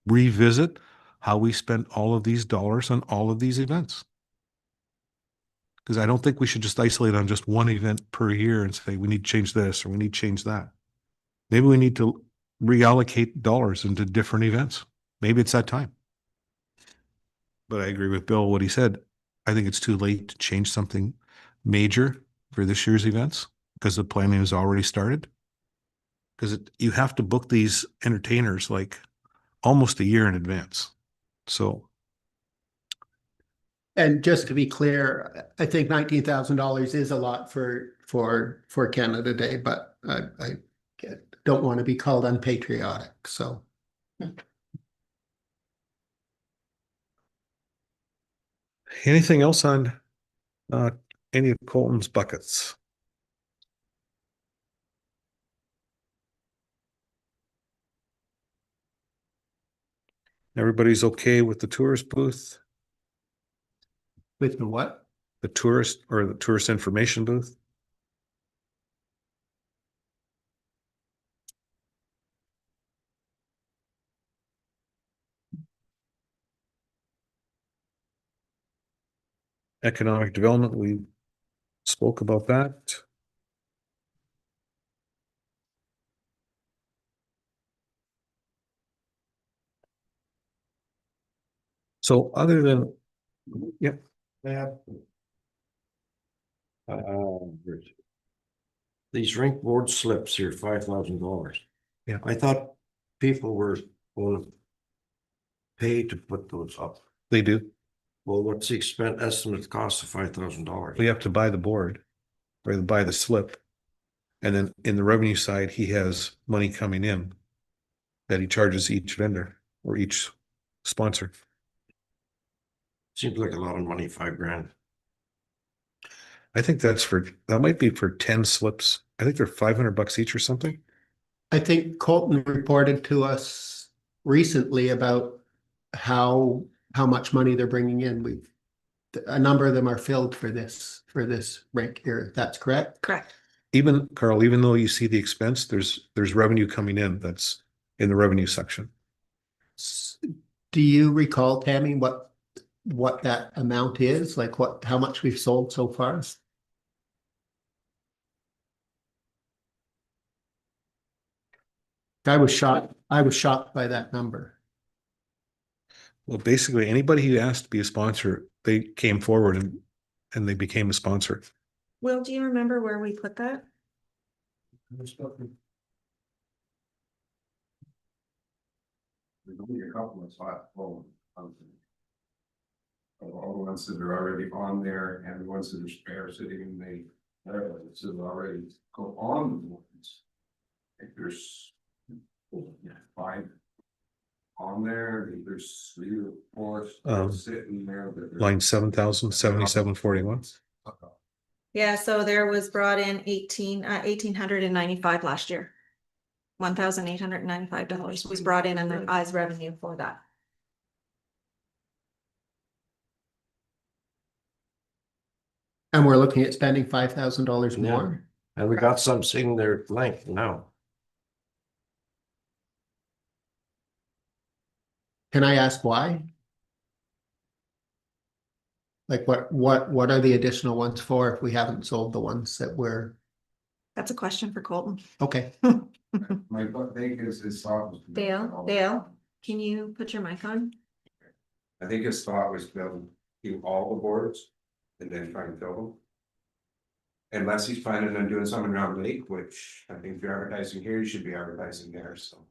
revisit how we spend all of these dollars on all of these events. Because I don't think we should just isolate on just one event per year and say we need to change this or we need to change that. Maybe we need to reallocate dollars into different events. Maybe it's that time. But I agree with Bill, what he said. I think it's too late to change something major for this year's events because the planning has already started. Because you have to book these entertainers like almost a year in advance. So.
And just to be clear, I think $19,000 is a lot for Canada Day, but I don't want to be called unpatriotic, so.
Anything else on any of Colton's buckets? Everybody's okay with the tourist booth?
With the what?
The tourist or the tourist information booth? Economic development, we spoke about that. So other than, yep.
These rink board slips here, $5,000.
Yeah.
I thought people were going to pay to put those up.
They do.
Well, what's the estimate cost of $5,000?
We have to buy the board or buy the slip. And then in the revenue side, he has money coming in that he charges each vendor or each sponsor.
Seems like a lot of money, $5,000.
I think that might be for 10 slips. I think they're $500 each or something.
I think Colton reported to us recently about how much money they're bringing in. A number of them are filled for this rink here. That's correct?
Correct.
Even Carl, even though you see the expense, there's revenue coming in that's in the revenue section.
Do you recall, Tammy, what that amount is? Like how much we've sold so far? I was shocked by that number.
Well, basically anybody who asked to be a sponsor, they came forward and they became a sponsor.
Will, do you remember where we put that?
There's only a couple of spots. All the ones that are already on there and the ones that are spare sitting in the airplanes that already go on the boards. I think there's 5 on there. I think there's 3 or 4 sitting there.
Line 7,077.41.
Yeah, so there was brought in 1,895 last year. $1,895 was brought in as revenue for that.
And we're looking at spending $5,000 more.
And we got some sitting there blank now.
Can I ask why? Like what are the additional ones for if we haven't sold the ones that we're
That's a question for Colton.
Okay.
My think his thought was.
Dale, can you put your mic on?
I think his thought was build, do all the boards and then try and fill them. Unless he's planning on doing something around Lake, which I think if you're advertising here, you should be advertising there, so.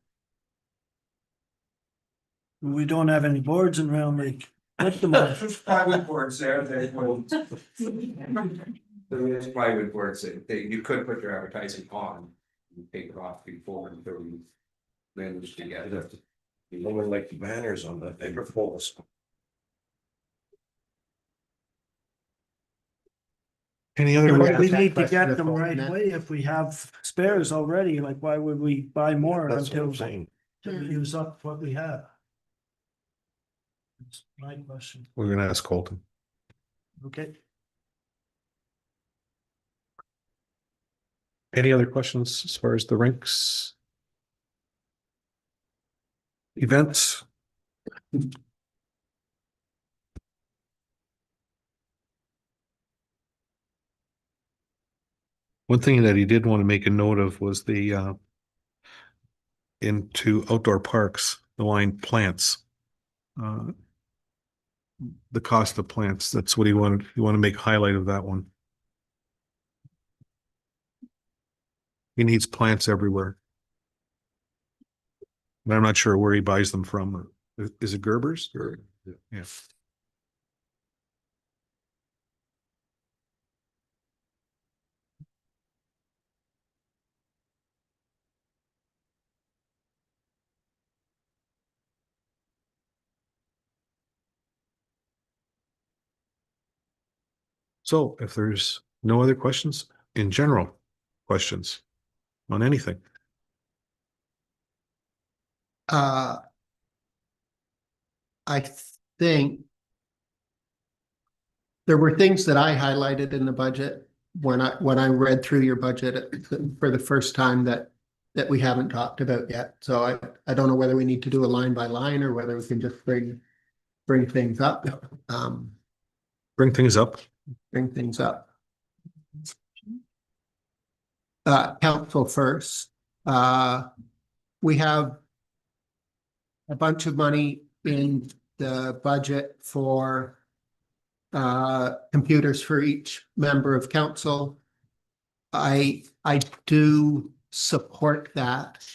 We don't have any boards in Round Lake. Put them on.
There's plywood boards there, there's plywood boards that you could put your advertising on. And take it off before until you manage to get it.
You know, like the banners on the paper poles.
Any other
We
questions?
need to
Question
get
if
them
Colton
right
had-
away. If we have spares already, like why would we buy more
That's what
until
I'm saying.
we use up what we have? That's my question.
We're gonna ask Colton.
Okay.
Any other questions as far as the rinks? Events? One thing that he did want to make a note of was the into outdoor parks, the line plants. The cost of plants, that's what he wanted, you want to make highlight of that one. He needs plants everywhere. But I'm not sure where he buys them from. Is it Gerber's or? Yeah. So if there's no other questions, in general, questions on anything.
I think there were things that I highlighted in the budget when I read through your budget for the first time that we haven't talked about yet. So I don't know whether we need to do a line by line or whether we can just bring things up.
Bring things up.
Bring things up. Council first. We have a bunch of money in the budget for computers for each member of council. I do support that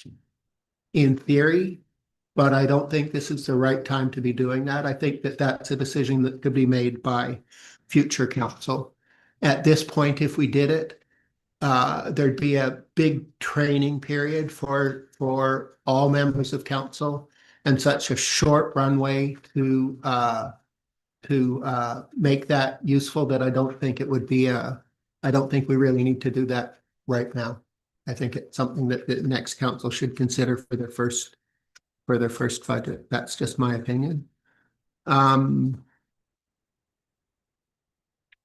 in theory, but I don't think this is the right time to be doing that. I think that that's a decision that could be made by future council. At this point, if we did it, there'd be a big training period for all members of council and such a short runway to make that useful that I don't think it would be I don't think we really need to do that right now. I think it's something that the next council should consider for their first budget. That's just my opinion. I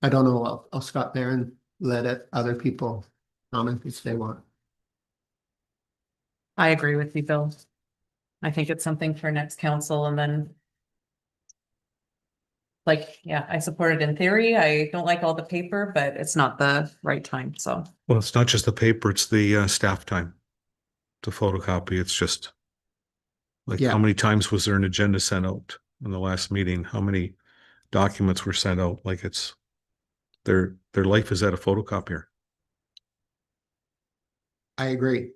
don't know. I'll stop there and let other people comment if they want.
I agree with you, Bill. I think it's something for next council and then. Like, yeah, I support it in theory. I don't like all the paper, but it's not the right time, so.
Well, it's not just the paper, it's the staff time to photocopy. It's just like
Yeah.
how many times was there an agenda sent out in the last meeting? How many documents were sent out? Like it's their life is at a photocopier.
I agree.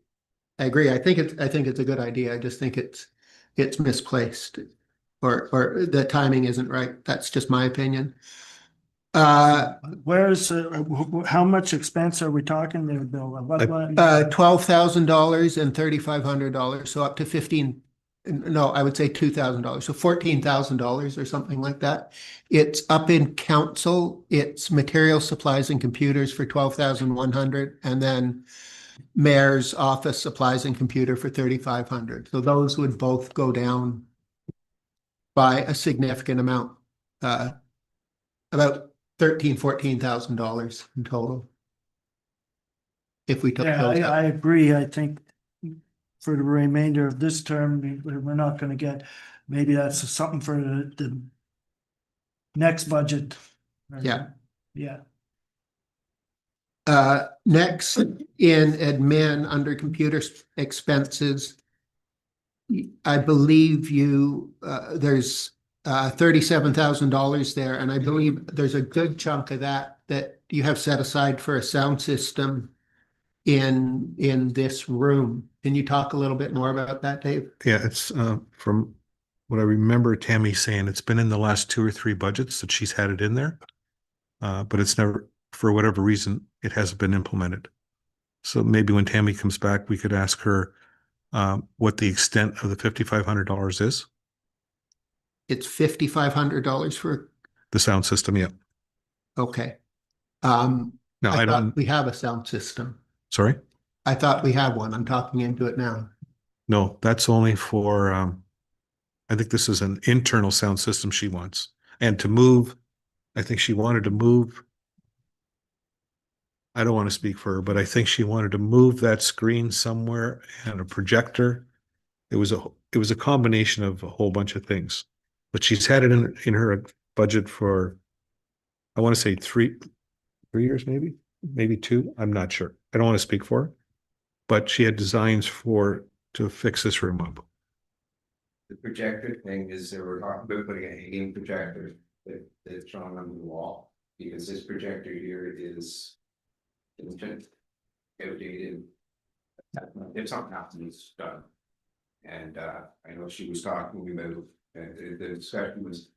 I think it's a good idea. I just think it's misplaced or the timing isn't right. That's just my opinion.
Where's, how much expense are we talking there, Bill? What line?
$12,000 and $3,500, so up to 15. No, I would say $2,000, so $14,000 or something like that. It's up in council. It's material supplies and computers for 12,100, and then mayor's office supplies and computer for 3,500. So those would both go down by a significant amount, about $14,000 in total. If we took
Yeah,
those up.
I agree. I think for the remainder of this term, we're not gonna get, maybe that's something for the next budget.
Yeah.
Yeah.
Next in admin under computer expenses. I believe there's $37,000 there, and I believe there's a good chunk of that you have set aside for a sound system in this room. Can you talk a little bit more about that, Dave?
Yeah, it's from what I remember Tammy saying, it's been in the last 2 or 3 budgets that she's had it in there. But it's never, for whatever reason, it hasn't been implemented. So maybe when Tammy comes back, we could ask her what the extent of the $5,500 is.
It's $5,500 for,
The sound system, yeah.
okay.
No,
I
I
thought
don't,
we have a sound system.
sorry?
I thought we had one. I'm talking into it now.
No, that's only for, I think this is an internal sound system she wants. And to move, I think she wanted to move. I don't want to speak for her, but I think she wanted to move that screen somewhere and a projector. It was a combination of a whole bunch of things. But she's had it in her budget for, I want to say 3 years, maybe 2. I'm not sure. I don't want to speak for her. But she had designs to fix this room up.
The projector thing is they were talking about putting a hanging projector that's shown on the wall, because this projector here is ancient, outdated. If something happens, done. And I know she was talking about, the discussion was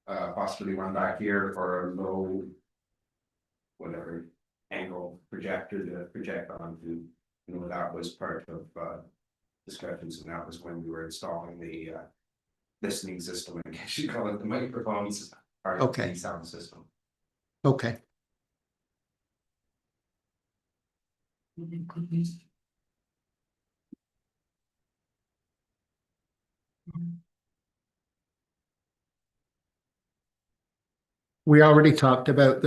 possibly one back here for a low, whatever, angle projector to project onto. You know, that was part of discussions, and that was when we were installing the listening system, I guess you call it, the microphones, part of
Okay.
the sound system.
Okay. We already talked about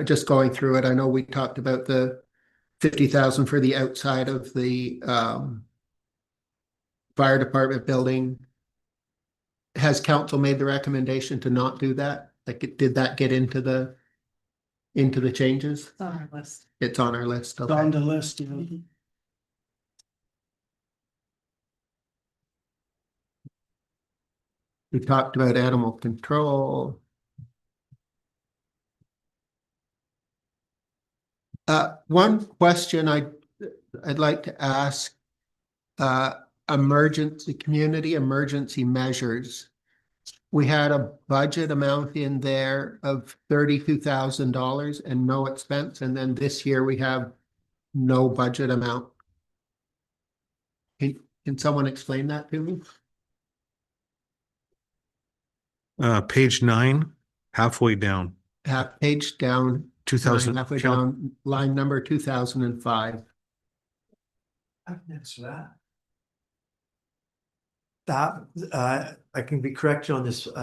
just going through it. I know we talked about the 50,000 for the outside of the fire department building. Has council made the recommendation to not do that? Like, did that get into the changes?
It's on our list.
It's on our list.
It's on
Okay.
the list, you know.
We talked about animal control. One question I'd like to ask, community emergency measures. We had a budget amount in there of $32,000 and no expense, and then this year we have no budget amount. Can someone explain that to me?
Page 9, halfway down.
Page down,
2000.
halfway down, line number 2005.
I can answer that. I can be corrected on this, was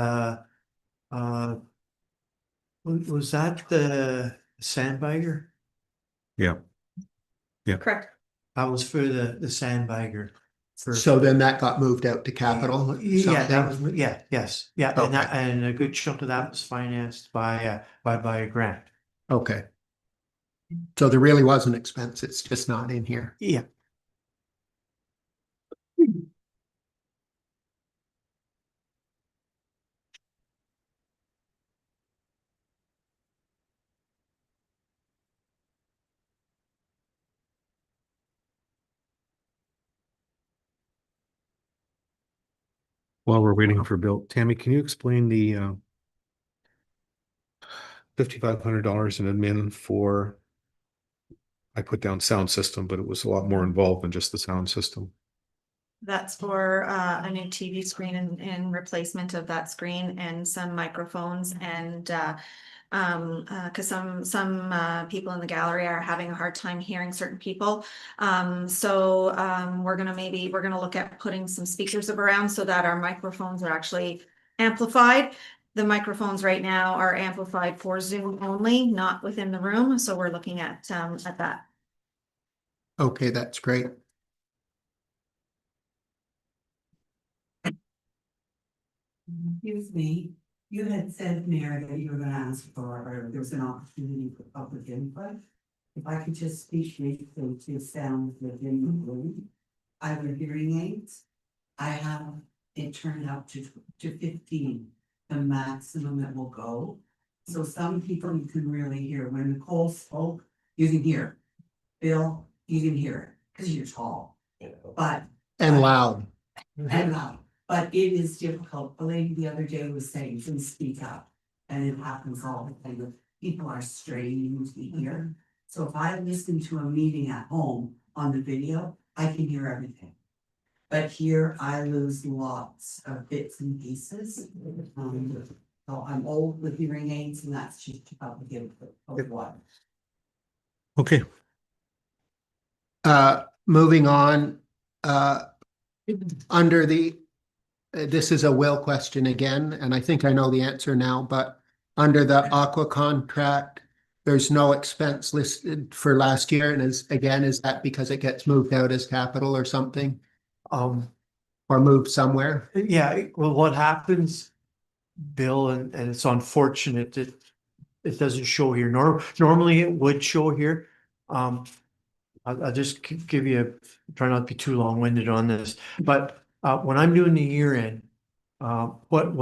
that the sandbagger?
Yeah.
Correct.
That was for the sandbagger.
So then that got moved out to capital?
Yeah, that
something?
was, yes, yeah,
Okay.
and a good chunk of that was financed by a grant.
Okay. So there really was an expense, it's just not in here.
Yeah.
While we're waiting for Bill, Tammy, can you explain the $5,500 in admin for, I put down sound system, but it was a lot more involved than just the sound system.
That's for a new TV screen and replacement of that screen and some microphones and because some people in the gallery are having a hard time hearing certain people. So we're gonna look at putting some speakers around so that our microphones are actually amplified. The microphones right now are amplified for Zoom only, not within the room. So we're looking at that.
Okay, that's great.
Excuse me.
You had said, Mayor, that you were gonna ask for, or there was an opportunity for public input. If I could just speak briefly to sound within the room. I wear hearing aids. I have it turned up to 15, the maximum it will go. So some people you can really hear. When Nicole spoke, you can hear. Bill, you can hear it, because you're tall. But
And loud.
and loud, but it is difficult. The lady the other day was saying, please speak up. And it happens all the time. People are straining to hear. So if I listen to a meeting at home on the video, I can hear everything. But here I lose lots of bits and pieces. So I'm old with hearing aids, and that's just about the input of what.
Okay,
Moving on, under the, this is a will question again, and I think I know the answer now, but under the aqua contract, there's no expense listed for last year, and is that because it gets moved out as capital or something? Or moved somewhere?
Yeah, well, what happens, Bill, and it's unfortunate that it doesn't show here. Normally it would show here. I'll just give you, try not to be too long-winded on this, but when I'm doing the year end, what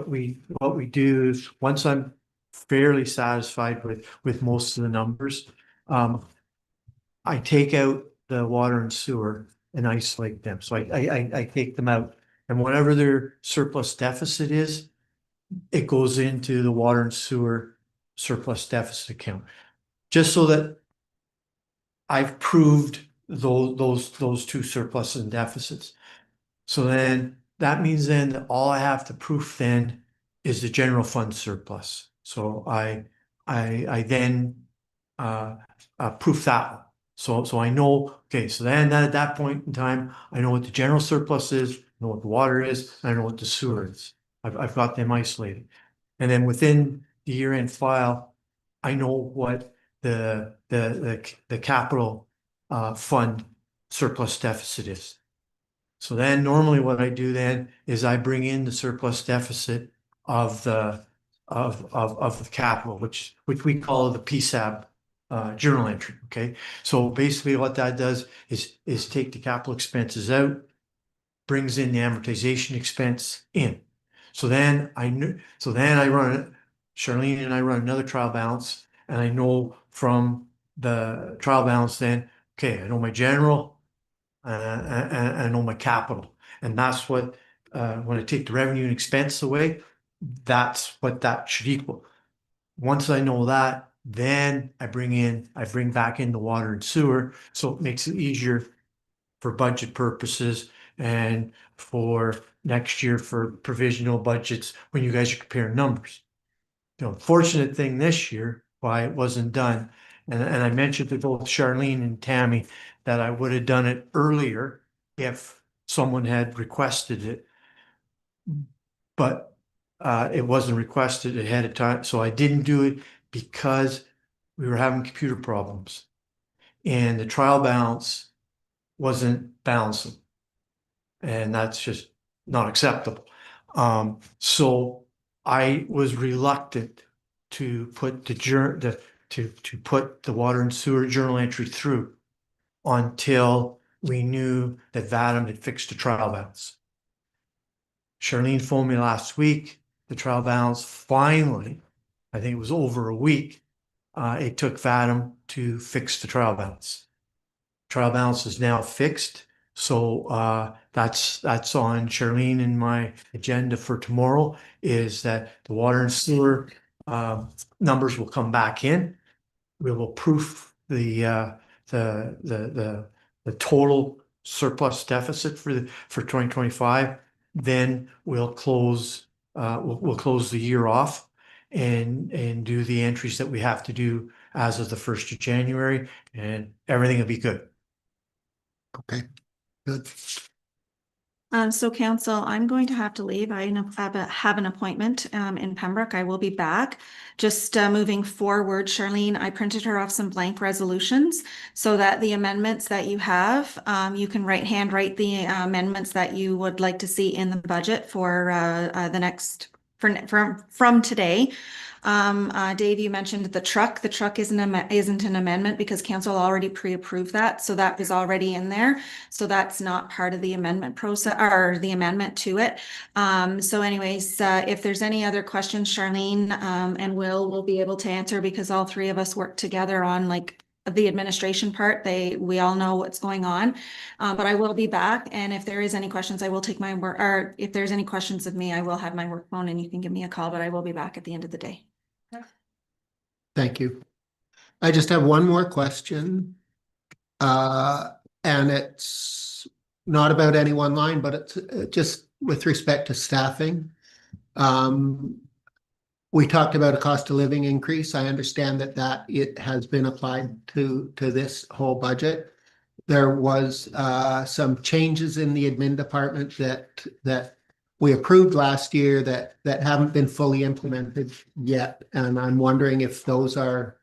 we do is, once I'm fairly satisfied with most of the numbers, I take out the water and sewer and isolate them. So I take them out, and whatever their surplus deficit is, it goes into the water and sewer surplus deficit account. Just so that I've proved those two surpluses and deficits. So then that means then that all I have to proof then is the general fund surplus. So I then proof that one. So I know, okay, so then at that point in time, I know what the general surplus is, I know what the water is, and I know what the sewer is. I've got them isolated. And then within the year-end file, I know what the capital fund surplus deficit is. So then normally what I do then is I bring in the surplus deficit of the capital, which we call the PSAB journal entry. Okay, so basically what that does is take the capital expenses out, brings in the amortization expense in. So then I run it. Charlene and I run another trial balance, and I know from the trial balance then, okay, I know my general, and I know my capital, and that's what when I take the revenue and expense away, that's what that should equal. Once I know that, then I bring back in the water and sewer, so it makes it easier for budget purposes and for next year for provisional budgets when you guys are comparing numbers. The unfortunate thing this year, why it wasn't done, and I mentioned to both Charlene and Tammy that I would have done it earlier if someone had requested it. But it wasn't requested ahead of time, so I didn't do it because we were having computer problems. And the trial balance wasn't balancing. And that's just not acceptable. So I was reluctant to put to put the water and sewer journal entry through until we knew that VADM had fixed the trial balance. Charlene phoned me last week. The trial balance finally, I think it was over a week, it took VADM to fix the trial balance. Trial balance is now fixed. So that's on Charlene and my agenda for tomorrow, is that the water and sewer numbers will come back in. We will proof the total surplus deficit for 2025. Then we'll close the year off and do the entries that we have to do as of the 1st of January, and everything will be good.
Okay, good.
So council, I'm going to have to leave. I have an appointment in Pembroke. I will be back. Just moving forward, Charlene, I printed her off some blank resolutions so that the amendments that you have, you can handwrite the amendments that you would like to see in the budget for the next from today. Dave, you mentioned the truck. The truck isn't an amendment because council already pre-approved that, so that is already in there. So that's not part of the amendment process or the amendment to it. So anyways, if there's any other questions, Charlene and will be able to answer because all three of us work together on like the administration part. We all know what's going on. But I will be back, and if there is any questions, I will take my work, or if there's any questions of me, I will have my work phone and you can give me a call, but I will be back at the end of the day.
Thank you. I just have one more question. And it's not about any one line, but it's just with respect to staffing. We talked about a cost of living increase. I understand that it has been applied to this whole budget. There was some changes in the admin department that we approved last year that haven't been fully implemented yet. And I'm wondering if those are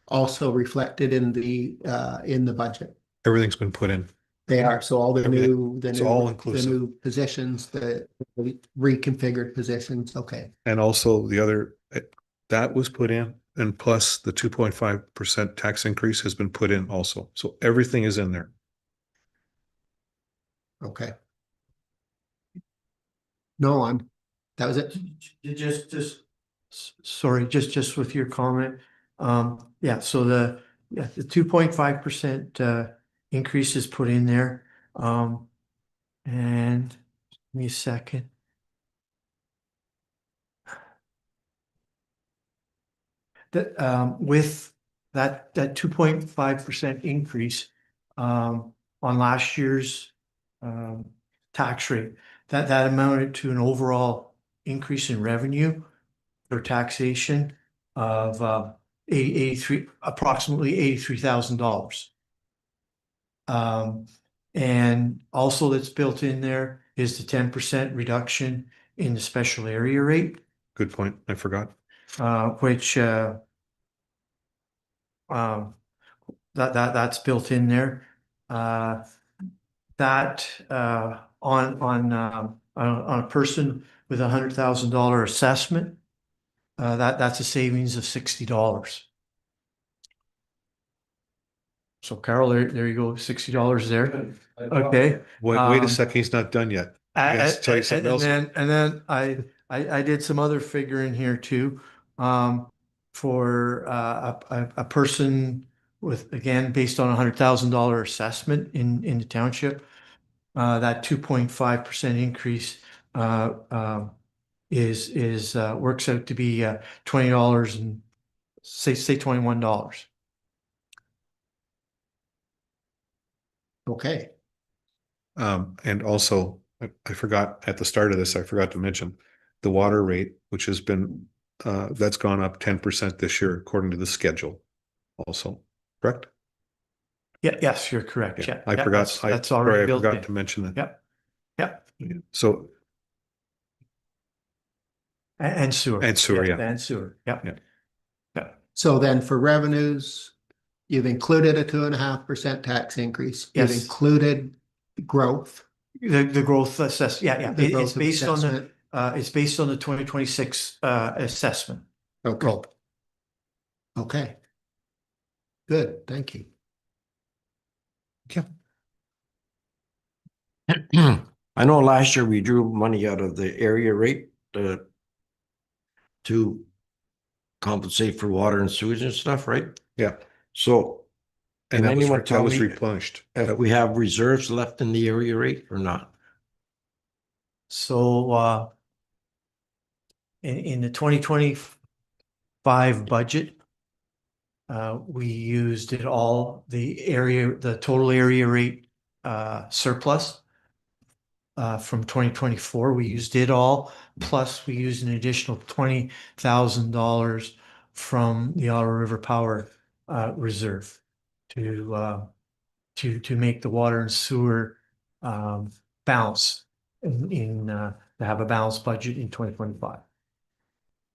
also reflected in the budget.
Everything's been put in.
They are, so all the
It's all inclusive.
new positions, the reconfigured positions, okay.
And also the other, that was put in, and plus the 2.5% tax increase has been put in also. So everything is in there.
Okay. That was it.
Sorry, just with your comment. Yeah, so the 2.5% increase is put in there. And give me a second. With that 2.5% increase on last year's tax rate, that amounted to an overall increase in revenue for taxation of approximately $83,000. And also that's built in there is the 10% reduction in the special area rate.
Good point. I forgot.
Which that's built in there. That on a person with $100,000 assessment, that's a savings of $60. So Carol, there you go, $60 there. Okay.
Wait a second, he's not done yet. I gotta tell you something else.
And then I did some other figure in here too. For a person with, again, based on $100,000 assessment in the township, that 2.5% increase is works out to be $20 and say $21.
Okay.
And also, I forgot at the start of this, I forgot to mention the water rate, which has been, that's gone up 10% this year according to the schedule also, correct?
Yeah, yes, you're correct. Yeah.
I forgot.
That's already built in.
I forgot to mention that.
Yep. Yep.
So.
And sewer.
And sewer, yeah.
And sewer. Yep.
Yeah.
Yeah.
So then for revenues, you've included a 2.5% tax increase. You've
Yes.
included growth.
The growth assess, yeah.
The
It's
growth
based on the,
assessment.
it's based on the 2026 assessment.
Okay. Okay. Good, thank you.
I know last year we drew money out of the area rate to compensate for water and sewage and stuff, right?
Yeah.
So
And
can anyone
that
tell
was
me
replenished.
if we have reserves left in the area rate or not?
So in the 2025 budget, we used it all, the total area rate surplus from 2024. We used it all, plus we used an additional $20,000 from the Ottawa River Power Reserve to make the water and sewer balance to have a balanced budget in 2025.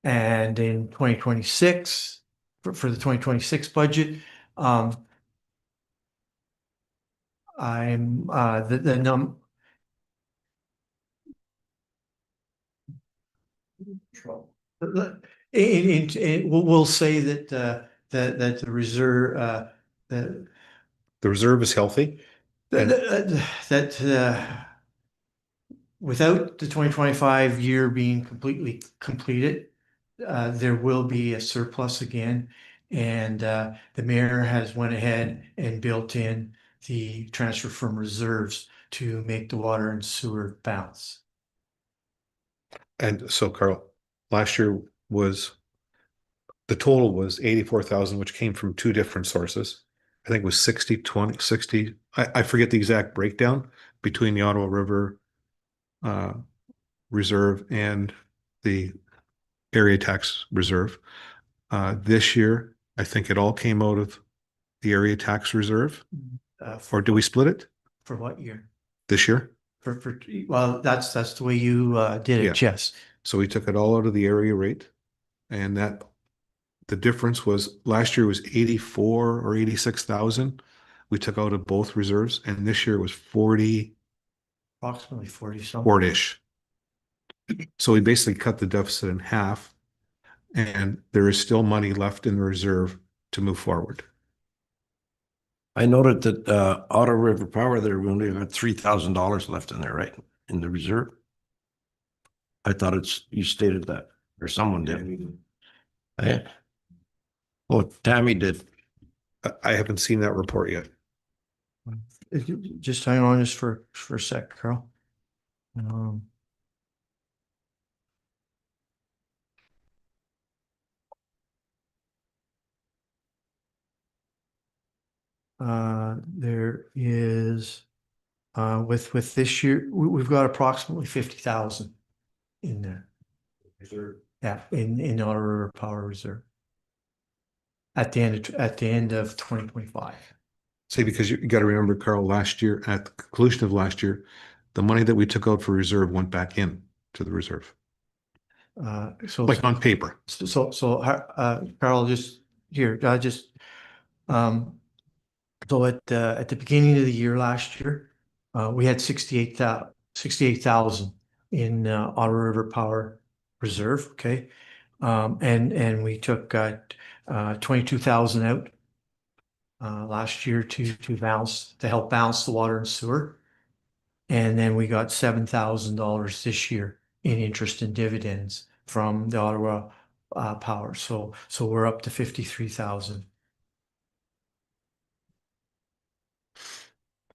And in 2026, for the 2026 budget, I'm We'll say that, that the reserve, that,
The reserve is healthy.
that without the 2025 year being completely completed, there will be a surplus again. And the mayor has went ahead and built in the transfer from reserves to make the water and sewer balance.
And so Carl, last year the total was 84,000, which came from two different sources. I think it was 60, 20, 60. I forget the exact breakdown between the Ottawa River Reserve and the area tax reserve. This year, I think it all came out of the area tax reserve. Or do we split it
For what year?
this year?
Well, that's the way you did it, yes.
So we took it all out of the area rate, and that the difference was last year was 84 or 86,000. We took out of both reserves, and this year was 40,
Approximately 40 something.
40-ish. So we basically cut the deficit in half, and there is still money left in the reserve to move forward.
I noted that Ottawa River Power there, we only got $3,000 left in there, right? In the reserve. I thought you stated that, or someone did. Oh, Tammy did.
I haven't seen that report yet.
Just hang on just for a sec, Carl. There is, with this year, we've got approximately 50,000 in there.
Reserve.
Yeah, in Ottawa River Power Reserve. At the end of 2025.
See, because you got to remember, Carl, last year, at the conclusion of last year, the money that we took out for reserve went back in to the reserve,
So
like on paper.
Carl, just here, so at the beginning of the year last year, we had 68,000 in Ottawa River Power Reserve, okay? And we took 22,000 out last year to help balance the water and sewer. And then we got $7,000 this year in interest and dividends from the Ottawa Power. So we're up to 53,000.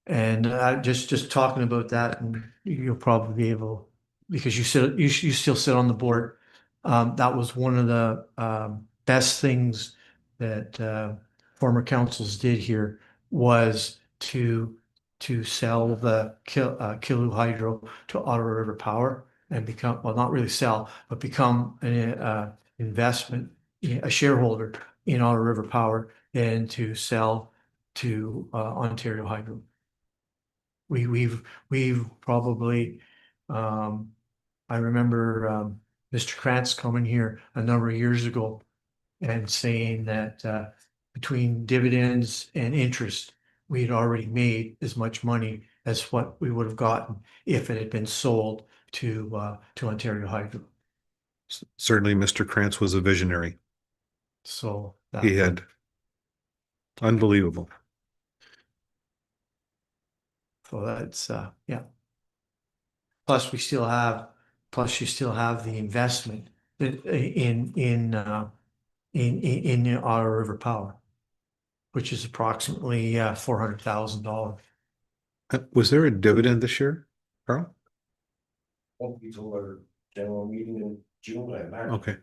And just talking about that, and you'll probably be able, because you still sit on the board. That was one of the best things that former councils did here, was to sell the Kilu Hydro to Ottawa River Power and become, well, not really sell, but become an investment, a shareholder in Ottawa River Power, and to sell to Ontario Hydro. We've probably, I remember Mr. Krantz coming here a number of years ago and saying that between dividends and interest, we had already made as much money as what we would have gotten if it had been sold to Ontario Hydro.
Certainly, Mr. Krantz was a visionary.
So
He had unbelievable.
So that's yeah. Plus, you still have the investment in Ottawa River Power, which is approximately $400,000.
Was there a dividend this year, Carl?
Won't be till our general meeting in June, I imagine.
Okay.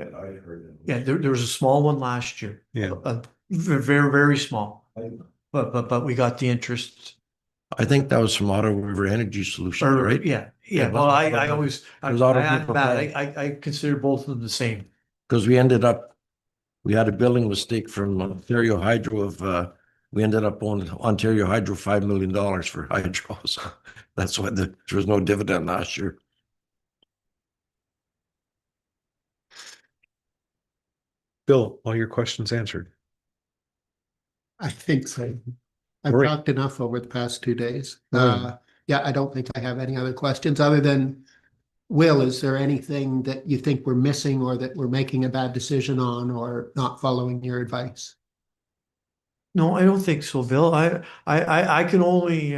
I heard it.
Yeah, there was a small one last year.
Yeah.
Very, very small. But we got the interest.
I think that was from Ottawa River Energy Solutions, right?
Yeah.
Yeah,
Well, I always,
it was Ottawa
I
River Power.
I consider both of them the same.
Because we had a billing mistake from Ontario Hydro of, we ended up owing Ontario Hydro $5 million for hydro. So that's why there was no dividend last year.
Bill, all your questions answered.
I think so. I've
Great.
talked enough over the past 2 days.
Right.
Yeah, I don't think I have any other questions other than Will, is there anything that you think we're missing or that we're making a bad decision on or not following your advice?
No, I don't think so, Bill. I can only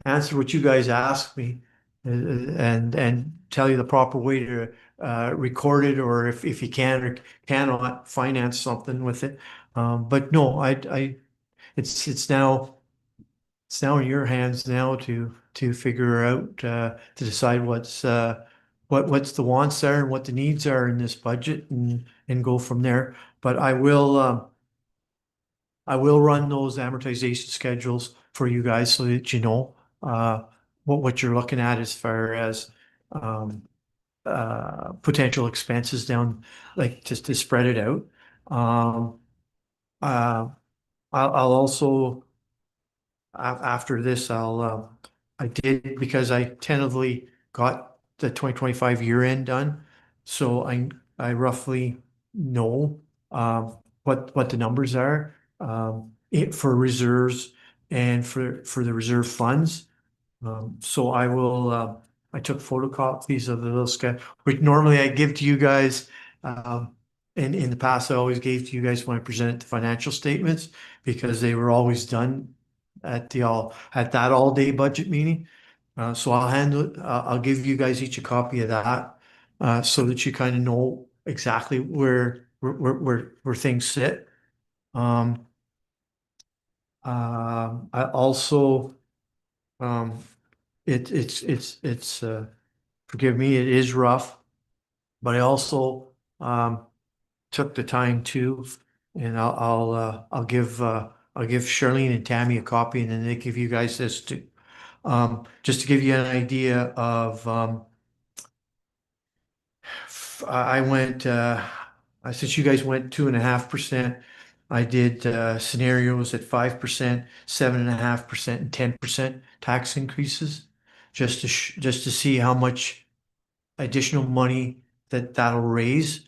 answer what you guys ask me and tell you the proper way to record it, or if you can or cannot finance something with it. But no, it's now in your hands now to figure out to decide what's the wants are and what the needs are in this budget and go from there. But I will run those amortization schedules for you guys so that you know what you're looking at as far as potential expenses down, like just to spread it out. Uh, I'll also after this I did, because I tentatively got the 2025 year end done, so I roughly know what the numbers are for reserves and for the reserve funds. So I took photocopies of the little sketch, which normally I give to you guys. In the past, I always gave to you guys when I presented the financial statements, because they were always done at that all day budget meeting. So I'll give you guys each a copy of that, so that you kind of know exactly where things sit. I also, it's forgive me, it is rough, but I also, took the time to, and I'll give Charlene and Tammy a copy, and then they give you guys this too. Just to give you an idea of, I went, since you guys went 2.5%, I did scenarios at 5%, 7.5%, and 10% tax increases, just to see how much additional money that'll raise.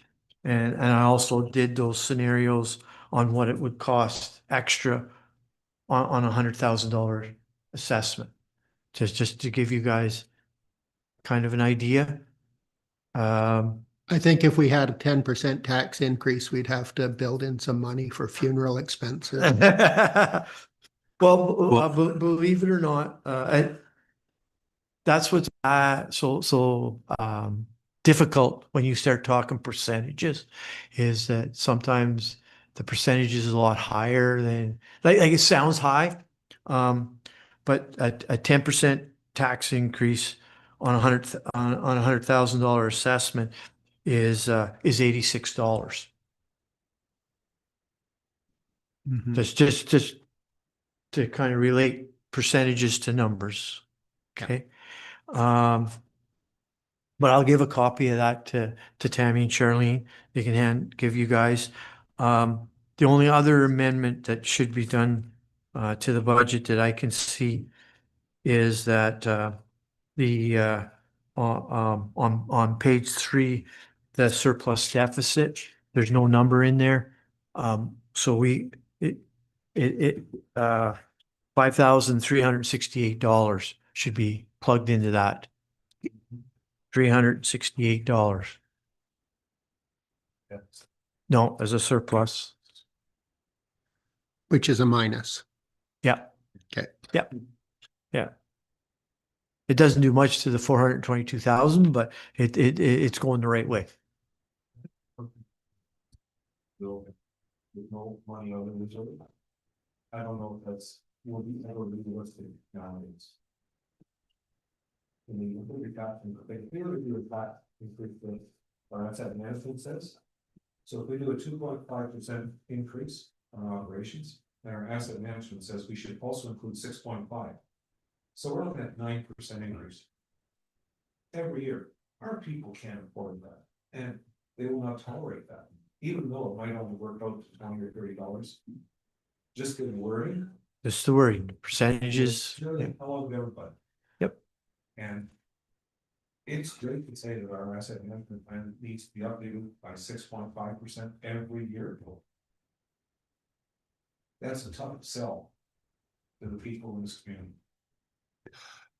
And I also did those scenarios on what it would cost extra on $100,000 assessment, just to give you guys kind of an idea.
I think if we had a 10% tax increase, we'd have to build in some money for funeral expenses.
Well, believe it or not, that's what's so difficult when you start talking percentages, is that sometimes the percentage is a lot higher than, like it sounds high, but a 10% tax increase on $100,000 assessment is $86. Just to kind of relate percentages to numbers. Okay. But I'll give a copy of that to Tammy and Charlene. They can give you guys. The only other amendment that should be done to the budget that I can see is that on page 3, the surplus deficit, there's no number in there. So $5,368 should be plugged into that. $368. No, as a surplus.
Which is a minus.
Yeah.
Okay.
Yeah. Yeah. It doesn't do much to the 422,000, but it's going the right way.
No money on the reserve. I don't know if that's will be ever realistic nowadays. I mean, we got, they clearly do that increase the, our asset management says. So if we do a 2.5% increase on operations, then our asset management says we should also include 6.5. So we're looking at 9% increase every year. Our people can't afford that, and they will not tolerate that, even though it might only work out to $20 or $30. Just getting worried.
Just the wording, percentages.
Really, how long have we ever been?
Yep.
And it's great to say that our asset management plan needs to be updated by 6.5% every year. That's a tough sell to the people in this community.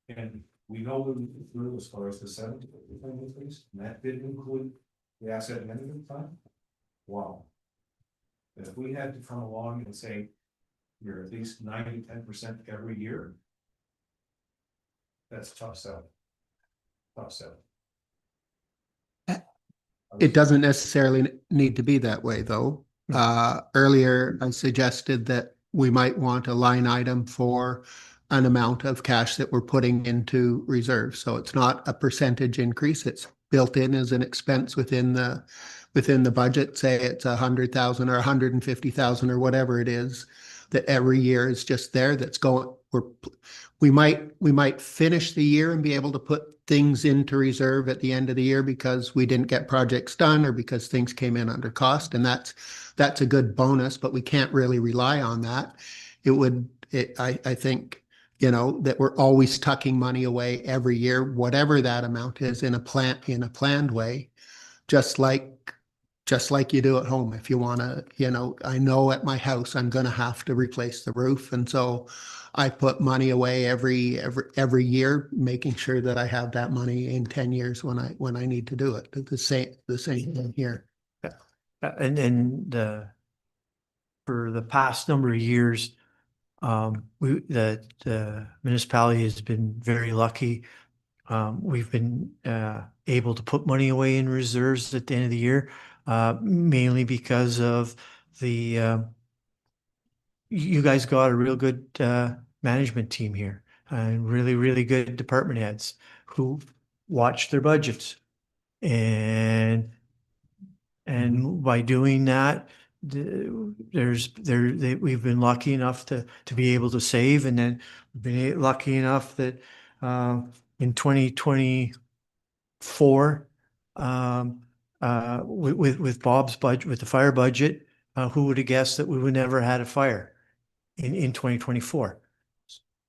And we know we through as far as the 70% increase, and that didn't include the asset management fund. Wow. And if we had to come along and say, you're at least 10% every year. That's tough sell. Tough sell.
It doesn't necessarily need to be that way, though. Earlier, I suggested that we might want a line item for an amount of cash that we're putting into reserve. So it's not a percentage increase. It's built in as an expense within the budget. Say it's 100,000 or 150,000 or whatever it is, that every year is just there. That's going. We might finish the year and be able to put things into reserve at the end of the year because we didn't get projects done or because things came in under cost, and that's a good bonus. But we can't really rely on that. I think, that we're always tucking money away every year, whatever that amount is, in a planned way, just like you do at home. If you want to, I know at my house I'm going to have to replace the roof, and so I put money away every year, making sure that I have that money in 10 years when I need to do it. The same thing here.
And for the past number of years, the municipality has been very lucky. We've been able to put money away in reserves at the end of the year, mainly because of the you guys got a real good management team here, and really, really good department heads who watch their budgets. And by doing that, we've been lucky enough to be able to save, and then we've been lucky enough that in 2024, with Bob's budget, with the fire budget, who would have guessed that we would never had a fire in 2024?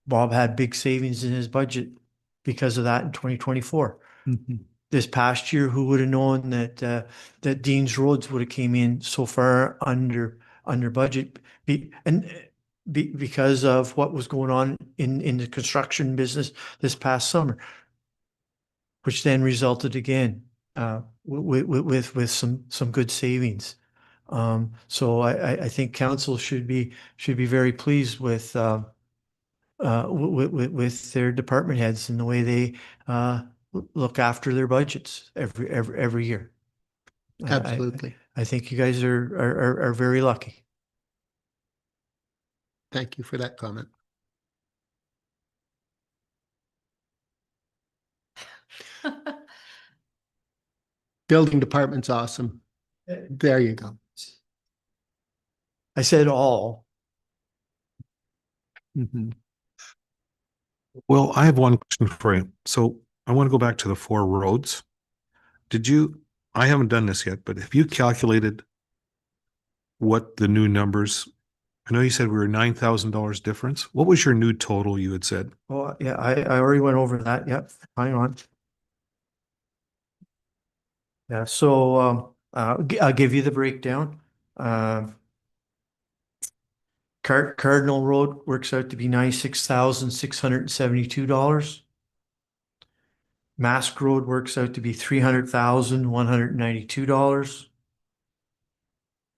Bob had big savings in his budget because of that in 2024. This past year, who would have known that Dean's Roads would have came in so far under budget, because of what was going on in the construction business this past summer, which then resulted again with some good savings. So I think council should be very pleased with their department heads and the way they look after their budgets every year.
Absolutely.
I think you guys are very lucky.
Thank you for that comment. Building department's awesome. There you go.
I said all.
Well, I have one question for you. So I want to go back to the 4 roads. I haven't done this yet, but have you calculated what the new numbers? I know you said we were $9,000 difference. What was your new total you had said?
Oh, yeah, I already went over that. Yep. Hang on. Yeah, so I'll give you the breakdown. Cardinal Road works out to be $96,672. Mask Road works out to be $300,192.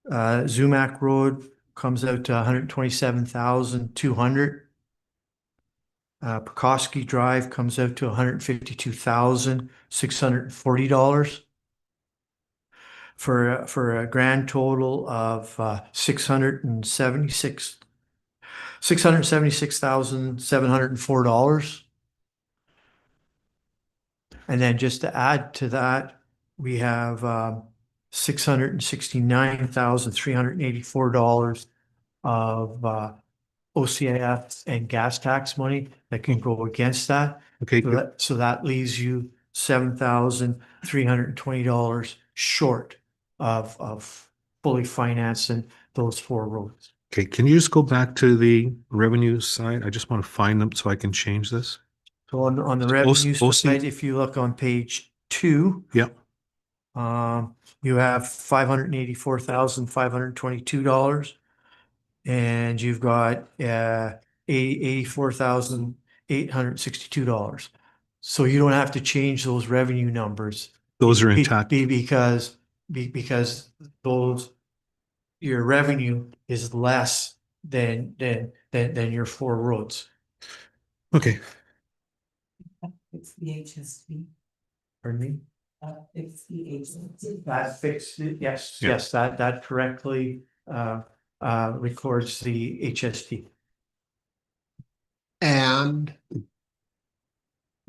Zumac Road comes out to $127,200. Pekoski Drive comes out to $152,640. For a grand total of $676,704. And then just to add to that, we have $669,384 of OCIF and gas tax money that can go against that.
Okay.
So that leaves you $7,320 short of fully financing those 4 roads.
Okay, can you just go back to the revenue side? I just want to find them so I can change this.
So on the revenue side, if you look on page 2,
Yeah.
you have $584,522, and you've got $84,862. So you don't have to change those revenue numbers.
Those are
Be-
intact.
because those, your revenue is less than your four roads.
Okay,
It's the HST.
Pardon me?
It's the HST.
That fixed it, yes,
Yeah.
yes, that correctly records the HST.
And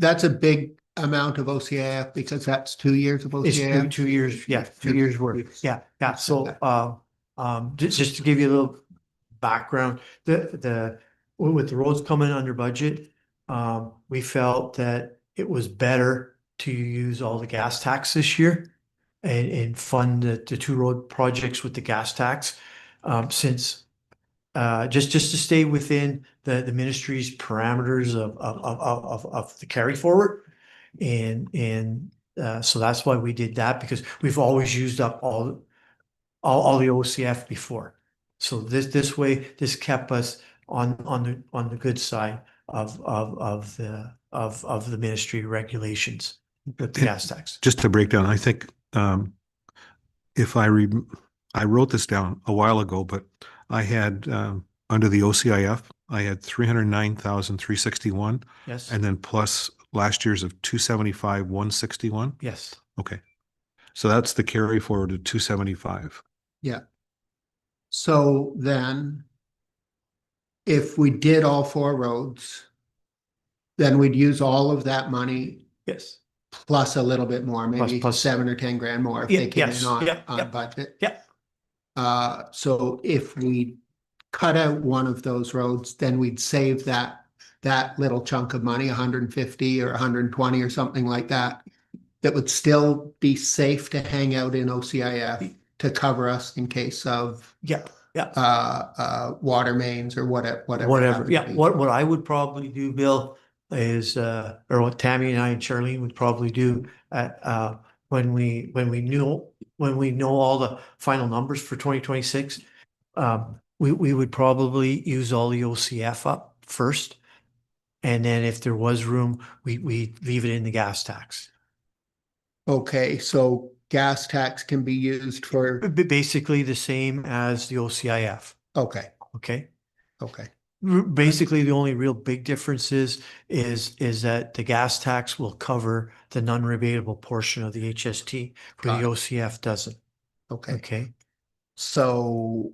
that's a big amount of OCIF because that's 2 years of
It's
OCIF.
2 years, yeah, 2 years worth, yeah, so, just to give you a little background, with the roads coming under budget, we felt that it was better to use all the gas tax this year and fund the two road projects with the gas tax, since just to stay within the ministry's parameters of the carry forward. And so that's why we did that, because we've always used up all the OCF before. So this way, this kept us on the good side of the ministry regulations, the gas tax.
just to break down, I think if I wrote this down a while ago, but I had under the OCIF, I had 309,361,
Yes,
and then plus last year's of 275,161.
yes,
Okay, so that's the carry forward to 275.
Yeah. So then, if we did all 4 roads, then we'd use all of that money
yes,
plus a little bit more, maybe
plus-
7 or 10 grand more if
Yeah,
they came
yes,
in on,
yeah,
on
yeah.
budget.
Yeah.
So if we cut out one of those roads, then we'd save that little chunk of money, 150 or 120 or something like that. That would still be safe to hang out in OCIF to cover us in case of
yeah,
water mains or whatever.
whatever. Yeah, what I would probably do, Bill, is or what Tammy and I and Charlene would probably do when we know all the final numbers for 2026, we would probably use all the OCF up first. And then if there was room, we leave it in the gas tax.
Okay, so gas tax can be used for,
Basically the same as the OCIF,
okay,
okay?
okay,
Basically, the only real big difference is that the gas tax will cover the non-rebatable portion of the HST, where
Got
the
it.
OCF doesn't,
okay.
okay?
So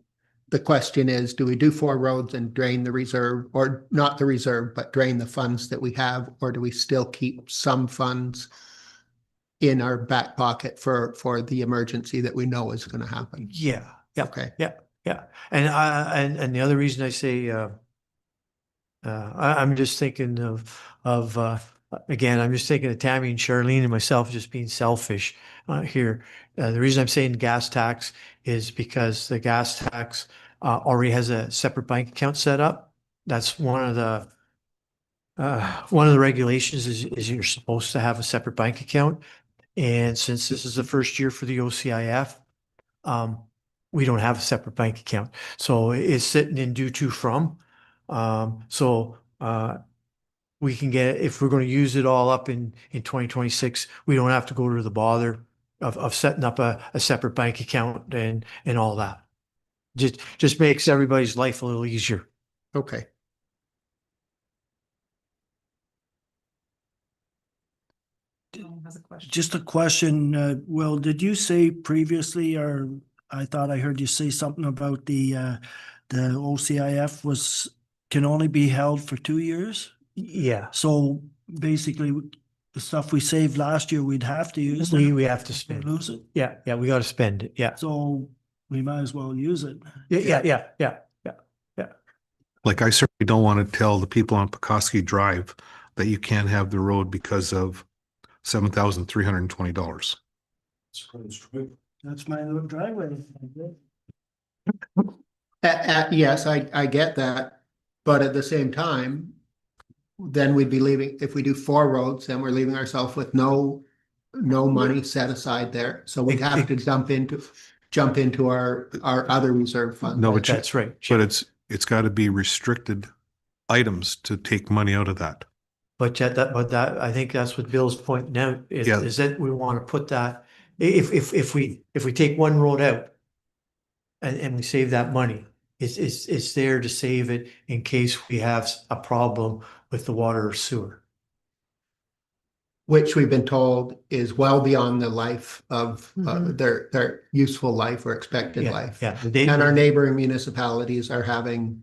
the question is, do we do 4 roads and drain the reserve, or not the reserve, but drain the funds that we have, or do we still keep some funds in our back pocket for the emergency that we know is going to happen?
Yeah, yeah,
Okay,
yeah. And and the other reason I say, I'm just thinking of again, I'm just thinking of Tammy and Charlene and myself just being selfish here. The reason I'm saying gas tax is because the gas tax already has a separate bank account set up. That's one of the regulations is you're supposed to have a separate bank account. And since this is the first year for the OCIF, we don't have a separate bank account. So it's sitting in due to from. We can get, if we're going to use it all up in 2026, we don't have to go to the bother of setting up a separate bank account and all that. Just makes everybody's life a little easier.
okay.
Has a question.
Just a question, Will, did you say previously, or I thought I heard you say something about the OCIF can only be held for 2 years?
Yeah.
So basically, the stuff we saved last year, we'd have to use.
We have to
Can't
spend.
lose it.
Yeah, we got to spend it. Yeah.
So we might as well use it.
Yeah.
Like, I certainly don't want to tell the people on Pekoski Drive that you can't have the road because of $7,320.
That's my little driveway.
Yes, I get that, but at the same time, then we'd be leaving, if we do 4 roads, then we're leaving ourselves with no money set aside there. So we'd have to jump into our other reserve fund.
No, but
That's right.
but it's got to be restricted items to take money out of that.
But yet but I think that's what Bill's pointing out
Yeah.
is that we want to put that, if we take one road out and we save that money, it's there to save it in case we have a problem with the water or sewer.
Which we've been told is well beyond the life of their useful life or expected
Yeah,
life.
yeah.
And our neighboring municipalities are having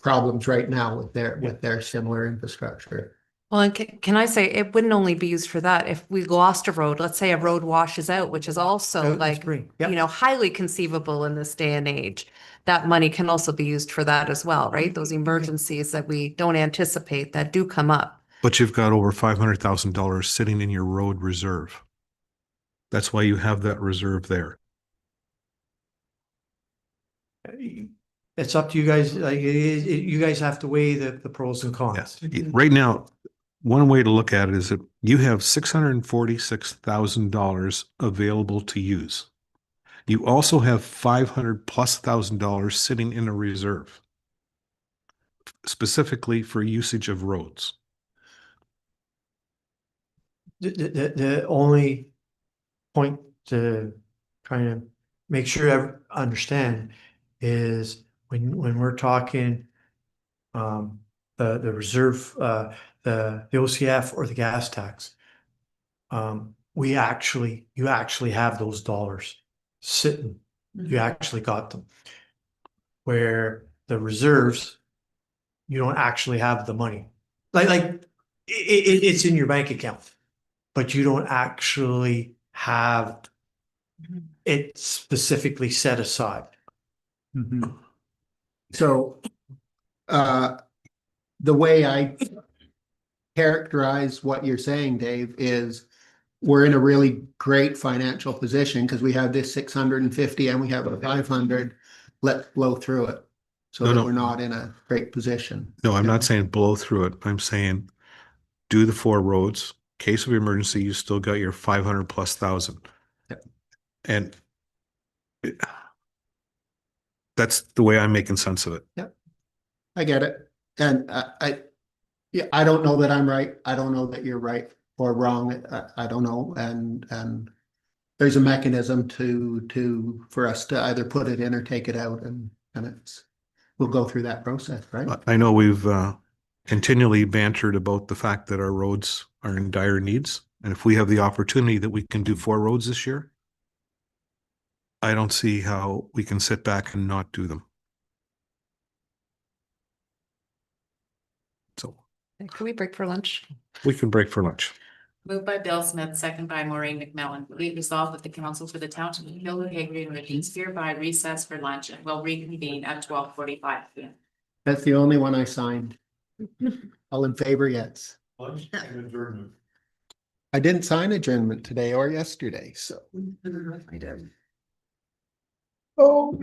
problems right now with their similar infrastructure.
Well, and can I say, it wouldn't only be used for that. If we lost a road, let's say a road washes out, which is also
Out in
like,
spring, yeah.
you know, highly conceivable in this day and age. That money can also be used for that as well, right? Those emergencies that we don't anticipate that do come up.
But you've got over $500,000 sitting in your road reserve. That's why you have that reserve there.
It's up to you guys, like, you guys have to weigh the pros and cons.
Yes. Right now, one way to look at it is that you have $646,000 available to use. You also have $500,000+ sitting in a reserve, specifically for usage of roads.
The only point to kind of make sure I understand is when we're talking the reserve, the OCF or the gas tax, you actually have those dollars sitting. You actually got them. Where the reserves, you don't actually have the money. Like it's in your bank account, but you don't actually have it specifically set aside.
So the way I characterize what you're saying, Dave, is we're in a really great financial position because we have this 650 and we have a 500. Let's blow through it so that
No.
we're not in a great position.
No, I'm not saying blow through it. I'm saying do the 4 roads. Case of emergency, you still got your 500,000+.
Yep.
And that's the way I'm making sense of it.
Yep. I get it. And yeah, I don't know that I'm right. I don't know that you're right or wrong. I don't know. And there's a mechanism for us to either put it in or take it out, and we'll go through that process, right?
I know we've continually bantered about the fact that our roads are in dire needs. And if we have the opportunity that we can do 4 roads this year, I don't see how we can sit back and not do them. So
Can we break for lunch?
we can break for lunch.
Moved by Bill Smith, second by Maureen McMillan. Be it resolved that the council for the township of Hillwood, Hickory, and Ridge hereby recess for lunch and will reconvene at 12:45 p.m.
That's the only one I signed. All in favor, yes. I didn't sign adjournment today or yesterday, so.
I did.
Oh.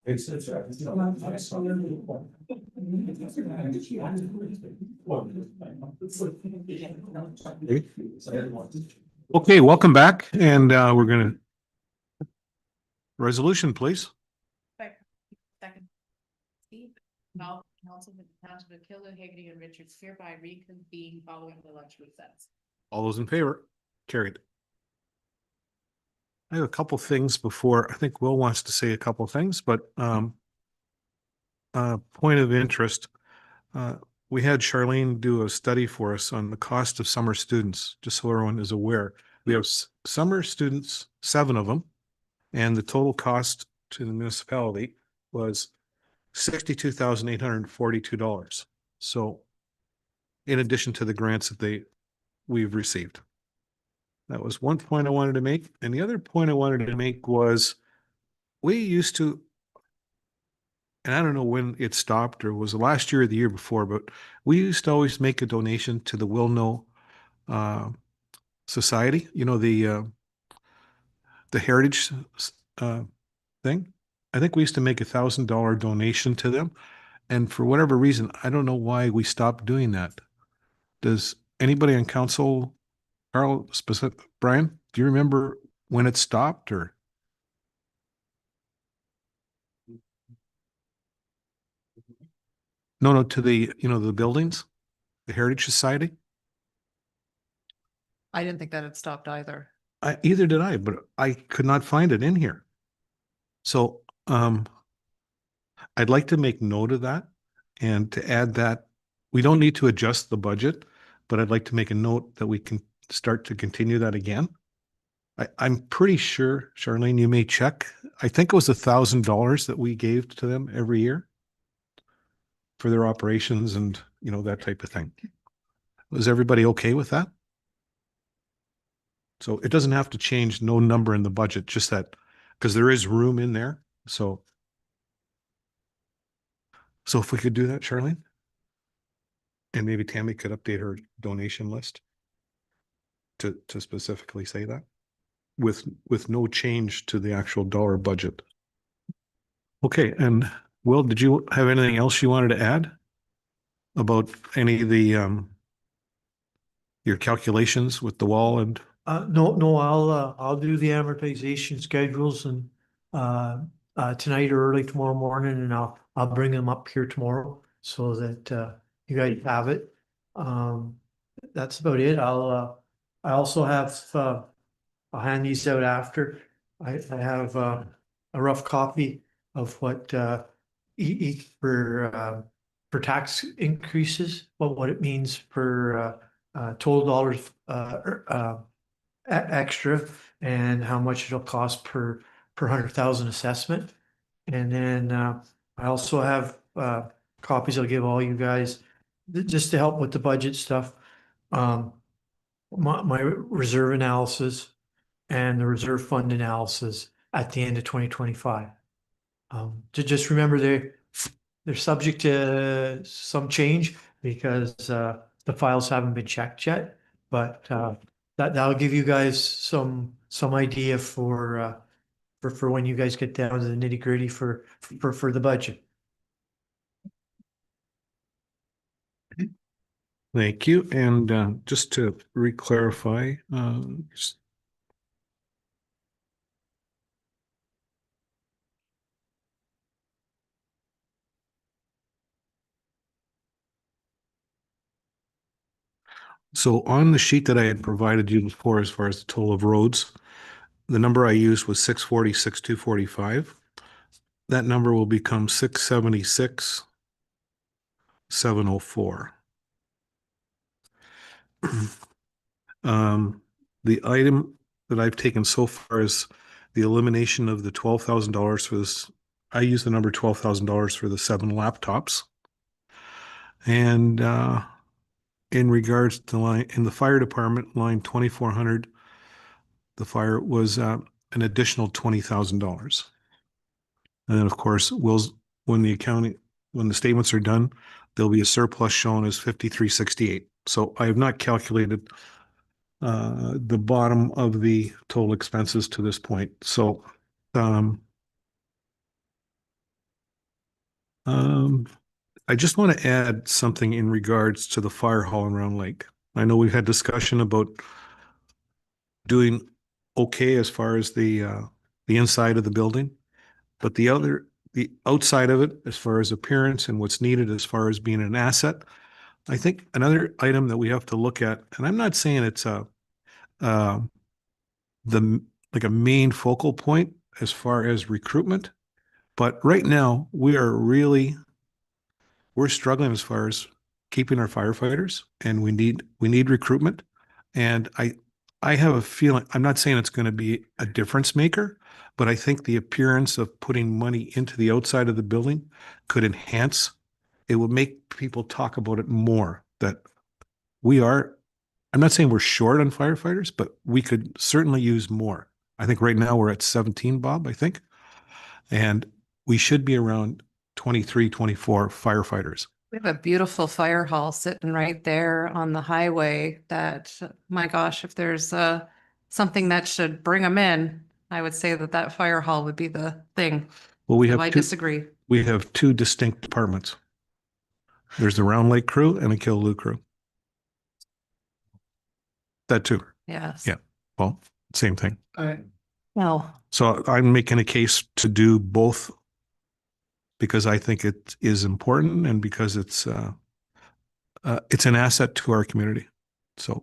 Okay, welcome back, and we're gonna resolution, please.
Second. Steve, Council of the Township of Killaloe, Haggerty, and Richards hereby reconvene following the lunch recess.
All those in favor? Carried. I have a couple things before. I think Will wants to say a couple things, but point of interest. We had Charlene do a study for us on the cost of summer students, just so everyone is aware. We have summer students, 7 of them, and the total cost to the municipality was $62,842. So in addition to the grants that we've received. That was one point I wanted to make. And the other point I wanted to make was we used to, and I don't know when it stopped or was the last year or the year before, but we used to always make a donation to the Will Know Society, you know, the heritage thing. I think we used to make $1,000 donation to them. And for whatever reason, I don't know why we stopped doing that. Does anybody on council, Carl, specific, Brian, do you remember when it stopped or? No, to the, the buildings, the Heritage Society.
I didn't think that had stopped either.
Either did I, but I could not find it in here. So, I'd like to make note of that and to add that we don't need to adjust the budget, but I'd like to make a note that we can start to continue that again. I'm pretty sure, Charlene, you may check. I think it was $1,000 that we gave to them every year for their operations and, that type of thing. Was everybody okay with that? So it doesn't have to change, no number in the budget, just that, because there is room in there. So if we could do that, Charlene? And maybe Tammy could update her donation list to specifically say that with no change to the actual dollar budget. Okay, and Will, did you have anything else you wanted to add about any of the your calculations with the wall and?
No, I'll do the amortization schedules and tonight or early tomorrow morning, and I'll bring them up here tomorrow so that you guys have it. That's about it. I also have I'll hand these out after. I have a rough copy of what each for tax increases, what it means for total dollars extra and how much it'll cost per 100,000 assessment. And then I also have copies I'll give all you guys just to help with the budget stuff. My reserve analysis and the reserve fund analysis at the end of 2025. To just remember they're subject to some change because the files haven't been checked yet, but that'll give you guys some idea for when you guys get down to the nitty gritty for the budget.
Thank you. And just to re-clarify, so on the sheet that I had provided you before, as far as the total of roads, the number I used was 646, 245. That number will become 676, 704. The item that I've taken so far is the elimination of the $12,000 for this. I use the number $12,000 for the 7 laptops. And in regards to line in the fire department, line 2400, the fire was an additional $20,000. And then, of course, when the statements are done, there'll be a surplus shown as 5368. So I have not calculated the bottom of the total expenses to this point. So I just want to add something in regards to the fire hall in Round Lake. I know we've had discussion about doing okay as far as the inside of the building, but the outside of it, as far as appearance and what's needed as far as being an asset, I think another item that we have to look at, and I'm not saying it's uh, like a main focal point as far as recruitment, but right now we're struggling as far as keeping our firefighters, and we need recruitment. And I have a feeling, I'm not saying it's going to be a difference maker, but I think the appearance of putting money into the outside of the building could enhance. It would make people talk about it more, that we are, I'm not saying we're short on firefighters, but we could certainly use more. I think right now we're at 17, Bob, I think. And we should be around 23, 24 firefighters.
We have a beautiful fire hall sitting right there on the highway that, my gosh, if there's something that should bring them in, I would say that that fire hall would be the thing.
Well,
So I disagree.
we have two distinct departments. There's the Round Lake crew and the Killaloe crew. That too.
Yes.
Yeah. Well, same thing.
Well,
So I'm making a case to do both because I think it is important and because it's an asset to our community. So,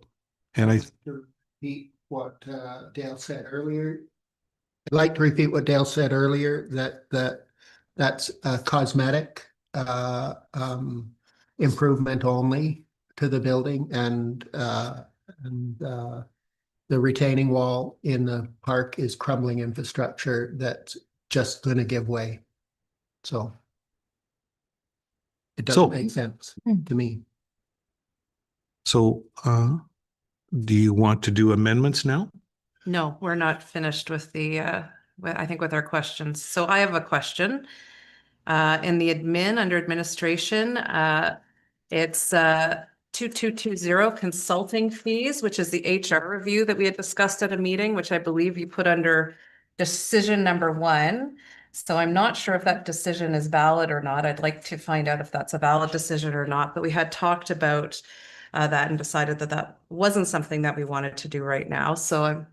and I
To repeat what Dale said earlier. I'd like to repeat what Dale said earlier, that's a cosmetic improvement only to the building, and the retaining wall in the park is crumbling infrastructure that's just gonna give way. So it
So-
doesn't make sense to me.
So, do you want to do amendments now?
no, we're not finished with I think with our questions. So I have a question. In the admin, under administration, it's 2220 consulting fees, which is the HR review that we had discussed at a meeting, which I believe you put under decision number 1. So I'm not sure if that decision is valid or not. I'd like to find out if that's a valid decision or not, but we had talked about that and decided that that wasn't something that we wanted to do right now. So I'm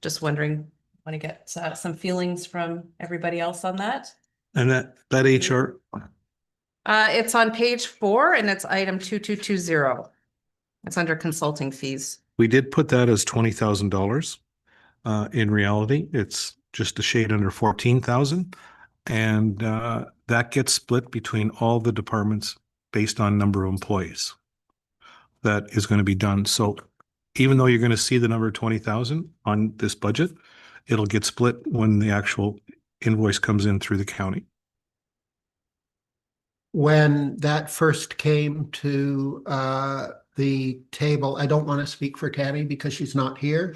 just wondering, want to get some feelings from everybody else on that?
And that HR,
It's on page 4 and it's item 2220. It's under consulting fees.
we did put that as $20,000. In reality, it's just a shade under 14,000. And that gets split between all the departments based on number of employees. That is going to be done. So even though you're going to see the number 20,000 on this budget, it'll get split when the actual invoice comes in through the county.
When that first came to the table, I don't want to speak for Tammy because she's not here.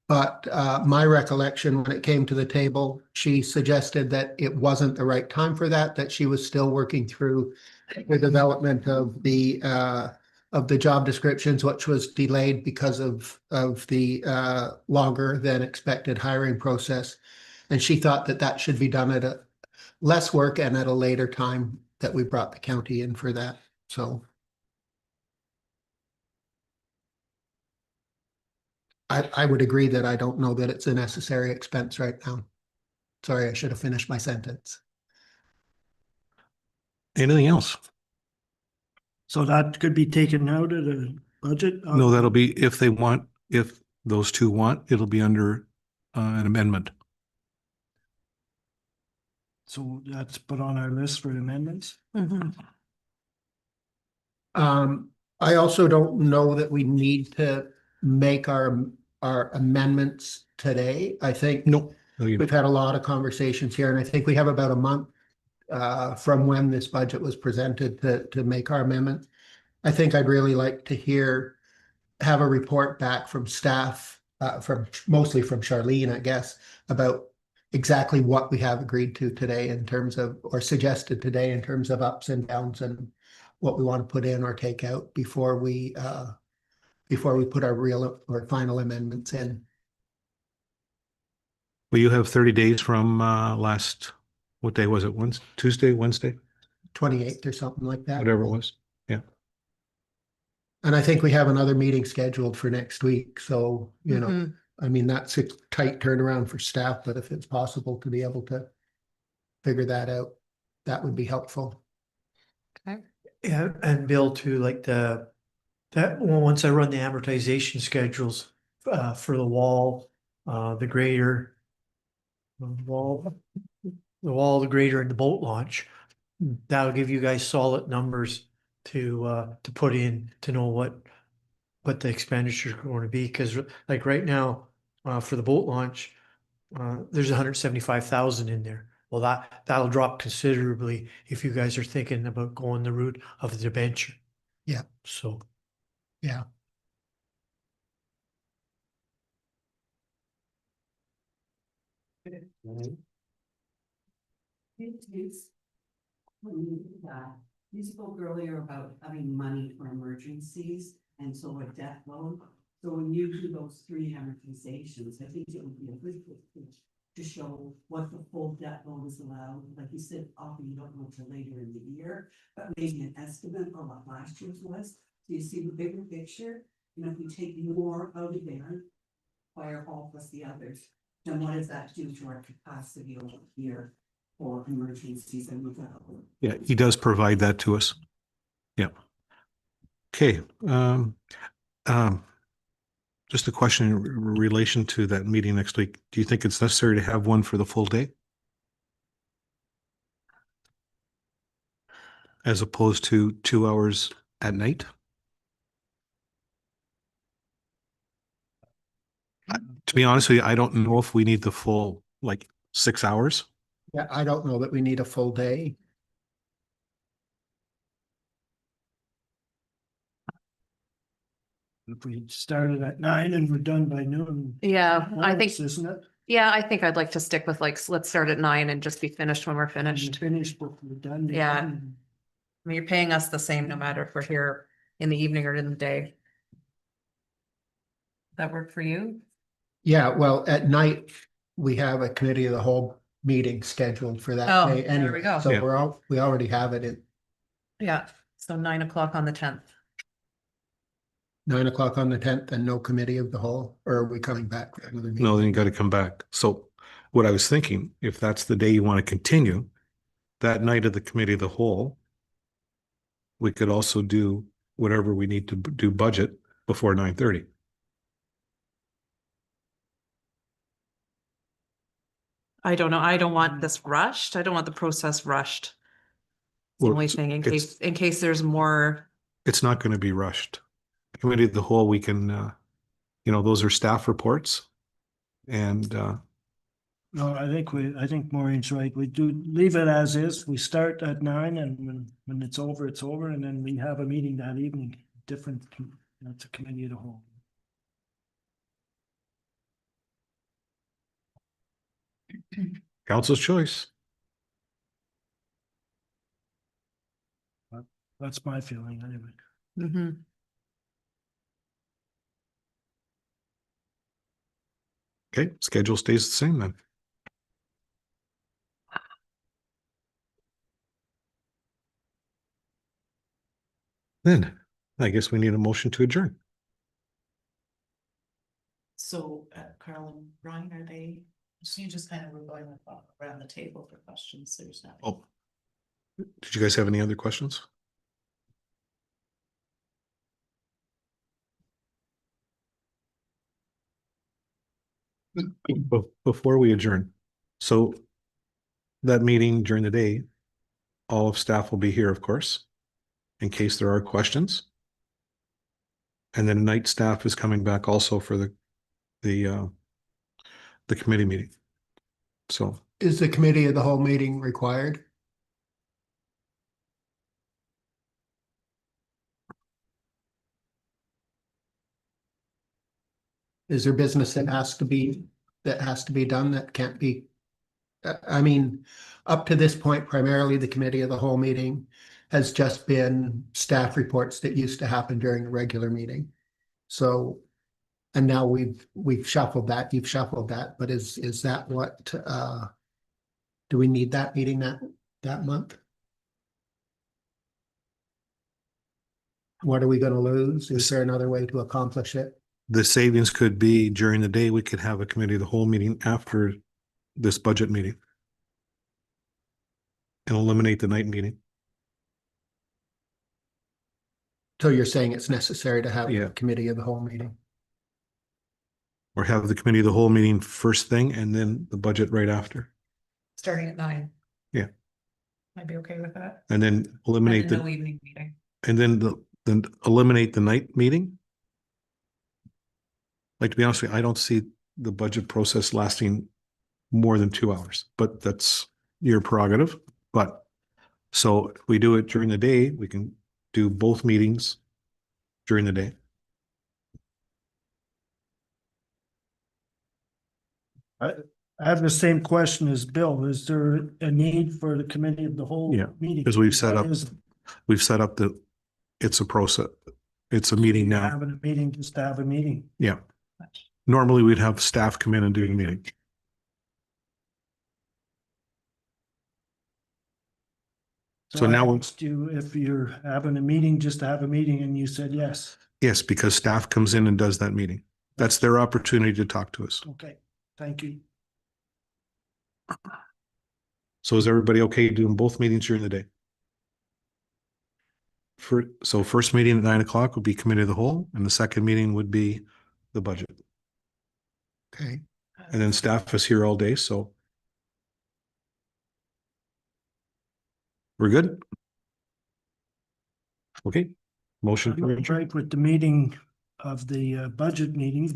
But my recollection, when it came to the table, she suggested that it wasn't the right time for that, that she was still working through the development of the job descriptions, which was delayed because of the longer than expected hiring process. And she thought that that should be done at a less work and at a later time, that we brought the county in for that. So I would agree that I don't know that it's a necessary expense right now. Sorry, I should have finished my sentence.
Anything else?
So that could be taken out of the budget?
No, that'll be if those two want, it'll be under an amendment.
So that's put on our list for amendments?
I also don't know that we need to make our amendments today. I think
No, you
we've had a lot of conversations here, and I think we have about a month from when this budget was presented to make our amendment. I think I'd really like to have a report back from staff, mostly from Charlene, I guess, about exactly what we have agreed to today in terms of, or suggested today in terms of ups and downs and what we want to put in or take out before we put our real or final amendments in.
Well, you have 30 days from what day was it? Tuesday, Wednesday?
28th or something like that.
whatever it was. Yeah.
And I think we have another meeting scheduled for next week, so, you know,
Mhm.
I mean, that's a tight turnaround for staff, but if it's possible to be able to figure that out, that would be helpful.
Okay.
Yeah, and Bill too, like well, once I run the amortization schedules, for the wall, the grader. The grader and the boat launch, that'll give you guys solid numbers to put in, to know what the expenditures are going to be, because like right now, for the boat launch, there's 175,000 in there. Well, that'll drop considerably if you guys are thinking about going the route of the debenture.
Yeah.
So.
Yeah.
You spoke earlier about having money for emergencies and so a debt loan. So when you do those 3 amortizations, I think it would be a good thing to show what the full debt loan is allowed. Like you said, often you don't know until later in the year, but maybe an estimate of what last year's was. So you see the bigger picture, and if we take more out of there, fire hall plus the others, then what does that do to our capacity over here for emergencies and without?
Yeah, he does provide that to us. Yeah. Okay, just a question in relation to that meeting next week. Do you think it's necessary to have one for the full day? As opposed to 2 hours at night? To be honest with you, I don't know if we need the full, like, 6 hours.
Yeah, I don't know that we need a full day.
If we started at 9 and we're done by noon.
Yeah, I think,
works, Isn't it?
yeah, I think I'd like to stick with like, let's start at 9 and just be finished when we're
And
finished.
Finished, but we're done.
Yeah. I mean, you're paying us the same no matter if we're here in the evening or in the day. That work for you?
Yeah, well, at night, we have a committee of the whole meeting scheduled for that
Oh,
day
there we
anyway.
go.
So
Yeah.
we already have it at
Yeah, so 9 o'clock on the 10th.
9 o'clock on the 10th and no committee of the whole, or are we coming back for another meeting?
No, then you got to come back. So what I was thinking, if that's the day you want to continue, that night of the committee of the whole, we could also do whatever we need to do budget before 9:30.
I don't know. I don't want this rushed. I don't want the process rushed. It's the
Well,
only thing
it's-
in case there's more.
It's not going to be rushed. Committee of the whole, we can, those are staff reports. And
No, I think Maureen's right. We do leave it as is. We start at 9 and when it's over, and then we have a meeting that evening, that's a committee of the whole.
council's choice.
That's my feeling anyway.
Mhm.
Okay, schedule stays the same then. Then I guess we need a motion to adjourn.
So, Carl and Brian, are they, so you just kind of were going around the table for questions, so there's not.
Oh, did you guys have any other questions? Before we adjourn, so that meeting during the day, all of staff will be here, of course, in case there are questions. And then night staff is coming back also for the committee meeting. So
Is the committee of the whole meeting required? Is there business that has to be done that can't be? I mean, up to this point, primarily the committee of the whole meeting has just been staff reports that used to happen during a regular meeting. So, and now we've shuffled that, you've shuffled that, but is that what, do we need that meeting that month? What are we gonna lose? Is there another way to accomplish it?
The savings could be during the day, we could have a committee of the whole meeting after this budget meeting. And eliminate the night meeting.
So you're saying it's necessary to have
Yeah.
a committee of the whole meeting?
Or have the committee of the whole meeting first thing and then the budget right after.
Starting at 9.
Yeah.
I'd be okay with that.
And then eliminate
And then
the,
no evening meeting.
and then eliminate the night meeting. Like, to be honest with you, I don't see the budget process lasting more than 2 hours, but that's your prerogative. But so if we do it during the day, we can do both meetings during the day.
I have the same question as Bill. Is there a need for the committee of the whole
Yeah,
meeting?
because we've set up-
Why is
We've set up it's a process. It's a meeting now.
having a meeting just to have a meeting?
Yeah. Normally we'd have staff come in and do the meeting. So
I
now-
asked you if you're having a meeting just to have a meeting and you said yes.
Yes, because staff comes in and does that meeting. That's their opportunity to talk to us.
Okay, thank you.
So is everybody okay doing both meetings during the day? So first meeting at 9 o'clock would be committee of the whole, and the second meeting would be the budget.
Okay,
And then staff is here all day, so. We're good? Okay, motion for
I'm
adjournment.
right with the meeting of the budget meeting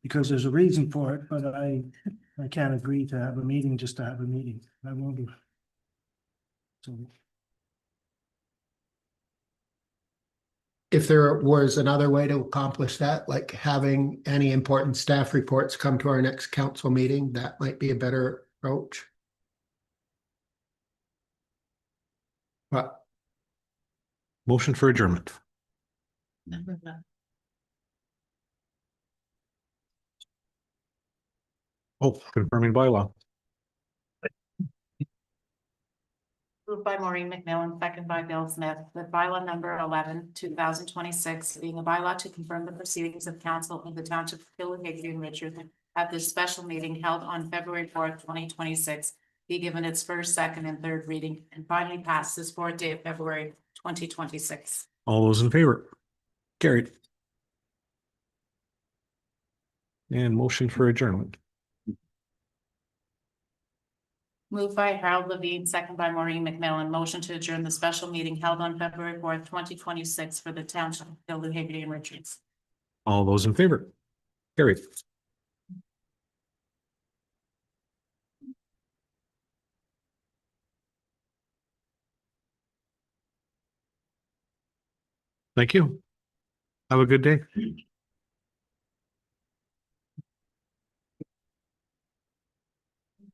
because there's a reason for it, but I can't agree to have a meeting just to have a meeting. I won't do. So
if there was another way to accomplish that, like having any important staff reports come to our next council meeting, that might be a better approach. But
Motion for adjournment. Oh, confirming bylaw.
Moved by Maureen McMillan, second by Bill Smith, that bylaw number 11, 2026, being a bylaw to confirm the proceedings of council of the Township of Hickory and Richard at this special meeting held on February 4th, 2026, be given its first, second, and third reading, and finally passed this 4th day of February 2026.
All those in favor? Carried. And motion for adjournment.
Moved by Harold Levine, second by Maureen McMillan, motion to adjourn the special meeting held on February 4th, 2026 for the Township of Hickory and Richards.
All those in favor? Carried. Thank you. Have a good day.